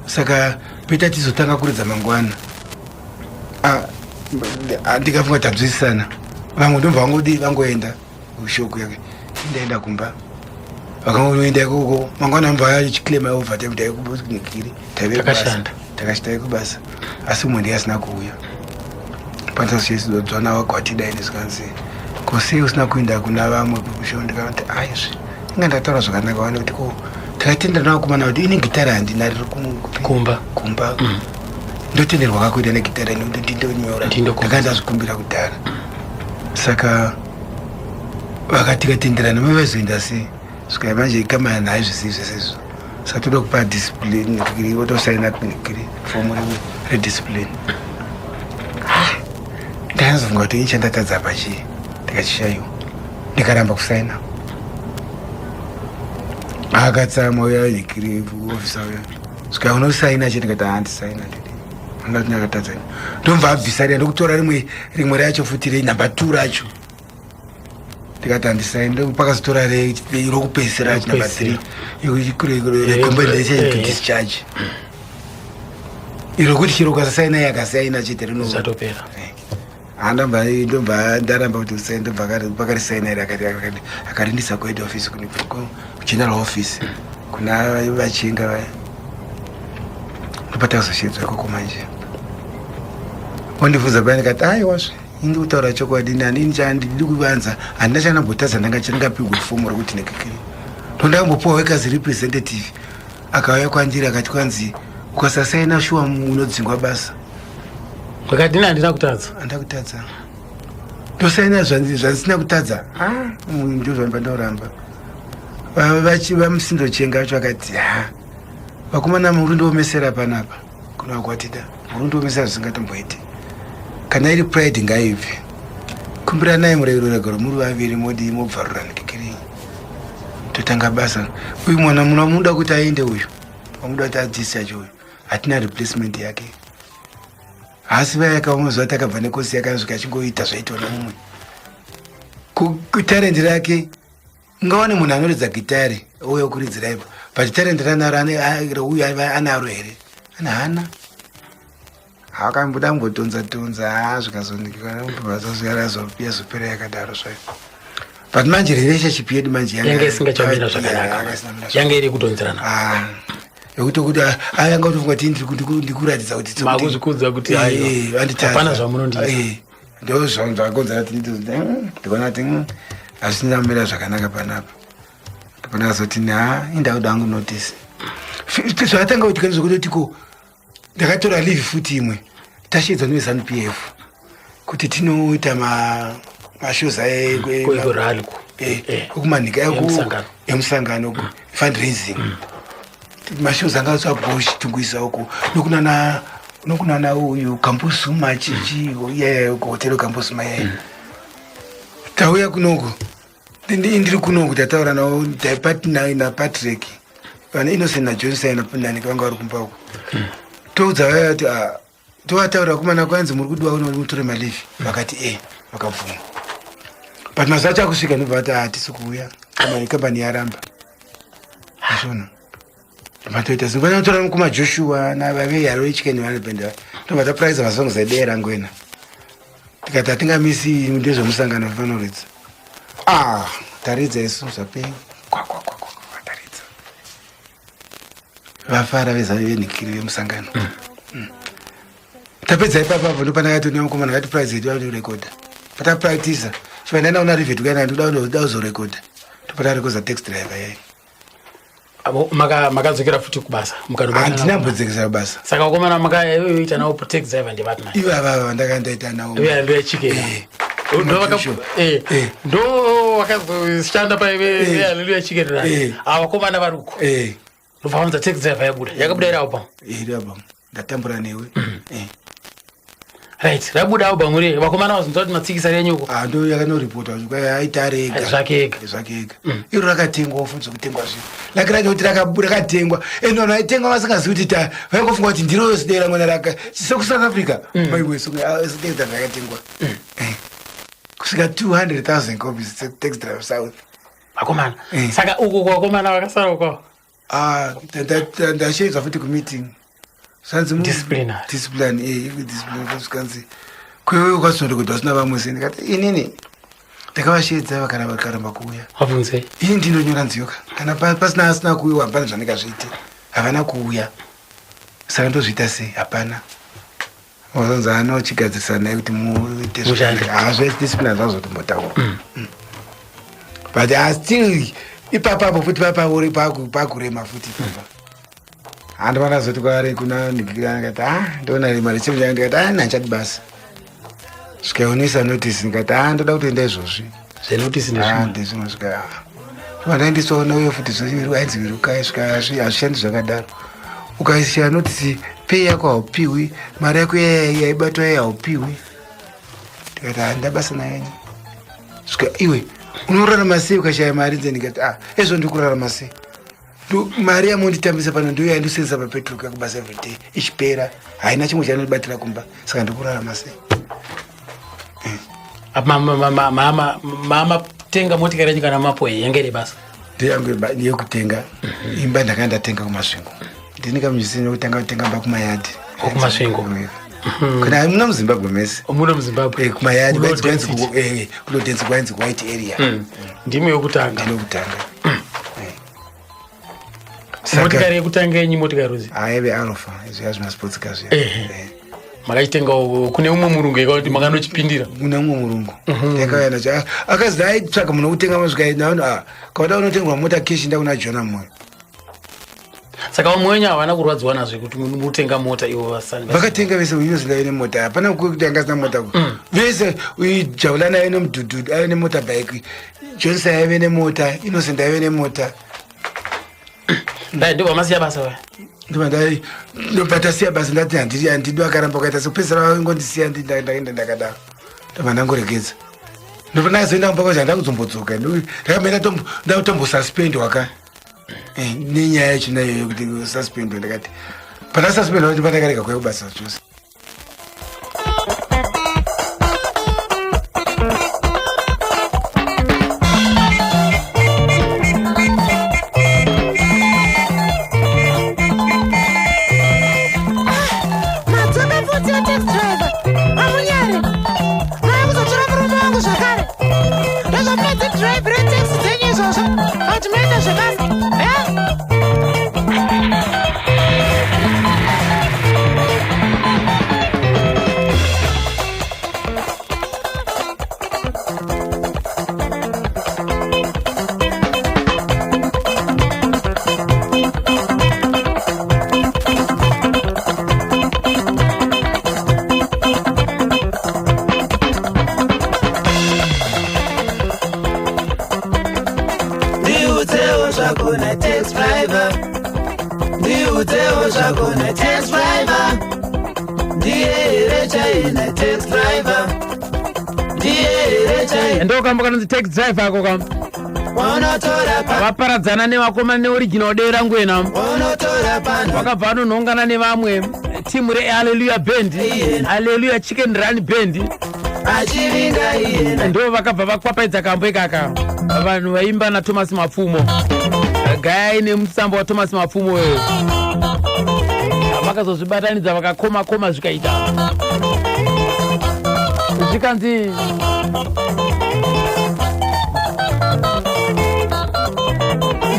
saka peta tizotanga kuridza mangwana ndikafunga tabzwisisana vamwe ndobva vangodi vangoenda ushoko yake ndaenda kumba vakangoenda ikoko mangwana mva yachiklema overtime taikunikiri takashanda kubasa asi umwe ndiye asina kuuya pantasiyesizodzwana wakwatida ine sikanzi kosei usina kuenda kuna vamwe kukusho ndikati aizvi inga ndataura zvakanaka wane kuti ko takatendera nakumana kuti ine gitara handina riri kumba ndotenderwa kakuita negitara inokuti ndindonyora ndakanda zvikumbira kudhara saka vakati katenderana mavazoenda sei saka manje ikamana naye zvisivi zvesezvo saka toda kupa discipline wotosaina fomu rediscipline ndakazovunga kuti ini chandatadza pachii ndikachishayiwa ndikaramba kusaina akatsamwa uya ikiri ofisa uya saka unosaina che ndikati handisaina ndidi anga kuti ndakatadza ndomva abvisari ndokutora rimwe racho futi renumber 2 racho ndikati handisaina ndopakazotora rokupedzisira racho number 3 recommendation iro kuti chiro ukasasaina yakasaina chete rinozatopera ndomba ndaramba kuti usaina ndobva pakarisaina iri akarindisa kuhead office kugeneral office kuna vachinga vaya ndopatakuzoshedzwa ikoko manje wandibvunza paya ndikati aiwazve indi kutaura chokwadi nani ndidi kuvanza handina chanambotadza ndangapigwa fomu rokuti nekekiri ndondakambopuwa wekazi representative akauya kwandiri akati kwanzi ukasasaina shuwa unodzingwa basa wakati handina kutadza handakutadza ndosaina zvandisina kutadza ndo zvamba ndoramba vamusindochenga vacho vakati vakomana muri ndoomesera panapa kuna vakwatida muri ndoomesera zvisingatomboiti kana iri pride ngaibve kumbira naye murayiro regoro muri vaviri modi mobvarura nikikiri totanga basa uyu mwana munomuda kuti aende uyu amuda kuti adischarge uyu hatina replacement yake asi vaya yakaomazuva takabva nekosi yakasvika achingoita zvaitwa nomumwe kutalend rake ungawane munhu anoridza gitare ouya kuridzira ipo but talend ranaro uyu anaro here hana akamboda mbotonza zvikazondiazopera yakadaro zvayo but manje relationship yedu manje yange isingachamira zvakanaka yange iri kutonzerana yekuti kuti ayanga kutofunga kuti ndikuratidza kuti makuzvikudza kuti hapana zvamunondiita ndo zvandakonzera ndikona kuti hazvisina kumira zvakanaka panapa ndopana kazoti indakuda hangu notice zvakatanga kuitika ndezvekutotiko ndakatora leave futi imwe tashedza neZANU-PF kuti tinoita mashows ekumanika emusangano fundraising mashows anga zvagoshitunguisa uko nokunana uyu Campusuma chichi kuhotero Campusuma yaya tauya kunoko ndiri kunoko tataura navo na Patrick vana Innocent naJohnson nani vanga vari kumba uko toudza vaya kuti tovataura kumana kwanzi muri kudiwa unotore malevi vakati vakabvuma but mazuva achakusvika ndobva vati hatisi kuuya kambani yaramba ashona matoita zinganotora kumaJoshua navaveyaro ichikeni vanobenda ndobva tapraisa masongs aidei rangoena tikati hatingamisi ndezvemusangano vanoridza taridza isu zvapei taridza vafara vezavenikiri vemusangano tapedza ipapapo ndopanakati nemukomana ngati prize yedu vanorekodha patapractisa chivandaenda kuna rivetu kana ndoda kuzorekodha topatarekoza tax driver yai makadzokera futi kubasa handina mbodzekesa basa saka wakomana makaita nawo tax driver ndevati nayo ivava ndakandaita nawo ndoyachikeni ndo wakazoshanda paive haleluya chicken rani avakomana vari uko Ufahamza taxi driver yabuda. Yakabuda ira upa. Iriaba. Ndatambura newe. Right. Rabuda upa nguri. Wakomana wazintoti matsikisa renyuko. Ndo yakano report wa aitarega. Zvakega. Iro rakatengwa ofunza kutengwa zvi. Lakiraje kuti rakabuda katengwa. Eno naitengwa vasingazivi kuti ta vaingofunga kuti ndiro yosidera mwana raka. Soko South Africa. Maiwe soko taxi driver yakatengwa. Kusvika 200,000 copies taxi driver South. Wakomana. Saka uko wakomana wakasara uko. Ndashedza futi kumeeting. Discipline kuskanzi kwewe ukasonda kuti vasina vamwe se ndikati inini ndakavashedza vakaramba kuuya wabvunzei ini ndinonyora nziyoka kana pasina asina kuuya hapana zvandingazviite havana kuuya saka ndozviita sei hapana wazonzi anochigadzirisa naye kuti muite discipline zvazotombotaura but still ipapapo futi papauri pakurema futi papa handi vanazoti kwaari kuna nikirana kati ndona mari chimujanga ndikati nachati basa svikaonesa notice ndikati ndoda kutoenda izvozvi zvenotice ndezvinosvika vandaindisoona uyo futi ainzi virukai svika hazvishandi zvakadaro ukaisira notice pei yako haupiwi mari yako yaibatwa haupiwi ndikati handabasa nayenyu svika iwe unorarama sei ukashaya mari nze ndikati ezvo ndikurarama sei mari yamonditambisa pano ndiyo yandisenzesa papetrol kakubasa everyday ichipera haina chimwe chanodibatira kumba saka ndikurarama sei mama tenga motikari yanyu kana mapoe yangere basa ndiyangu yekutenga imba ndakanga ndatenga kumasvingo ndini kamuchisini kutanga kutenga mba kumayadhi kumasvingo kana muna muzimbabwe mese muna muzimbabwe kumayadhi kulodenzi kwainzi white area ndimi yokutanga motikari yekutanga yenyu motikari uzi aive alpha izvazvima sports cars makachitenga kune umwe murungu yekauti makanochipindira kune umwe murungu yakauya nacho akazi aitsvaka munhu wekutenga mazvikainaona kauda unotengwa mota keshi nda kuna Jona Moyo saka vamwe wenyu havana kurwadziwa nazvo kuti mutenga mota ivo vasani vakatenga vese uinozi laive nemota hapana kuti angasina mota vese uijaula naye nemudhudhudhu aive nemota bike Johnson aive nemota Innocent aive nemota ndivyo vamasiya basa waya ndivandai ndopatasiya basa ndati handidi vakaramba ukaita sekupedzisira vangondisiya ndaenda ndakadaro ndobva ndangoregedza ndobva ndazoenda kumba kwazi handa kuzombodzoka ndakamboenda ndakutombosuspendwa ka nenyaya yacho nayo yokuti suspendwa ndakati pandasuspendwa kuti pandakarega kuya kubasa chose ndokamba kanonzi taxi driver ako kamba vaparadzana nevakomana neoriginal dera ngwena vakabva anonhongana nevamwe timu reHallelujah band Hallelujah chicken run band ndo vakabva vakwapaidza kambo ikaka vanhu vaimba naThomas Mapfumo gayai nemusambo waThomas Mapfumo weyo vakazozvibatanidza vakakoma zvikaita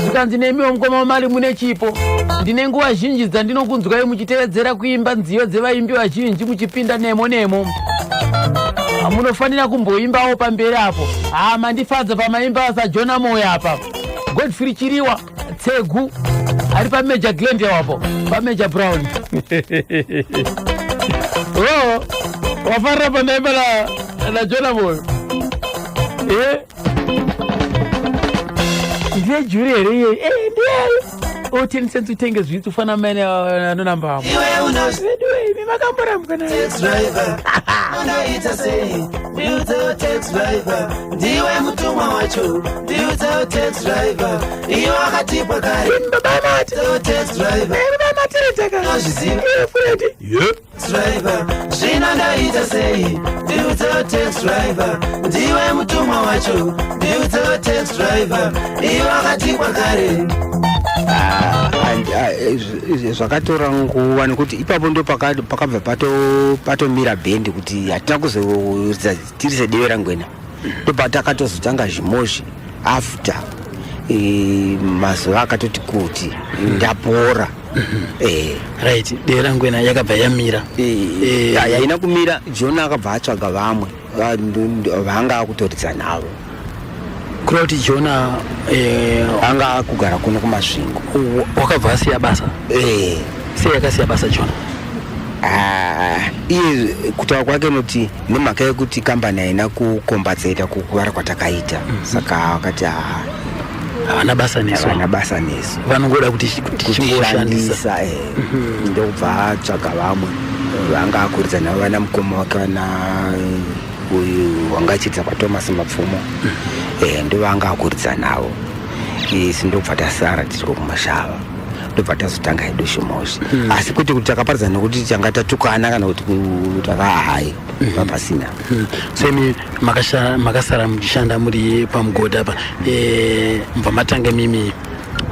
zvikanzi nemiwo mukoma wamari mune chipo ndine nguva zhinji dzandinokunzwai muchitevedzera kuimba nziyo dzevaimbi vazhinji muchipinda nemo munofanira kumboimbawo pamberi apo mandifadza pamaimba asa Jona Moyo apa Godfrey Chiriwa Tsegu ari paMajor Glende wapo paMajor Brown wafarira panaimba na Jona Moyo ndiye juri here ndiye o 10 cents utenge zvitsi ufana mene anonambamo iwe imi makamborambwa tax driver unoita sei ndiudzewo tax driver ndiwe mutumwa wacho ndiudzewo tax driver iyo akatipwa kare babamati tax driver babamatiritaka nozviziva fredi driver zvino ndaita sei ndiudzewo tax driver ndiwe mutumwa wacho ndiudzewo tax driver iyo akatipwa kare zvakatora nguva nekuti ipapo ndo pakabva patomira bhendi kuti hatina kuzoridza tiri sedewe rangwena ndopatakatozotanga zvimozhi after mazuva akatoti kuti ndapora right dewe rangwena yakabva yamira yaina kumira John akabva atsvaga vamwe vanga akutoridza navo kuda kuti Jona anga akugara kuno kumasvingo wakabva asiya basa sei yakasiya basa Jona iye kutaura kwake noti nemhaka yekuti kambani haina kukombatseta kukuvara kwatakaita saka akati havana basa nesu vanongoda kuti chingoshandisa ndokubva atsvaga vamwe vanga akuridza navo vana mukoma wake vana uyu wanga achiita kwaThomas Mapfumo ndovanga akuridza navo isi ndobva tasara tiri kumashava ndobva tazotanga hedu Shimoshi asi kuti takaparidza nekuti tanga tatukana kana kuti takahai papasina semi makasara muchishanda muri pamugodha apa mubva matanga mimi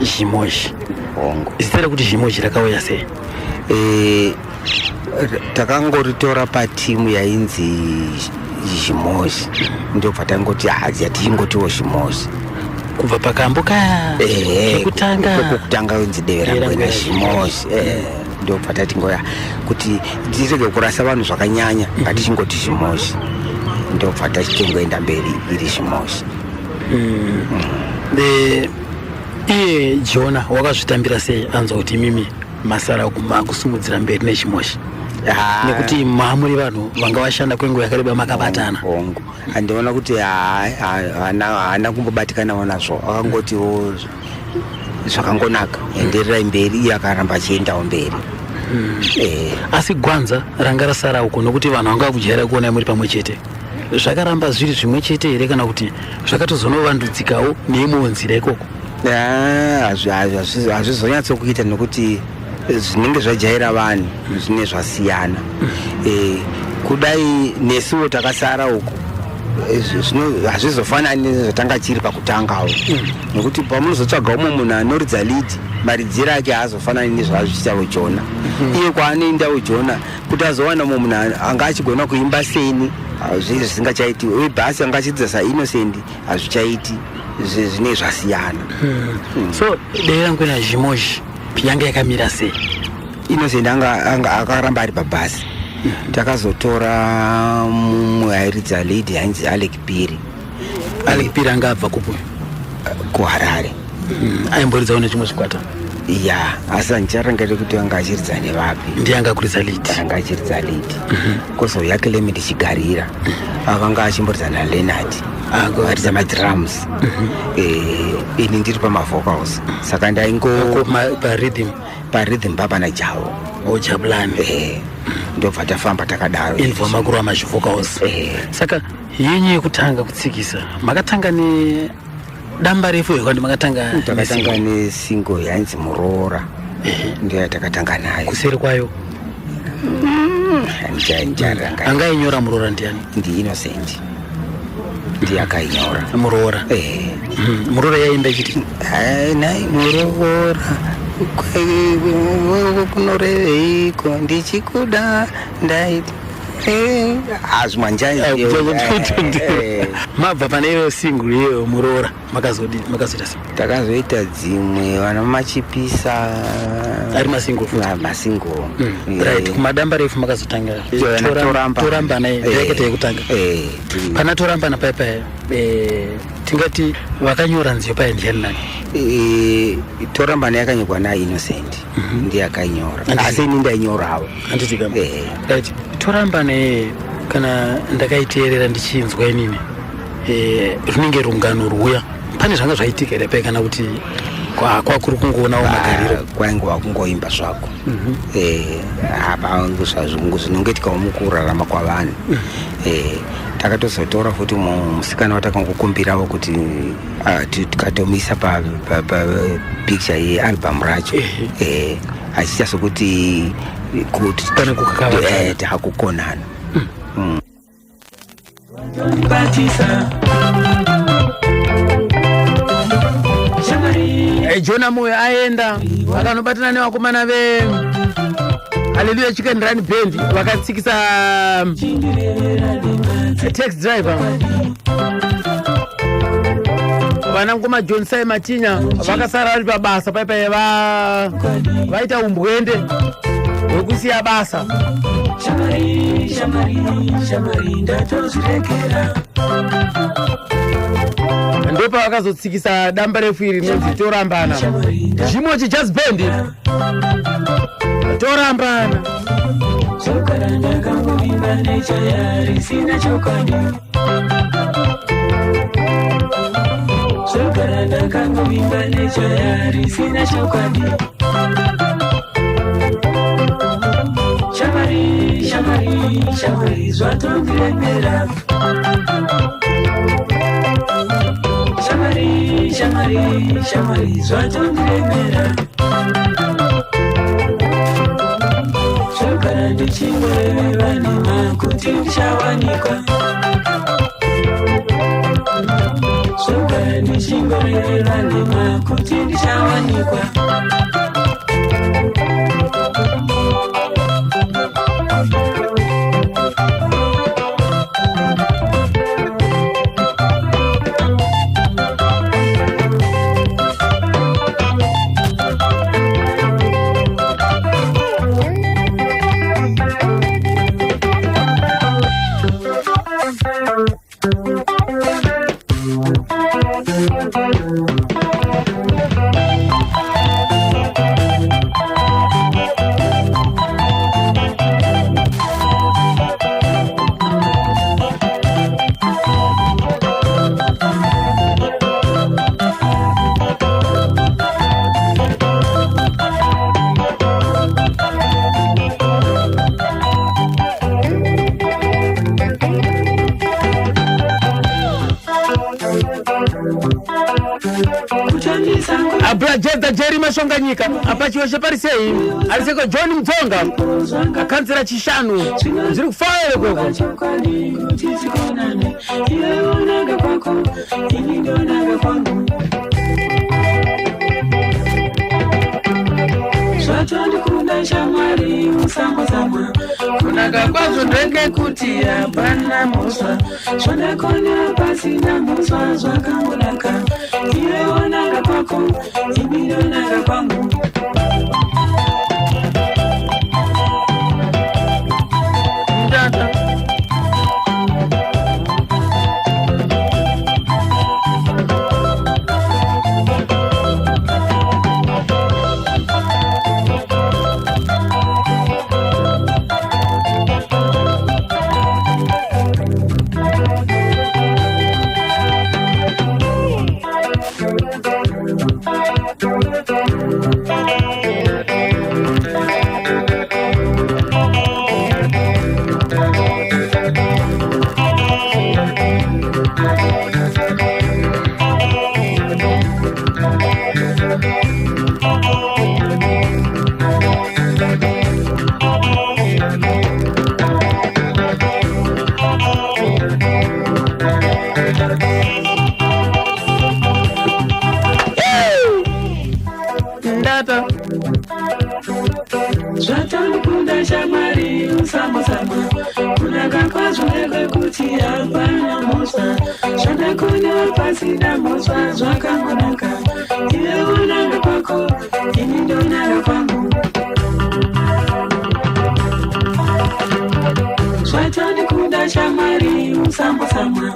Shimoshi zita rekuti Shimoshi rakauya sei takangoritora patimu yainzi Shimoshi ndobva tangoti hatichingotiwo Shimoshi kubva pakambo kaya kekutanga wenzi dewe rangwena Shimoshi ndobva tatingoya kuti tirege kurasa vanhu zvakanyanya ngatichingoti Shimoshi ndobva tachitongoenda mberi iri Shimoshi iye Jona wakazvitambira sei anzwa kuti mimi masara makusimudzira mberi neChimoshi nekuti maamuri vanhu vanga vashanda kwenguva yakareba makabatana handiona kuti haana kumbobatikanawo nazvo akangotiwo zvakangonaka endererai mberi iye akaramba achiendawo mberi asi gwanza ranga rasara uko nokuti vanhu vanga vakujaira kuonai muri pamwe chete zvakaramba zviri zvimwe chete here kana kuti zvakatozonovandudzikawo neimwewo nzira ikoko hazvizonyatsokuita nokuti zvinenge zvajaira vanhu zvine zvasiyana kudai nesuwo takasara uko hazvizofanani nezvatanga chiri pakutangawo nokuti pamunozotsvaga umwe munhu anoridza lead maridziro ake haazofanani nezvaazvichitawo Jona iye kwaanoendawo Jona kuti azowana umwe munhu anga achigona kuimba seni zvizvi zvisingachaiti uye bhasi anga achidzisa saInnocent hazvichaiti zvine zvasiyana so dewe rangwena Chimoshi yanga yakamira sei Innocent akaramba ari pabhasi takazotora mumwe airidza lady ainzi Alec Piri anga abva kupo kuHarare aimboridzawo nechimwe chikwata asi handicharangarire kuti anga achiridza nevapi ndiye anga akuridza lead anga achiridza lead kozouya Clement Chigarira akanga achimboridza naLeonard aridza madrums ini ndiri pamavocals saka parhythm papana Javo Jabulani ndobva tafamba takadaro inbva makuru amazvivocals saka yenyu yekutanga kutsikisa makatanga nedamba refu yekandi takatanga nesingle yainzi Muroora ndiyo yatakatanga nayo kuseri kwayo anga ainyora Muroora ndiani ndiInnocent ndiye akainyora Muroora Muroora yaimba ichiti nai Muroora kunoreveiko ndichikuda ndaiti mabva pane iyo single iyeyo Muroora makazoita takazoita dzimwe vana machipisa ari masingle right kumadamba refu makazotanga torambana yaiketa yekutanga pana torambana paipa tingati vakanyora nziyo paya ndiani nani torambana yakanyorwa naInnocent ndiye akainyora asi ini ndainyorawo handiti kama right torambana kana ndakaiteerera ndichinzwa inini runenge rungano rwuya pane zvanga zvaitika here pai kana kuti kwa kuri kungoona magariro kwaingwa kungoimba zvako apa zvinongoitika mukurarama kwavanhu takatozotora futi musikana watakangokumbirawo kuti tikatomuisa papicture yealbum racho achiita sokuti takukonana Jona Moyo aenda akanobatana nevakomana ve Hallelujah Chicken Run Band vakatsikisa taxi driver vana ngoma John Sai Matinya vakasara vari pabasa paipai vaita umbwende hwekusiya basa. Ndopa vakazotsikisa damba refu iri rinonzi Torambana. Chimochi Jazz Band Torambana. Shamari zvatondiremera Shamari zvatondiremera Zvogara ndichingoreva nema kuti ndichawanikwa Zvogara ndichingoreva nema kuti ndichawanikwa Jeda Jerry Mashonganyika apa chiweshe parisei ariseko John Mdzonga akanzira chishanu zviri kufaira kweko zvatondikunda shamwari musangozama kunaka kwazvo ndenge kuti hapana muswa zvandakona pasina muswa zvakangonaka iwe onanga kwako ini ndonanga kwangu zvatondikunda shamwari musangozama kunaka kwazvo ndenge kuti hapana muswa zvandakona pasina muswa zvakangonaka iwe onanga kwako ini ndonanga kwangu zvatondikunda shamwari musangozama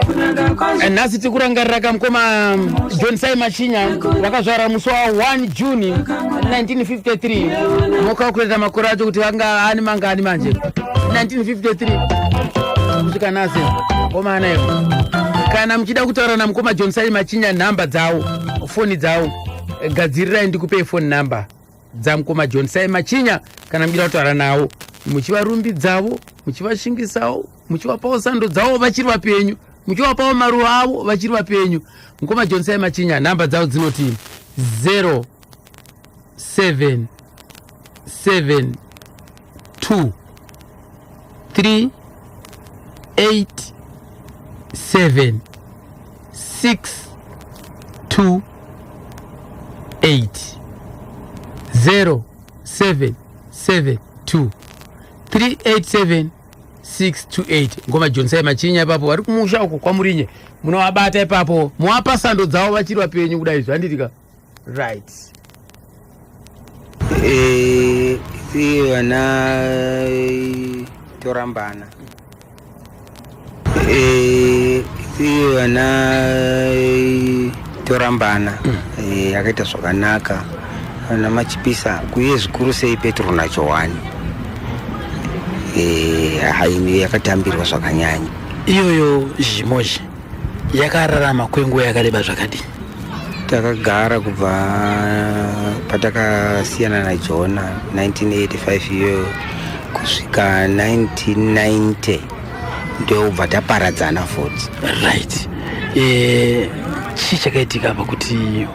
kunaka kwazvo. Nhasi tikurangarira kamukoma John Sai Matinya vakazvara musi wa 1 June 1953 mokakuleta makore acho kuti vanga ani mangani manje 1953 kusvika nhasi komana ivo kana muchida kutaura namukoma John Sai Matinya nhamba dzawo foni dzawo gadzirirai ndikupe phone number dzamukoma John Sai Machinya kana muchida kutaura nawo muchivarumbidzavo muchivashingisawo muchivapawo sando dzavo vachiri vapenyu muchivapawo maruva avo vachiri vapenyu. Mukoma John Sai Machinya namba dzavo dzinoti 0772387628. Ngoma John Sai Machinya ipapo vari kumusha uko kwamurinye munovabata ipapo muwapa sando dzavo vachiri vapenyu kudai zvanditika right. Vana torambana vana torambana yakaita zvakanaka ana machipisa kuye zvikuru sei Petro naJohani haini yakatambirwa zvakanyanya. Iyoyo Zhimoji yakararama kwenguva yakareba zvakadii? Takagara kubva patakasiyana naJona 1985 iyoyo kusvika 1990 ndobva taparadzana futi. Right. Chii chakaitika apa kuti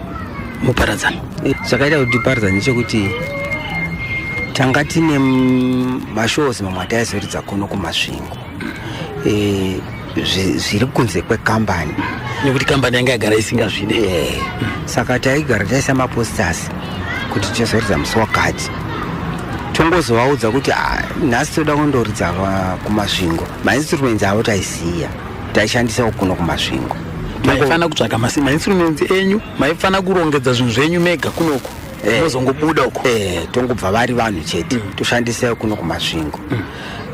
muparadzana? Chakaita kuti tiparadzane chekuti tanga tine mashows mamwe ataizoridza kuno kumasvingo zviri kunze kwekambani nekuti kambani yanga yagara isingazvide. Saka taigara taisa maposters kuti tichazoridza musi wakati. Tongozovaudza kuti nhasi toda kundoridza kumasvingo. Mainstruments avo taisiya taishandisawo kuno kumasvingo. Maifana kutsvaka mainstruments enyu, maifana kurongedza zvinhu zvenyu mega kunoko mozongobuda uko. Tongobva vari vanhu chete toshandisawo kuno kumasvingo.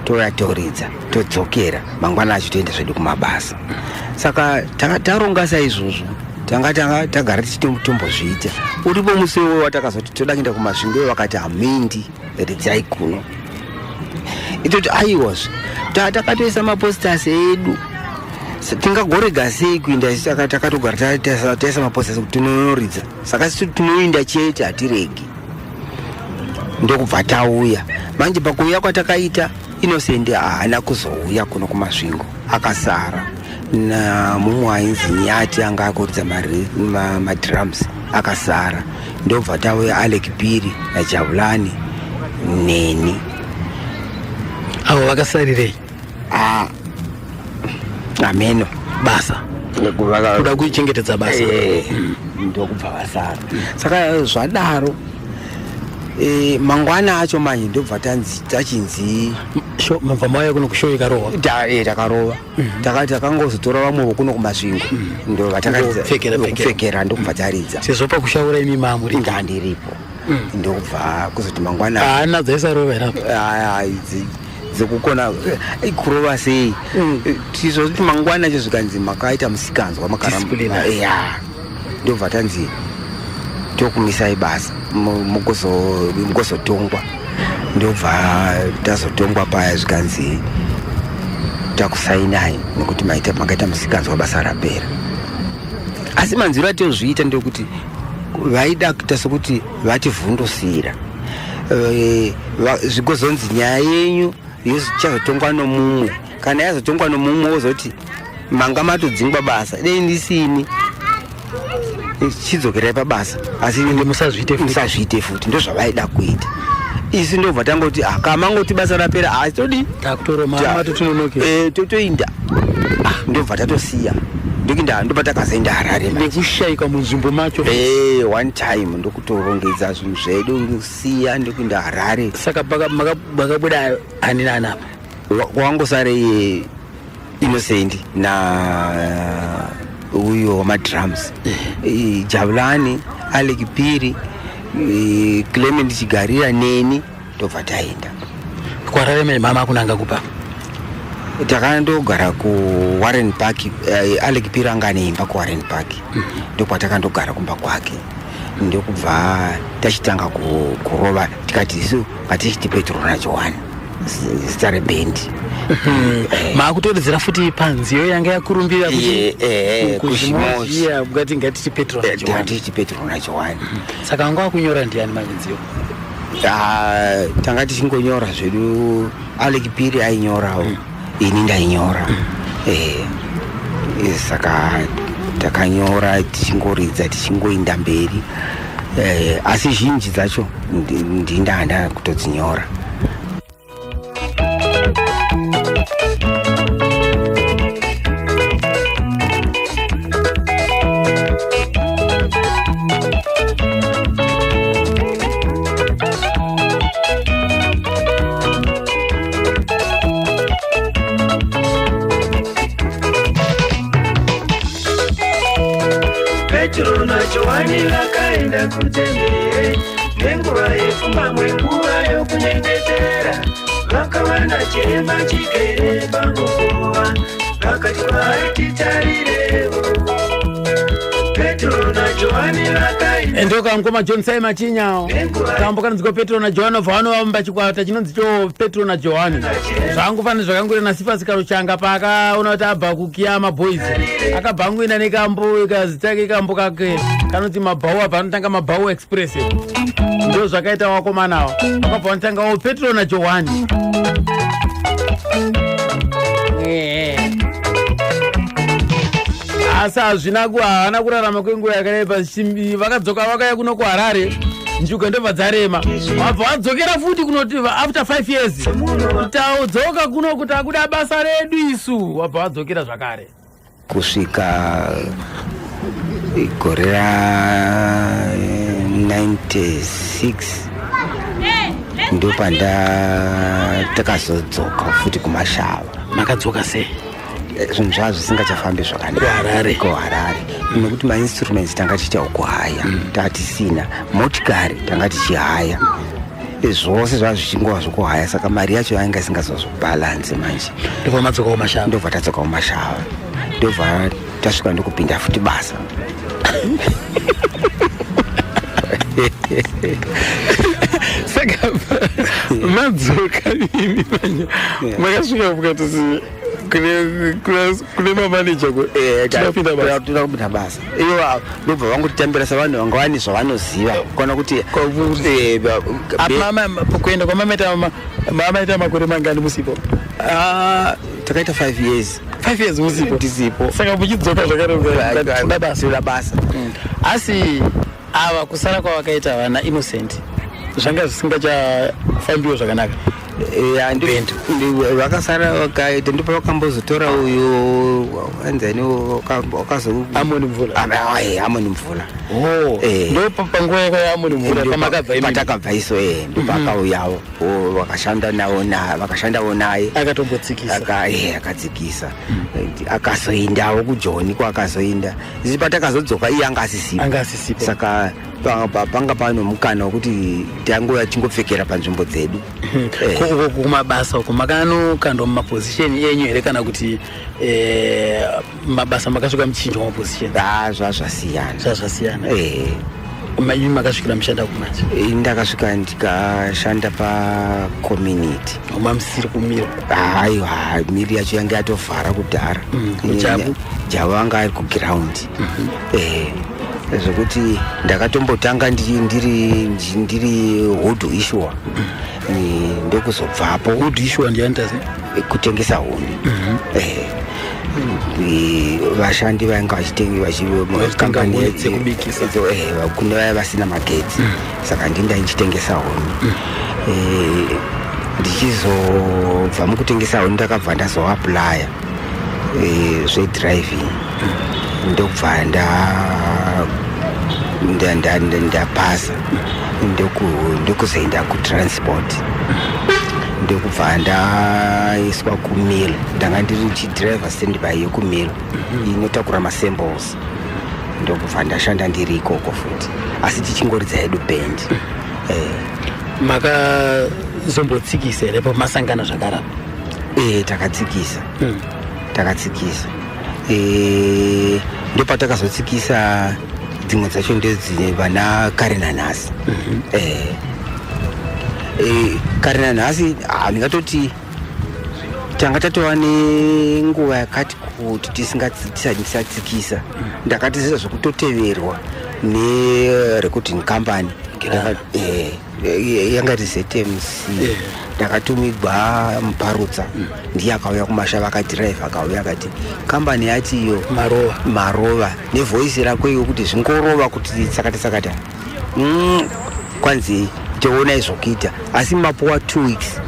Toya toridza todzokera mangwana acho toenda zvedu kumabasa. Saka taronga saizvozvo tanga tagara tichitombozviita. Uripo musi watakazoti toda kuenda kumasvingo vakati hamindi ridzai kuno. Itoti aiwazve takatoisa maposters edu tingagorega sei kuinda. Saka takatogara taisa maposters kuti tinonoridza. Saka tinoinda chete hatiregi. Ndokubva tauya manje pakuuya kwatakaita Innocent haana kuzouya kuno kumasvingo akasara na mumwe ainzi Nyati anga akuridza madrums akasara. Ndobva tauya Alec Piri naJabulani neni. Avo vakasarirei? Ameno basa kuda kuichengetedza basa. Ndokubva vasara. Saka zvadaro mangwana acho manje ndobva tachinzi mabva mauya kuno kushow ikarohwa. Takarova takangozotora vamwevo kuno kumasvingo ndopfekera ndokubva taridza. Sezvo pakushaura imi mamuri ndandiripo ndokubva kuzoti mangwana haana dzaisarova irapo dzekukona kurova sei. Tizoti mangwana acho zvikanzi makaita musikanzwa makaramba ndobva tanzi tokumisai basa mugozotongwa. Ndobva tazotongwa paya zvikanzi takusainai nekuti makaita musikanzwa basa rapera. Asi manziro atozviita ndokuti vaida kuita sokuti vativhundusira zvigozonzi nyaya yenyu yochazotongwa nomumwe. Kana yazotongwa nomumwe wozoti manga matodzingwa basa dei ndisini chidzokerai pabasa. Asi musazviite futi ndozvavaida kuita. Isi ndobva tangoti kamangoti basa rapera todi totoinda. Ndobva tatosiya ndobva takazoenda Harare nekushayika munzvimbo macho. One time ndokutorongedza zvinhu zvedu siya ndokuenda Harare. Saka makabuda ani nanapa wangosare Innocent na uyo madrums Jabulani Alec Piri Clement Chigarira neni ndobva taenda kwarare. Mama kunanga kupa takandogara ku Warren Park. Alec Piri anga neimba ku Warren Park ndokwatakandogara kumba kwake. Ndokubva tachitanga kurova tikati isu ngatichiti Petro naJohani zita rebendi maakutorodzera futi panziyo yanga yakurumbira kuzvimoziya bwati ngatiti Petro na Johani. Saka anga akunyora ndiani mavinziyo? Tanga tichingonyora zvedu Alec Piri ainyorawo, ini ndainyora. Saka takanyora tichingoridza tichingoenda mberi. Asi zhinji dzacho ndinda kutodzinyora. Petro na Johani vakaenda kutembere, nenguva yepfuma mwenguva yokunyengetera, vakawana chirema chigere pangokova, vakati kwaari titarirevo. Petro na Johani vakaenda ndokamukoma John Simon Chinyawo kambo kanonziko Petro na Johani vanovamba chikwata chinonzi cho Petro na Johani zvangofana zvakanguri nasifa sikaro changa paakaona kuti abva kukiyama boys akabhanguina nekambo ikazitake kambo kake kanoti mabhau abva anotanga mabhau express ndo zvakaita wakomanawo akabva anotanga Petro na Johani. Asi haana kurarama kwenguva yakareba. Vakadzoka vakaya kuno kuHarare njuga ndobva dzarema, wabva wadzokera futi kunoti after 5 years taudzoka kuno kuti akuda basa redu isu, wabva wadzokera zvakare kusvika gore ra 96 ndopanda takazodzoka futi kuMashava. Makadzoka sei? Zvinhu zvazvo zvisingachafambi zvakanaka kuHarare nekuti mainstruments tanga tichita ukuhaya tatisina motikari tanga tichihaya zvose zvazvo zvichingova zvokuhaya, saka mari yacho yanga isingazozobhalansi manje. Ndobva madzoka kuMashava? Ndobva tadzoka kuMashava, ndobva tasvika ndokupinda futi basa. Saka madzoka imi manje makasvika mukati kune mamaneja tinakupinda basa iwo ndobva vangotitambira savanhu vanga vane zvavanoziva kuona kuti kuenda kwamamaita makore mangani musipo? Takaita 5 years. 5 years musipo tisipo, saka muchidzoka zvakareoda basa. Asi ava kusara kwavakaita vana Innocent zvanga zvisingachafambiwo zvakanaka. Vakasara vakaita ndipo vakambozotora uyo anzani Amoni Mvula. Ndo panguva yaAmoni Mvula patakabva iso ndopakauyawo vakashandawo naye akadzikisa akazoindawo kuJoni kwaakazoinda isi patakazodzoka iye anga asisipo, saka panga pano mukana wekuti tanguva tingopfekera panzvimbo dzedu. Kumabasa uko makanokandwa mumapozisheni enyu here kana kuti mabasa makasvika muchinjwa mapozisheni? Zvasiyana. Imi makasvikira mushanda kumanje? Ndakasvika ndikashanda pacommunity. Mamusiri kumiro? Aiwa, miri yacho yanga yatovhara kudhara. Javu anga ari kuground. Zvokuti ndakatombotanga ndiri hood issuer. Ndokuzobvapo. Hood issuer ndiandazi? Kutengesa huni. Vashandi vainga vachitengesa kune vaya vasina magetsi, saka ndinda ndichitengesa huni. Ndichizobva mukutengesa huni ndakabva ndazoaplya zvedriving, ndokubva ndapasa ndokuzoenda kutransport, ndokubva ndaiswa kumilo. Ndanga ndiri chidriver standby yekumilo inotakura masamples, ndokubva ndashanda ndiri ikoko futi, asi tichingoridza hedu band. Makazombotsikisa here pamasangana zvakarapa? Takatsikisa. Ndopatakazotsikisa dzimwe dzacho ndedzine vana Karenanhasi. Karenanhasi ndingatoti tanga tatova nenguva yakati kuti tisatsikisa ndakati zviza zvokutoteverwa nerecording company yanga iri ZMC ndakatumigwa muparutsa ndiye akauya kumashava akadhiraivha akauya akati kambani yatiyo marova nevhoisi rako iyo kuti zvingorova kuti sakati kwanzi toonai zvokuita asi mapuwa 2 weeks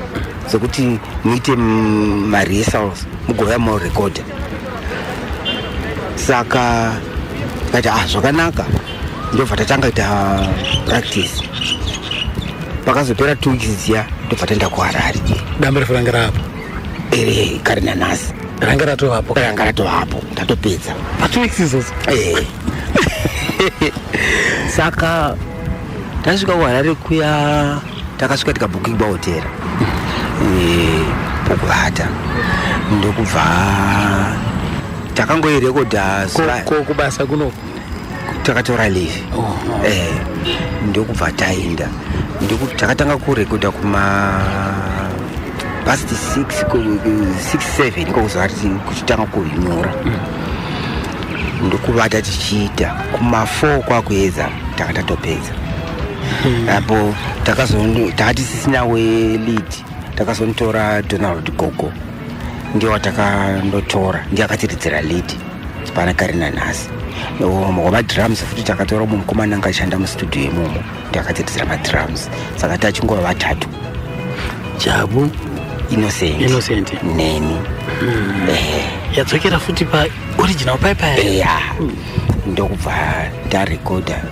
zokuti muite marehearsals mugova marekodha saka kati zvakanaka ndobva tatanga ta practice pakazopera 2 weeks dziya ndobva taenda kuharare damba refu ranga rapo kari nanhasi ranga ratovapo ndatopedza pa2 weeks izvozvo saka tasvika kuharare kuya takasvika tikabhukingwa hotera pokuvata ndokubva takangoirekodha kubasa kuno takatora leave ndokubva taenda takatanga kurekodha kuma past 6-7 kokuzva kuti kuchitanga kuhinyura ndokuvata tichiita kuma 4 kwakuedza takatatopedza apo takati sisina welead takazontora Donald Gogo ndiye watakandotora ndiye akatiridzira lead pana kari nanhasi wamadrums futi takatora mukomana anga ashanda mustudio imomo ndiye akatiridzira madrums saka tachingova vatatu Jabu Innocent neni yadzokera futi pa original pipe ndokubva tarekodha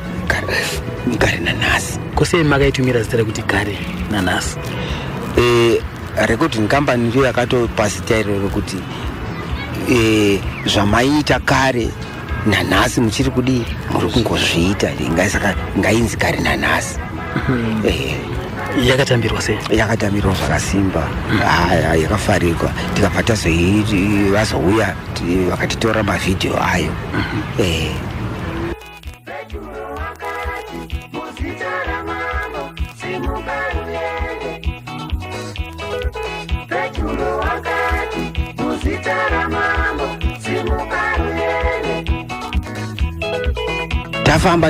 kari nanhasi kose makaitumira zita rekuti kari nanhasi recording company ndiyo yakatopa zita iroro rekuti zvamaita kare nanhasi muchiri kudii muri kungozviita saka ngainzi kari nanhasi yakatambirwa sei yakatambirwa zvakasimba yakafarigwa tikabva vazouya vakatitora mavhidhiyo ayo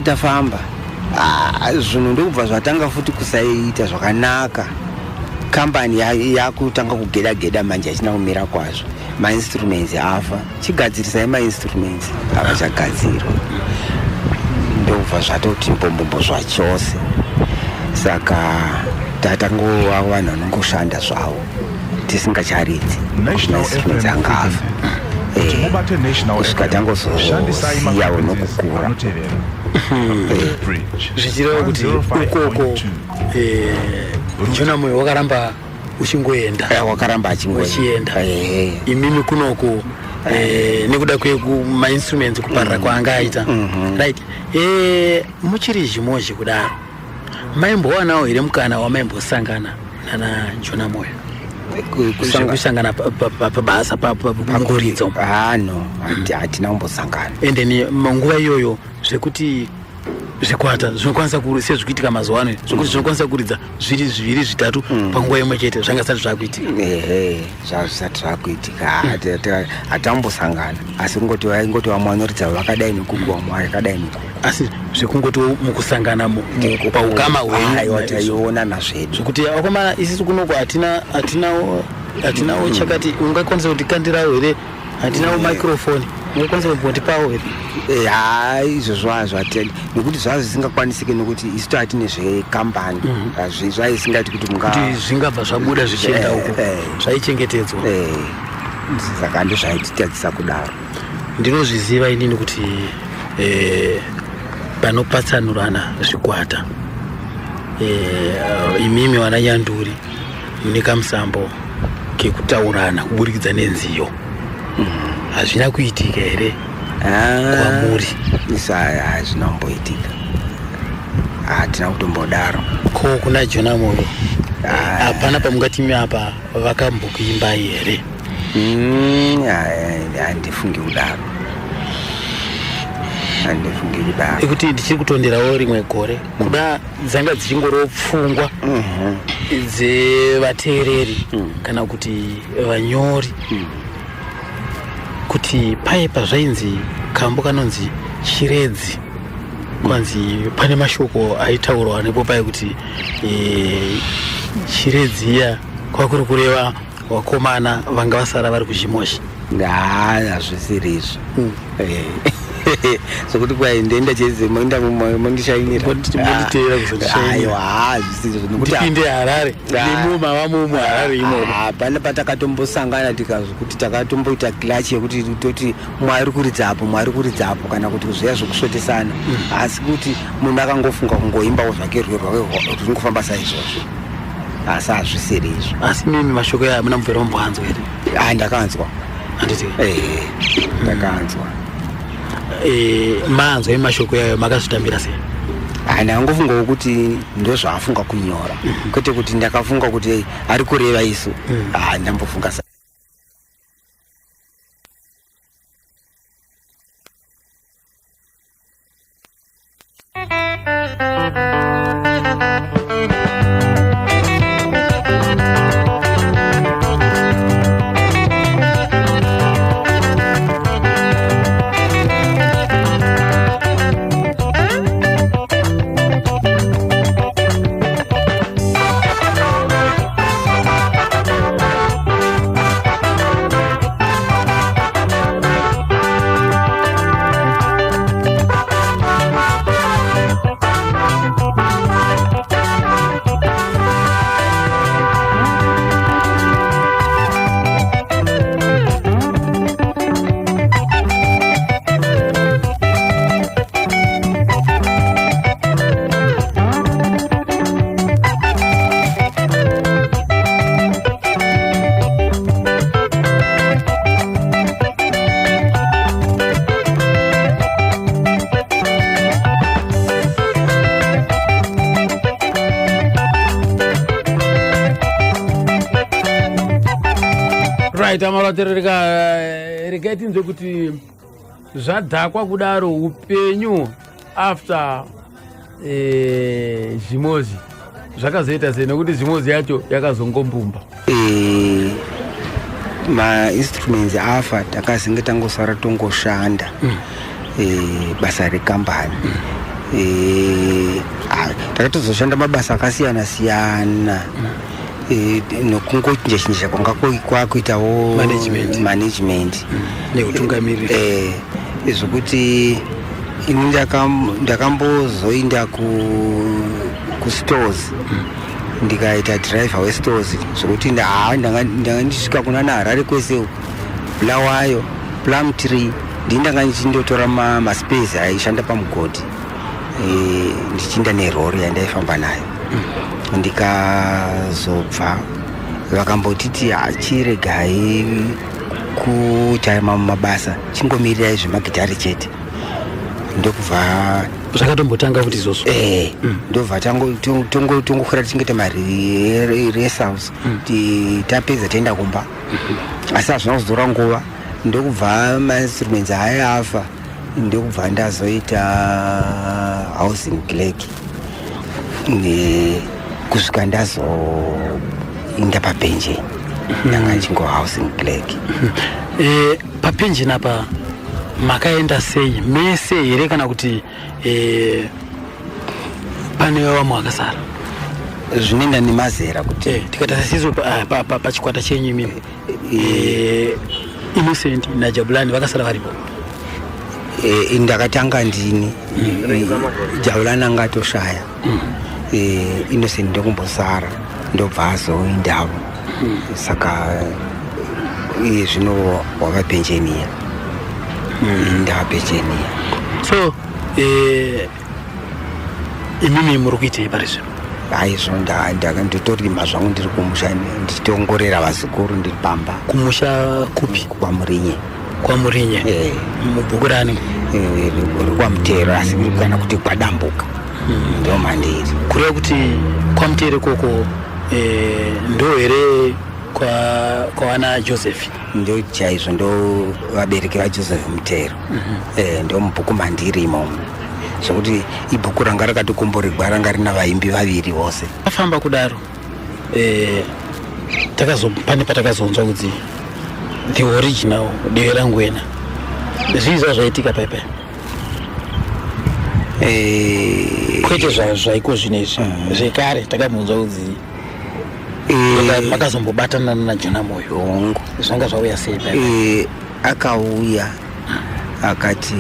tafamba zvinhu ndokubva zvatanga futi kusaita zvakanaka kambani yakutanga kugeda manje achina kumira kwazvo mainstruments afa chigadzirisai mainstruments havachagadzirwa ndokubva zvatoti mbombombo zvachose saka tatangova vanhu vanongoshanda zvavo tisingacharidzi mainstruments angafa kusvika tangozosiyawo nokukura zvichireva kuti ukoko Jonamoyo wakaramba uchingoenda wakaramba achienda imimi kunoko nekuda kwekumainstruments kuparira kwaanga aita right muchiri zvimozhi kudaro maimbowanawo here mukana wamaimbosangana nana Jonamoyo kusangana pabasa pamukuridza no hatina kumbosangana ende ni manguva iyoyo zvekuti zvikwata zvinokwanisa sezvikuitika mazuva ano zvokuti zvinokwanisa kuridza zviri zvitatu panguva imwe chete zvanga zvisati zvakuitika zvisati zvakuitika hatambosangana asi ingoti vamwe vanoridza vakadai nekuku vamwe vakadai nekuku asi zvekungoti mukusangana paukama hwenyuaiona nazvedu zvokuti akomana isisu kunoko hatinawo chakati ungakwanisa kuti kandirawo here hatinawo microphone ungakwanisa kumbotipawo here izvozvo hazvateli nekuti zvava zvisingakwanisike nekuti isu hatine zvekambani zvaisingati kuti zvingabva zvabuda zvichienda uko zvaichengetedzwa saka ndozvaititadzisa kudaro ndinozviziva inini kuti panopatsanurana zvikwata imimi wana Nyanduri mune kamusambo kekutaurana kuburikidza nenziyo hazvina kuitika here kwamuri? Isu hazvina kumboitika, hatina kutombodaro. Ko kuna Jonamoyo hapana pamungatimi apa vakambokuimbai here? Handifungi kudaro, handifungi kudaro ekuti ndichiri kutonderawo rimwe gore kuda dzanga dzichingoro pfungwa dzevateereri kana kuti vanyori kuti paipa zvainzi kambo kanonzi chiredzi kwanzi pane mashoko aitaurwa nepo pai kuti chiredzi iya kwakuri kureva vakomana vanga vasara vari kuchimosha hazvisiri izvo sokuti kwai ndenda chezemondishainira ndipinde harare nemumavamumu harare imomo hapana patakatombosangana tikazwa kuti takatomboita klachi yekuti toti mwari kuridzapo kana kuti zviya zvekusvotesana asi kuti munhu akangofunga kungoimbawo zvake rwere rwake ringofamba saizvozvo asi hazvisiri izvo asi mimi mashoko aya hamuna mubvera mumboanzwa here ndakanzwa handiti ndakanzwa maanzwa emashoko yayo makazvitambira sei ndangofungawo kuti ndozvaafunga kunyora kwete kuti ndakafunga kuti ari kureva isu ndambofunga sa right amavatero rikaitinzwe kuti zvadhakwa kudaro upenyu after zvimozi zvakazoita sei nekuti zvimozi yacho yakazongombumba mainstruments afa takazenge tangosara tongoshanda basa rekambani takatozoshanda mabasa akasiyana siyana nokungochinja kwanga kwakuitawo management neutungamiriri zvokuti ini ndakambozoinda kustores ndikaita driver westores zvokuti ndanga ndisvika kuna naharare kwese bulawayo plum tree ndindanga ndichindotora maspace aishanda pamugodhi ndichiinda nerori yandaifamba nayo ndikazobva vakambotiti achiregai kutaima mumabasa chingomirirai zvemagitari chete ndokubva zvakatombotanga kuti izvozvo ndobva tongokwira tichingeta maresaus tapedza toenda kumba asi hazvina kuzodora nguva ndokubva mainstruments aya afa ndokubva ndazoita housing clerk kusvika ndazoinda papensheni ndanga ndichingo housing clerk papensheni apa makaenda sei mese here kana kuti pane vamwe vakasara zvinoenda nemazera kuti tikata sasizo pachikwata chenyu imimi Innocent naJabulani vakasara varipo ndakatanga ndini Jabulani angatoshaya Innocent ndokumbosara ndobva azoindavo saka iye zvino wakapensheniya ndakapensheniya so imimi muri kuitei pari zvino haizvo ndotorima zvangu ndiri kumusha ndichiongorera vazukuru ndiri pamba kumusha kupi kwamurinye mubhuku rani uri kwamutero asi kana kuti kwadambuka ndomandiri kureva kuti kwamutero koko ndo here kwa wana Joseph. Ndo chaizvo ndo vabereki vaJoseph Mutero. Ndo mubhuku mandiri imomo. Zvokuti ibhuku ranga rakatokomborerwa ranga rina vaimbi vaviri vose. Afamba kudaro pane patakazonzwa kuti the original Diwe Rangwena zviza zvaitika pepe kwete zvaiko zvinezvi zvekare takabvunzwa kuti makazombobatana naJona Moyo hongu zvanga zvauya sei pepe? Akauya akati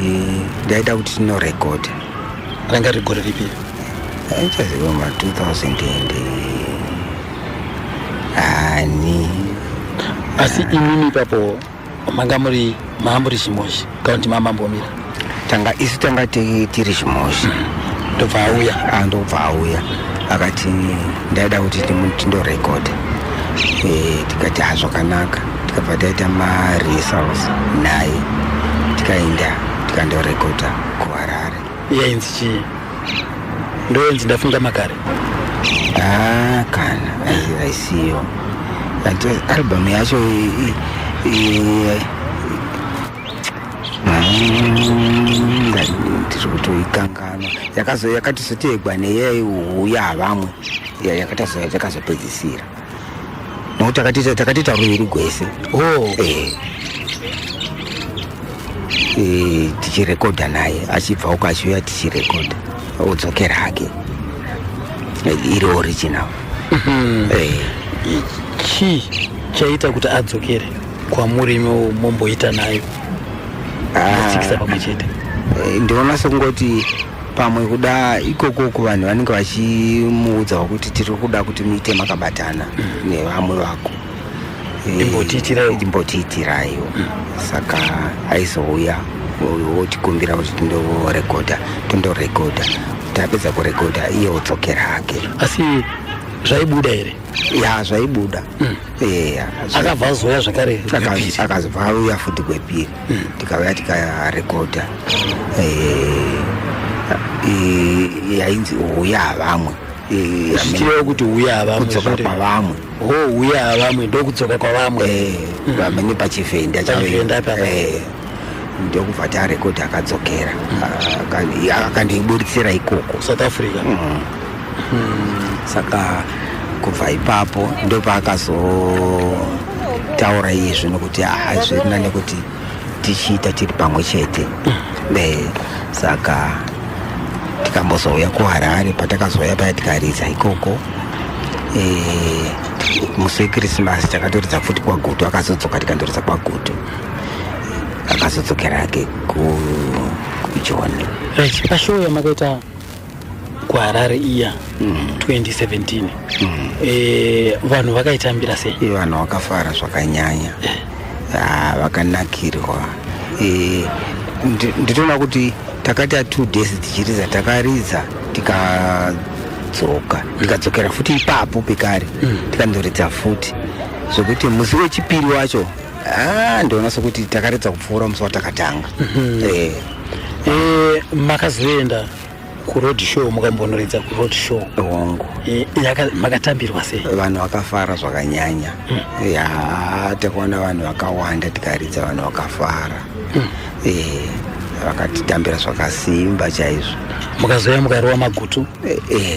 ndaida kuti tinorekodha. Ranga rigore ripi? Aichaziva 2000 ani asi imini papo maamburi chimoshi kaunti mamambomira tanga tiri chimoshi. Ndobva auya akati ndaida kuti tindorekodha. Tikati hazvakanaka, tikabva taita marehearsals naye tikaenda tikandorekodha kuHarare. yainzi chii? Ndoenzi ndafunga makare. Kana aisiyo album yacho ndiri kutoikangana yakatizotegwa neyaiuya havamwe yakazopedzisira nokuti takatiita ruviri gwese tichirekodha naye achibva uko achiuya tichirekodha odzokera hake iri original. Chii chaita kuti adzokere kwamuri momboita nayo mutsikisa pamwe chete? Ndinoona sekungoti pamwe kuda ikoko kuvanhu vanenge vachimuudza kuti tiri kuda kuti muite makabatana nevamwe vako imbotiitirayo. Saka aizouya otikumbira kuti tindorekodha. Tapedza kurekodha iye odzokera hake. Asi zvaibuda here? Ya zvaibuda. Akabva azoya zvakare akazobva auya futi kwepiri tikauya tikarekodha yainzi uya havamwe. Zvichireva kuti uya havamwe kudzoka kwavamwe. Uya havamwe ndokudzoka kwavamwe vamene pachivhenda ndokubva tarekodha akadzokera akandiburitsira ikoko South Africa. Saka kubva ipapo ndopaakazotaura iye zvino kuti hazvirina nekuti tichiita tiri pamwe chete. Saka tikambozouya kuHarare, patakazouya paya tikaridza ikoko musi weKrisimasi takatoridza futi kwaGutu, akazodzoka tikandoridza kwaGutu, akazodzokera hake kuJoni. Pashow yamakaita kuHarare iya 2017 vanhu vakaitambira sei? Vanhu vakafara zvakanyanya, vakanakirwa. Nditoona kuti takaita 2 days tichiridza, takaridza tikadzokera futi ipapo pekare tikandoridza futi, zvokuti musi wechipiri wacho ndoona sokuti takaridza kupfuura musi watakatanga. Makazoenda kuroad show, mukambonoridza kuroad show hongu, makatambirwa sei? Vanhu vakafara zvakanyanya. Takaona vanhu vakawanda tikaridza, vanhu vakafara. Vakatitambira zvakasimba chaizvo. Mukazoya mukarowa magutu?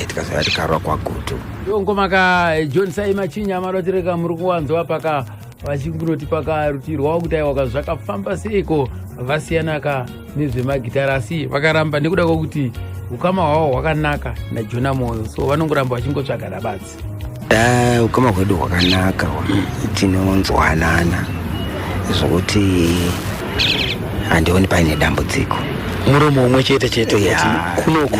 Tikazoya tikarowa kwaGutu. Ngomaka John Saima Chinyama rotireka muri kuwanzwa paka vachinguroti pakarutirwa kuti aiwa zvakafamba seiko vasiyanaka nezvemagitara, asi vakaramba nekuda kwokuti ukama hwavo hwakanaka naJona Moyo, so vanongoramba vachingotsvagana badzi. Ukama hwedu hwakanaka, tinonzwanana zvokuti handioni paine dambudziko. Muromo umwe chete kunoko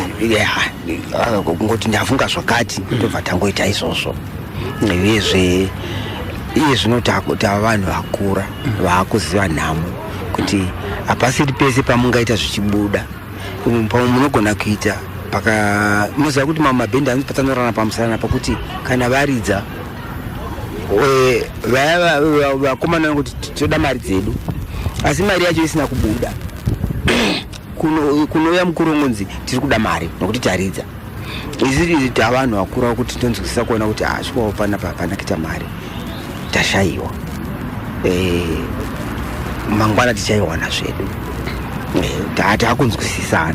kungoti ndafunga zvakati ndobva tangoita izvozvo. Uyezve iye zvino tava vanhu vakura vaakuziva nhamo kuti hapasiri pese pamungaita zvichibuda munogona kuita munoziva kuti mamwe mabhendi anopatsanorana pamusana pakuti kana varidza vakomana vanoti toda mari dzedu, asi mari yacho isina kubuda. Kunouya mukuru ngunzi tiri kuda mari nokuti taridza. Izvi tavanhu vakura kuti tonzwisisa kuona kuti svikwawo panapa hapana kuita mari. tashaiwa mangwana tichaiwana zvedu taakunzwisisana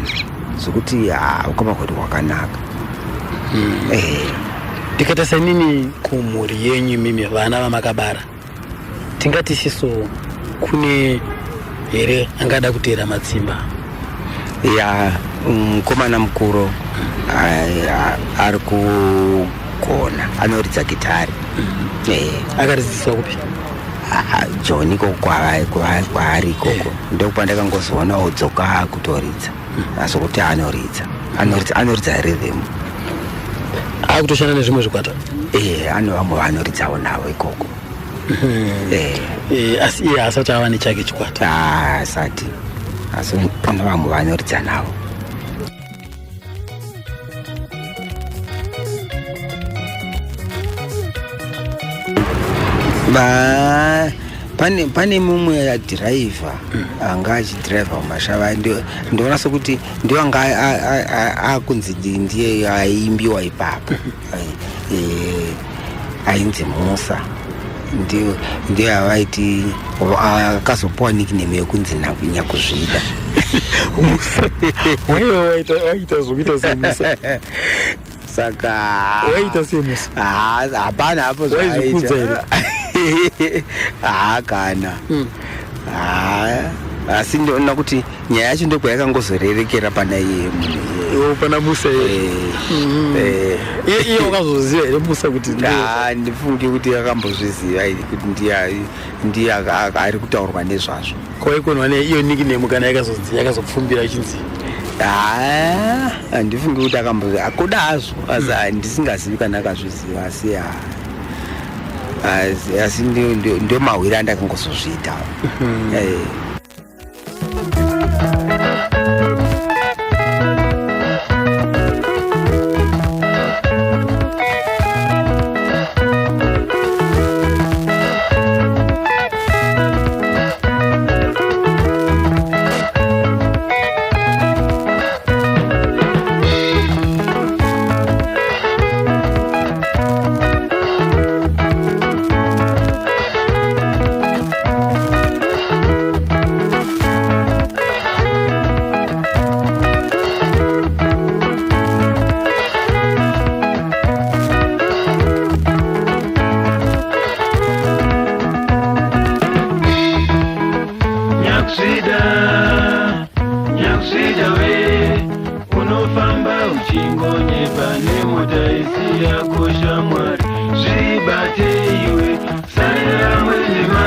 zvokuti ukama kwedu kwakanaka. Ndikatasa nini kumhuri yenyu mimi vana vamakabara, tingati siso kune here angada kuteera matsimba? Ya mukomana mukuru ari kugona, anoridza gitari. Akaridzidziswa kupi? John iko kwaari ikoko ndokupa ndakangozoona odzoka kutoridza, asi kuti anoridza rhythm. Akutoshanda nezvimwe zvikwata? Ano vamwe vanoridzawo navo ikoko. Asi iye asati ava nechake chikwata? Asati, asi pane vamwe vanoridza navo. Pane mumwe adhiraivha anga achidhiraivha mumashava, ndoona sokuti ndio anga akunzi ndiye aimbiwa ipapo, ainzi Musa, ndio avaiti akazopuwa nickname yekunzi Nyakuzvida. Wewe waita zvokuita semusa? Saka waita semusa? Hapana, hapo zvaita kana asi ndinoona kuti nyaya yacho ndokwayakangozorerekera pana iye pana Musa. Iye wakazoziva here Musa kuti ndifunge kuti akambozviziva kuti ndiye ari kutaurwa nezvazvo. Kwaikonwa neiyo nickname kana yakazopfumbira ichinzi? Handifunge kuti akamboziva kuda hazvo, asi ndisingazivi kana akazviziva, asi ndio mawiri andakangozozviita. Nyakuzvida we unofamba uchingonye pane mota isiya kosha Mwari, zvibate iwe sarira mwendema.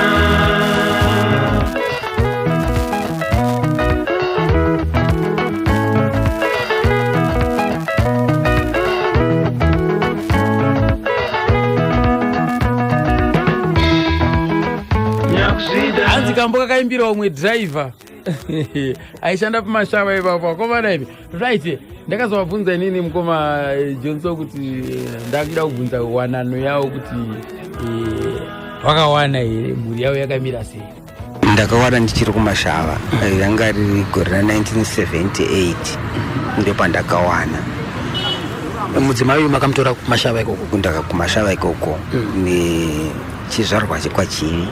Hanzi kamboka kaimbira umwe driver aishanda pamashava ipapo akomana ipi. Right, ndakazovabvunza inini mukoma Johnson kuti ndakuda kubvunza wanano yavo kuti vakawana here, mhuri yavo yakamira sei? Ndakawana ndichiri kumashava, yanga riri gore ra 1978 ndio pandakawana. Mudzimai makamutora kumashava ikoko? Kumashava ikoko ni chizvarwa chekwachivi.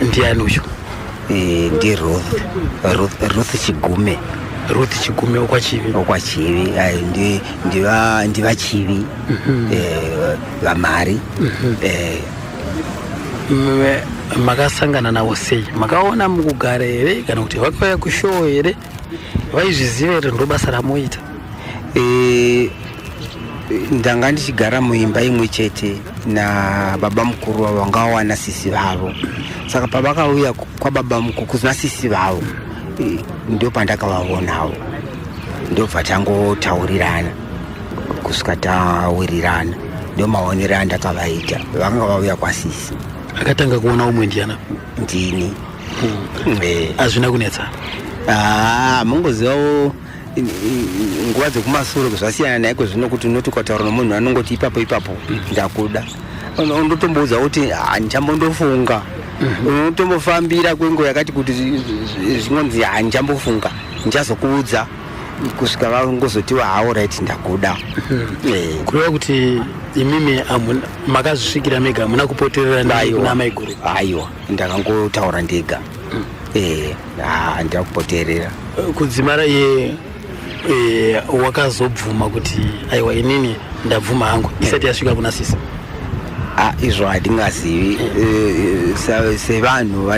Ndiani ucho? Ndi Ruth Chigume. Ruth Chigume okwachivi. Ndi vachivi vamari. Makasangana navo sei? Makaona mukugara here kana kuti vakauya kushow here? Vaizviziva here ndo basa ramoita? Ndanga ndichigara muimba imwe chete na baba mukuru wavo vanga vawana sisi vavo. Saka pavakauya kwababa mukuru kuzina sisi vavo, ndio pandakavaonawo, ndio bva tangotaurirana kusvika tawirirana, ndio maonero andakavaita. Vanga vauya kwasisi. Akatanga kuona umwe ndiana? Ndini. Hazvina kunetsa? Mungozivawo nguva dzekumasoro zvasiyana naiko zvino, kuti unoti ukataura nomunhu anongoti ipapo ndakuda, unotomboudza kuti handichambofunga. Unotombofambira kwenguva yakati kuti zvinonzi handichambofunga, ndichazokuudza kusvika vangozoti alright ndakuda. kureva kuti imimi makazvisvikira mega hamuna kupoterera kuna mai guru? Aiwa, ndakangotaura ndega. Handina kupoterera. Kudzimara iye wakazobvuma kuti aiwa inini ndabvuma hangu isati yasvika kuna sisi? Izvo handingazivi. Sevanhu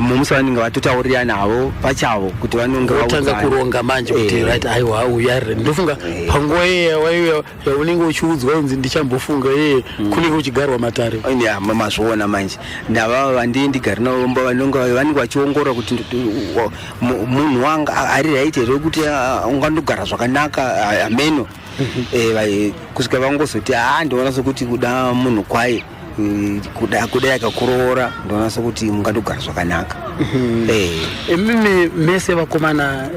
mumusi vanenge vatotaurira navo pachavo kuti vanonge vautanga kuronga manje kuti right aiwa uyarire. Ndofunga panguva yaunenge uchiudzwa unzi ndichambofunga kunenge uchigarwa matare. Mazviona manje ndava vandindigari navo vanenge vachiongorora kuti munhu wanga ari right here kuti ungandogara zvakanaka ameno. Kusvika vangozoti ndoona sokuti kuda munhu kwaye kuda yakakuroora ndoona sokuti mungandogara zvakanaka. Mimi mese vakomana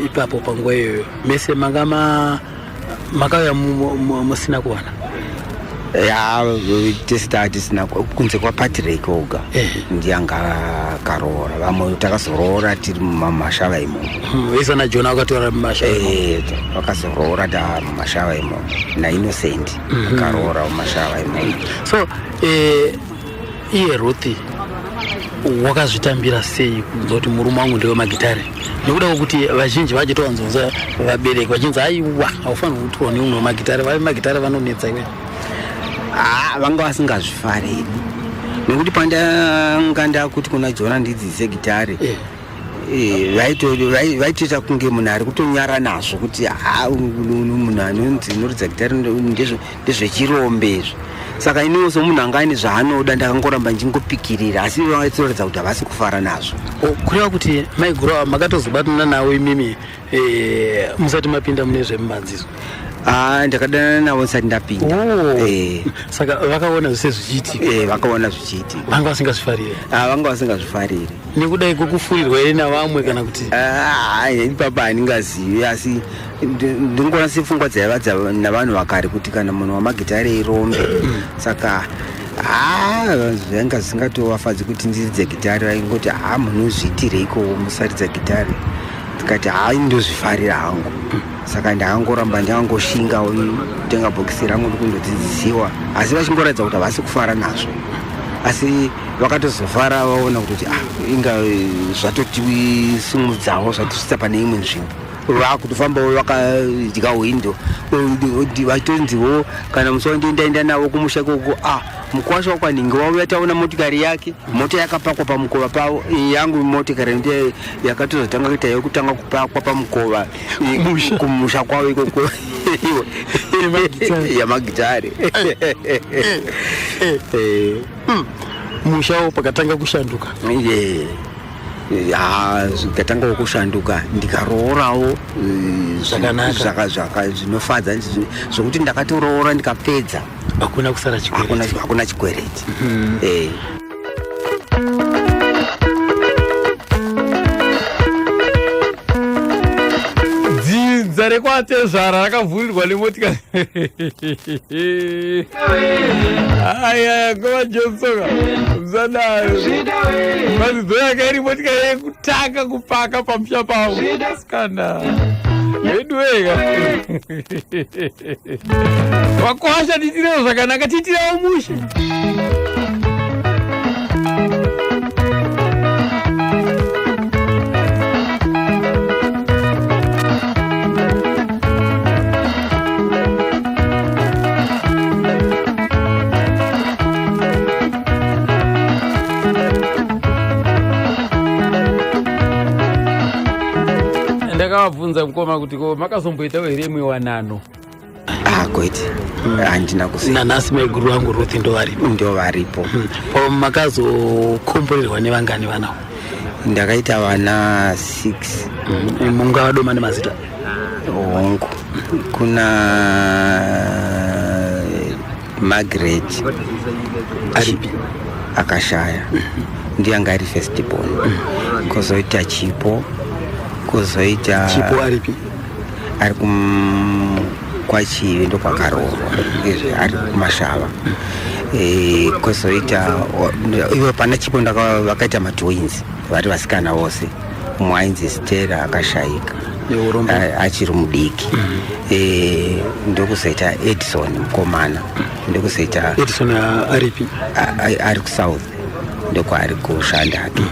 ipapo panguva iyoyo mese makauya musina kuwana? Tisina kunze kwaPatrick oga ndiyanga karoora, vamwe takazoroora tiri mumashava imomo. Vesa naJona vakatora mumashava imomo? Vakazoroora mumashava imomo naInnocent karoora mumashava imomo. So iye Ruth wakazvitambira sei kunza kuti murume wangu ndewe magitare? Nekuda kwekuti vazhinji vachitowanzonza vabereki vachinzi aiwa haufaniri kutorwa neumwe wemagitare, vavi magitare vanonetsa iwe. Vanga vasingazvifariri nekuti pandanga ndakuti kuna Jona ndidzidzise gitare vaitoita kunge munhu ari kutonyara nazvo kuti munhu anonzi noridza gitare ndezvechirombe izvo. Saka iniwo somunhu anga ane zvaanoda ndakangoramba ndingopikirira, asi vaitoratidza kuti havasi kufara nazvo. Kureva kuti maiguru makatozobatana nawo imimi musati mapinda mune zvemumanzizo? Ndakadanana navo ndisati ndapinda. Saka vakaona zvese zvichiitika? Vakaona zvichiitika. Vanga vasingazvifariri? Vanga vasingazvifariri. Nekuda kwekufurirwa here navamwe kana kuti? Ipapa handingazivi, asi ndingoona sepfungwa dzaivadza navanhu vakare kuti kana munhu wamagitare irombe. Saka zvanga zvisingatovafadzi kuti ndiridze gitare, vaingoti munhu uzviitireiko musaridza gitare. Tikati ndozvifarira hangu. Saka ndakangoramba ndakangoshinga kutenga bhokisi rangu ndikundodzidzisiwa, asi vachingoratidza kuti havasi kufara nazvo. Asi vakatozofara vaona kuti inga zvatotisimudzawo zvatisvitsa pane imwe nzvimbo. Vakutofambawo vakadya hwindo vatonziwo kana musi wandiendaenda navo kumusha koko mukwasha wakwanhingi wauya taona motikari yake, mota yakapakwa pamukova pavo. Yangu motikari ndiye yakatozotanga kuita yekutanga kupakwa pamukova kumusha kwavo ikoko yamagitare. Mushawo pakatanga kushanduka? Zvikatanga kushanduka ndikaroorawo zvinofadza zvokuti ndakatoroora ndikapedza hakuna kusara chikwereti. Hakuna chikwereti. Dzinza rekwatezvara rakavhurirwa nemotikari. Aya ngova Johnson mzanayo mazidzo yake iri motikari yekutanga kupaka pamusha pavo skana edwega wakwasha titirewo zvakanaka, titirewo musha. Ndakavabvunza mukoma kuti makazomboitawo here imwe wanano? Kwete, handina kuziva. Nanhasi maiguru vangu Ruth ndo varipo. Makazokomborerwa nevangani vanavo? Ndakaita vana 6. Mungavadoma nemazita? Hongu kuna Margaret aripi akashaya ndiyanga ari first born. Kozoita Chipo, kozoita Chipo aripi ari kwachivi ndo kwakaroorwa ari kumashava. Kozoita iwe pana Chipo vakaita matwins vari vasikana vose. Umwe ainzi Stella akashayika, achiri mudiki. Ndokuzoita Edison mukomana, ndokuzoita Edison aripi ari kusouth ndokwaari kushandatu.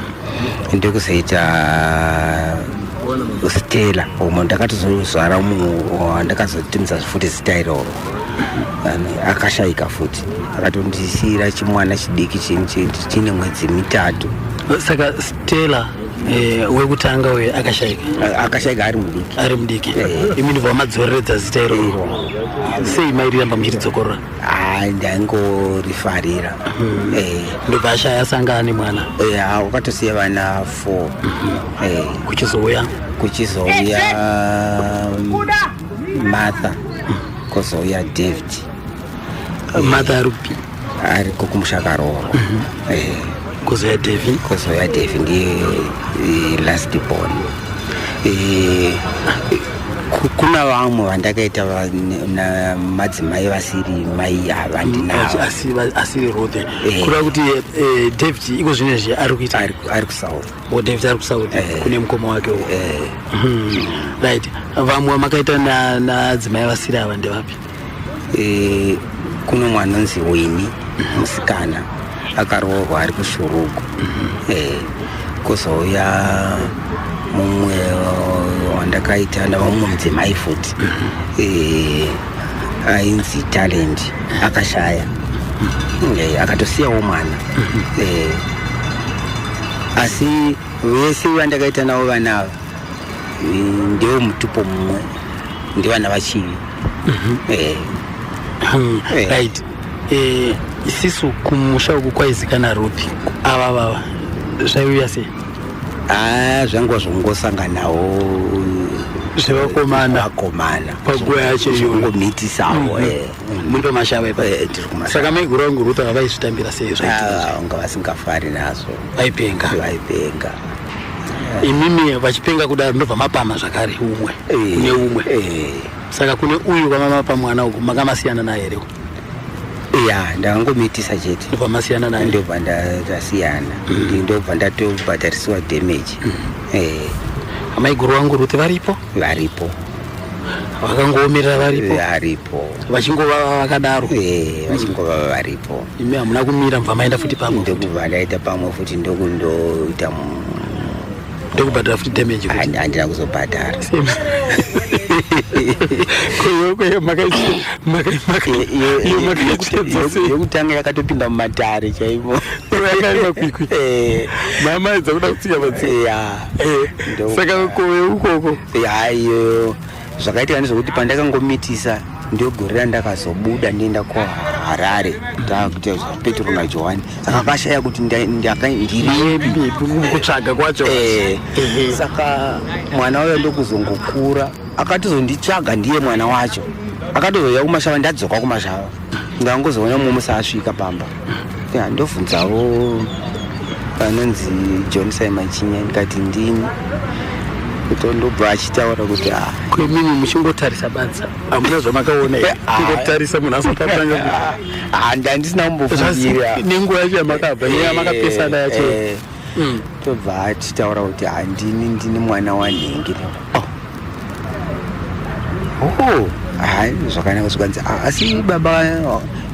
Ndokuzoita Stella umwe ndakatozozvara ndakazotumidza futi zita iroro. Akashayika futi akatondisiyira chimwana chidiki chine mwedzi 3. Saka Stella wekutanga we akashayika ari mudiki. Imi ndibva madzoreredza zita iroro. Sei mairiramba muchiridzokorora? Ndaingorifarira. Ndobva ashaya sangana nemwana. Wakatosiya vana 4. Kuchizouya Martha, kozouya David. Martha arupi ariko kumushakaroro. Kozouya David ndiye last born. Kuna vamwe vandakaita na madzimai vasiri mai ava ndinavo asiri rode. Kuda kuti David iko zvinezvi ari kuita ari kusouth. David ari kusouth kune mukoma wake. Right. Vamwe makaita na dzimai vasiri ava ndevapi? Kuno mwana unzi Wini musikana akaroorwa ari kushurugu. Kozouya mumwe wandakaita navamwe mudzimai futi ainzi Talent akashaya akatosiyawo mwana. Asi vese vandakaita navo vanava ndewo mutupo mumwe, ndevana vachivi. Right. Isisu kumusha uku kwaizikana rupi ava vava zvaiuya sei? Zvanga zvongosanganawo zvevakomana panguva yacho zvongomhitisawo. Mundo mashava ipa. Saka maiguru vangu Ruth vaizvitambira sei? Vanga vasingafari nazvo, vaipenga. Imimi vachipenga kudaro ndobva mapama zvakare umwe kune umwe. Saka kune uyu kwamamapa mwana uku makamasiyana naye here? Ndakangomitisa chete ndobva masiyana naye. Ndobva ndasiyana. Ndobva ndatobhadharisiwa damage. Maiguru vangu Ruth varipo? Varipo. Vakangoomerera varipo vachingova vakadaro. Vachingova varipo. Imi hamuna kumira mva maenda futi pamwe? Ndokubva ndaita pamwe futi ndokundoita ndokubhadhara futi damage. Handina kuzobhadhara. Yokutanga yakatopinda mumatare chaimo. Mamaedza kuda kutsiya madziya. Saka kowe ukoko. Iyo zvakaitika ndezvokuti pandakangomitisa ndogorera ndakazobuda ndienda kuHarare ndakuita Petro naJohani. Saka akashaya kuti ndiripi kutsvaga kwacho. Saka mwana wayo ndokuzongokura akatozonditsvaga ndiye mwana wacho. Akatozouya kumashava ndadzoka kumashava ndangozoona mumwe musasvika pamba. Ndobvunzawo vanonzi John Simon Chinya ndikati ndini. Ndobva achitaura kuti kwemimi muchingotarisa badza hamuna zvamakaona here? Kungotarisa munhu asatanga handisina kumbofungira nenguva yacho yamakabva neyamakapesana yacho. Tobva achitaura kuti ndini mwana wanhengi. Zvakanaka zvikanzi asi baba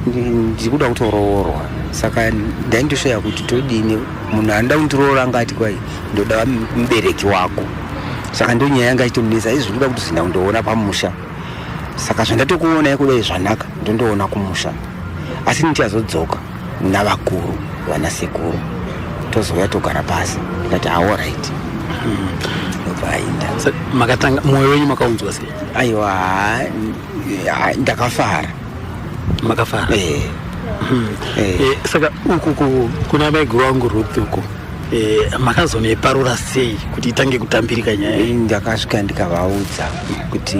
ndiri kuda kutoroorwa. Saka ndaindoshoya kuti todini, munhu anoda kundiroora angati kwai ndoda mubereki wako. Saka ndo nyaya yanga ichitonesa izvi kuda kuti zinda kundoona pamusha. Saka zvandatokuona kudai zvanaka ndondoona kumusha. Asi ndichazodzoka navakuru vana sekuru tozouya togara pasi ndikati alright. Ndobainda makatanga mwoyo wenyu makaunzwa sei? Aiwa ndakafara. Makafara? Saka uku kuna maiguru vangu Ruth uku makazoneparura sei kuti itange kutambirika nyaya? Ndakasvika ndikavaudza kuti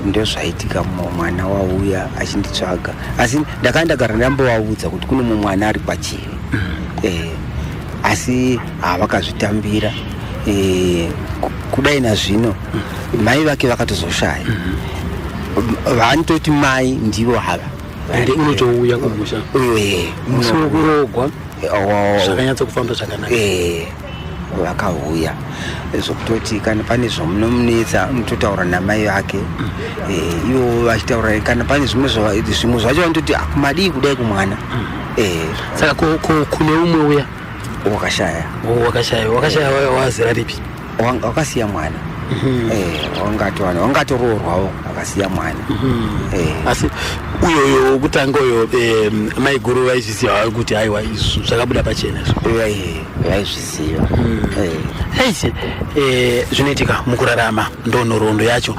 ndozvaitika mwana wauya achinditsvaga, asi ndakandagara ndambovaudza kuti kune mumwe mwana ari pachivi. Asi havakazvitambira. Kudai nazvino mai vake vakatozoshaya. Vanototi mai ndivo hava unotouya kumusha musi wokurogwa zvakanyatsa kufamba zvakanaka. vakauya zvokutoti kana pane zvomunomunetsa munototaura namai vake ivo vachitaura kana pane zvimwe zvacho vanototi akumadii kudai kumwana saka kune umwe uya wakashaya wazera ripi wakasiya mwana wangatoroorwawo akasiya mwana asi uyoyo wokutanga uyo maiguru vaizviziva kuti aiwa izvo zvakabuda pachena vaizviziva aise zvinoitika mukurarama ndonhoroondo yacho.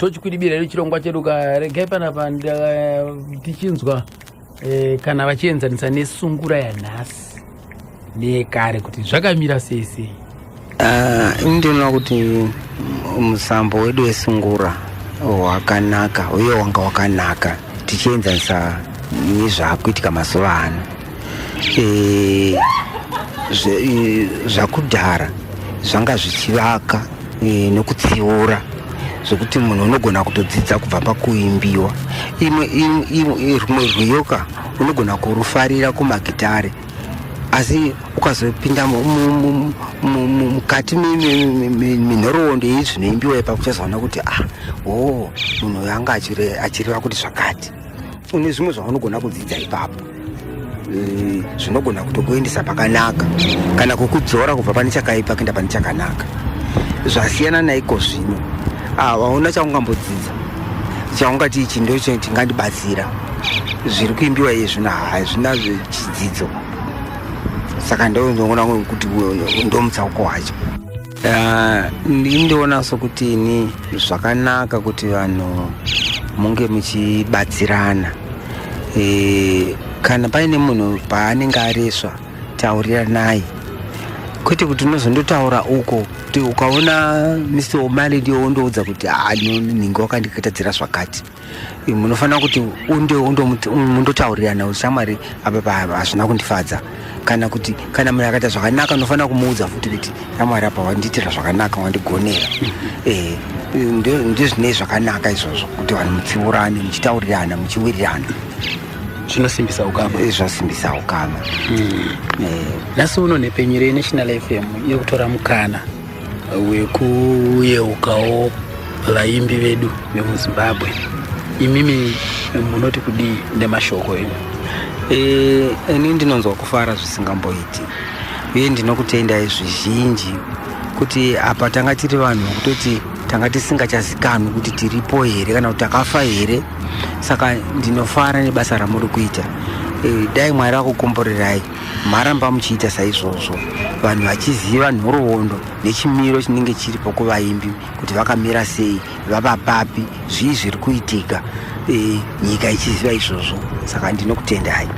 tochikwidibira iri chirongwa chedu karegai panapa tichinzwa kana vachienzanisa nesungura yanhasi neyekare kuti zvakamira sei. Ndinoona kuti musambo wedu wesungura wakanaka uye wanga wakanaka tichienzanisa nezvaakuitika mazuva ano. Zvakudhara zvanga zvichivaka nokutsiura zvokuti munhu unogona kutodzidza kubva pakuimbiwa. Rumwe rwiyoka unogona kurufarira kumagitare, asi ukazopinda mukati menhoroondo yezvinoimbiwa ipapo uchazoona kuti munhu yanga achireva kuti zvakati. Une zvimwe zvaunogona kudzidza ipapo zvinogona kutokuendesa pakanaka kana kukudzora kubva pane chakaipa kuenda pane chakanaka. Zvasiyana naiko zvino waona chaungambodzidza chaungati ichi ndo chingandibatsira. Zviri kuimbiwa izvi hazvina chidzidzo, saka ndoona kuti ndomutsauko wacho. Ndindoona sokuti ni zvakanaka kuti vanhu munge muchibatsirana. Kana paine munhu paanenge areswa taurira naye, kwete kuti unozondotaura uko kuti ukaona Mr. O'Malley ndiye undoudza kuti ninge wakandikatadzira zvakati. Munofanira kuti mundotaurirana ushamwari apa hazvina kundifadza, kana kuti kana munhu akaita zvakanaka unofanira kumuudza futi kuti shamwari apa wandiitira zvakanaka wandigonera. Ndizvinei zvakanaka izvozvo kuti vanhu mutsiurane muchitaurirana muchiwirirana. Zvinosimbisa ukama. Zvasimbisa ukama. Nhasi uno Nepenyere National FM iri kutora mukana wekuyeukawo vaimbi vedu vemuZimbabwe. Imimi munoti kudii nemashoko enyu? Ini ndinonzwa kufara zvisingamboiti uye ndinokutendai zvizhinji kuti apa tanga tiri vanhu kutoti tanga tisingachazikanwi kuti tiripo here kana kuti takafa here. Saka ndinofara nebasa ramuri kuita. Dai Mwari akukomborerai maramba muchiita saizvozvo, vanhu vachiziva nhoroondo nechimiro chinenge chiripo kuvaimbi kuti vakamira sei, vavapapi, zvii zviri kuitika, nyika ichiziva izvozvo. Saka ndinokutendai.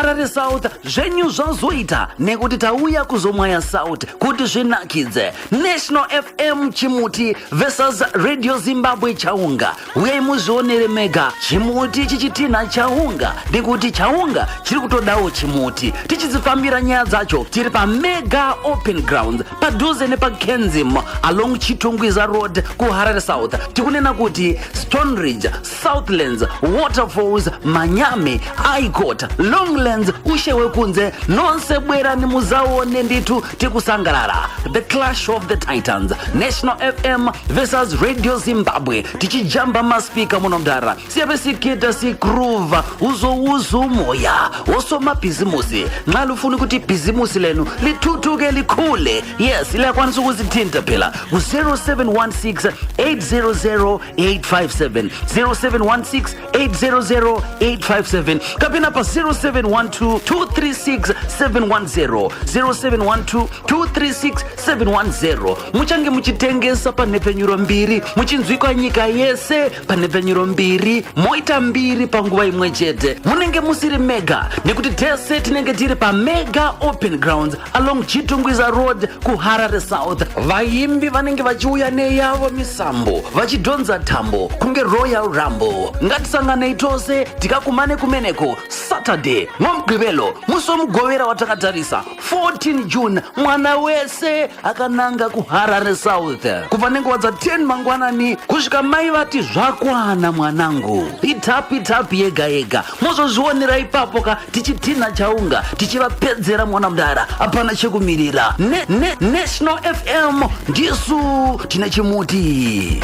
kuharare south zvenyu zvazoita nekuti tauya kuzomwaya south kuti zvinakidze. National FM Chimuti versus Radio Zimbabwe Chaunga. Uyai muzvionere mega Chimuti chichitina Chaunga nekuti Chaunga chiri kutodawo Chimuti. Tichizifambira nyaya dzacho tiri pa Mega Open Grounds padhuze nepaKenzim along Chitungwiza Road kuHarare South. Tikunena kuti Stone Ridge, Southlands, Waterfalls, Manyame, Aikot, Longlands, Ushewe Kunze, nonse bwerani muzaone nditu tikusangalala. The Clash of the Titans, National FM versus Radio Zimbabwe. Tichijamba maspika munomdara. Siyabesikita si groove, uzo moya. Osoma bizimusi. Ngalufuni kuti bizimusi lenu litutuke likhule. Yes, ila kwanisa kuzitinta pela. 0716 800 857 0716 800 857 kapena pa 0712 236 710 0712 236 710. Muchange muchitengesa panepenyuro mbiri muchinzwika nyika yese panepenyuro mbiri moita mbiri panguva imwe chete. Munenge musiri mega nekuti tese tinenge tiri pa Mega Open Grounds along Chitungwiza Road kuHarare South. Vaimbi vanenge vachiuya neyavo misambo vachidhonza tambo kunge Royal Rumble. Ngatisanganei tose tikakumane kumeneko Saturday nomugqibelo musomugovera watakatarisa 14 June mwana wese akananga kuHarare South kubva nenguva dza 10 mangwanani kusvika mai vati zvakwana mwanangu. Itapi yega yega mozozvionera ipapo ka tichitina Chaunga tichivapedzera mwana mudara hapana chekumirira. National FM ndisu tina Chimuti.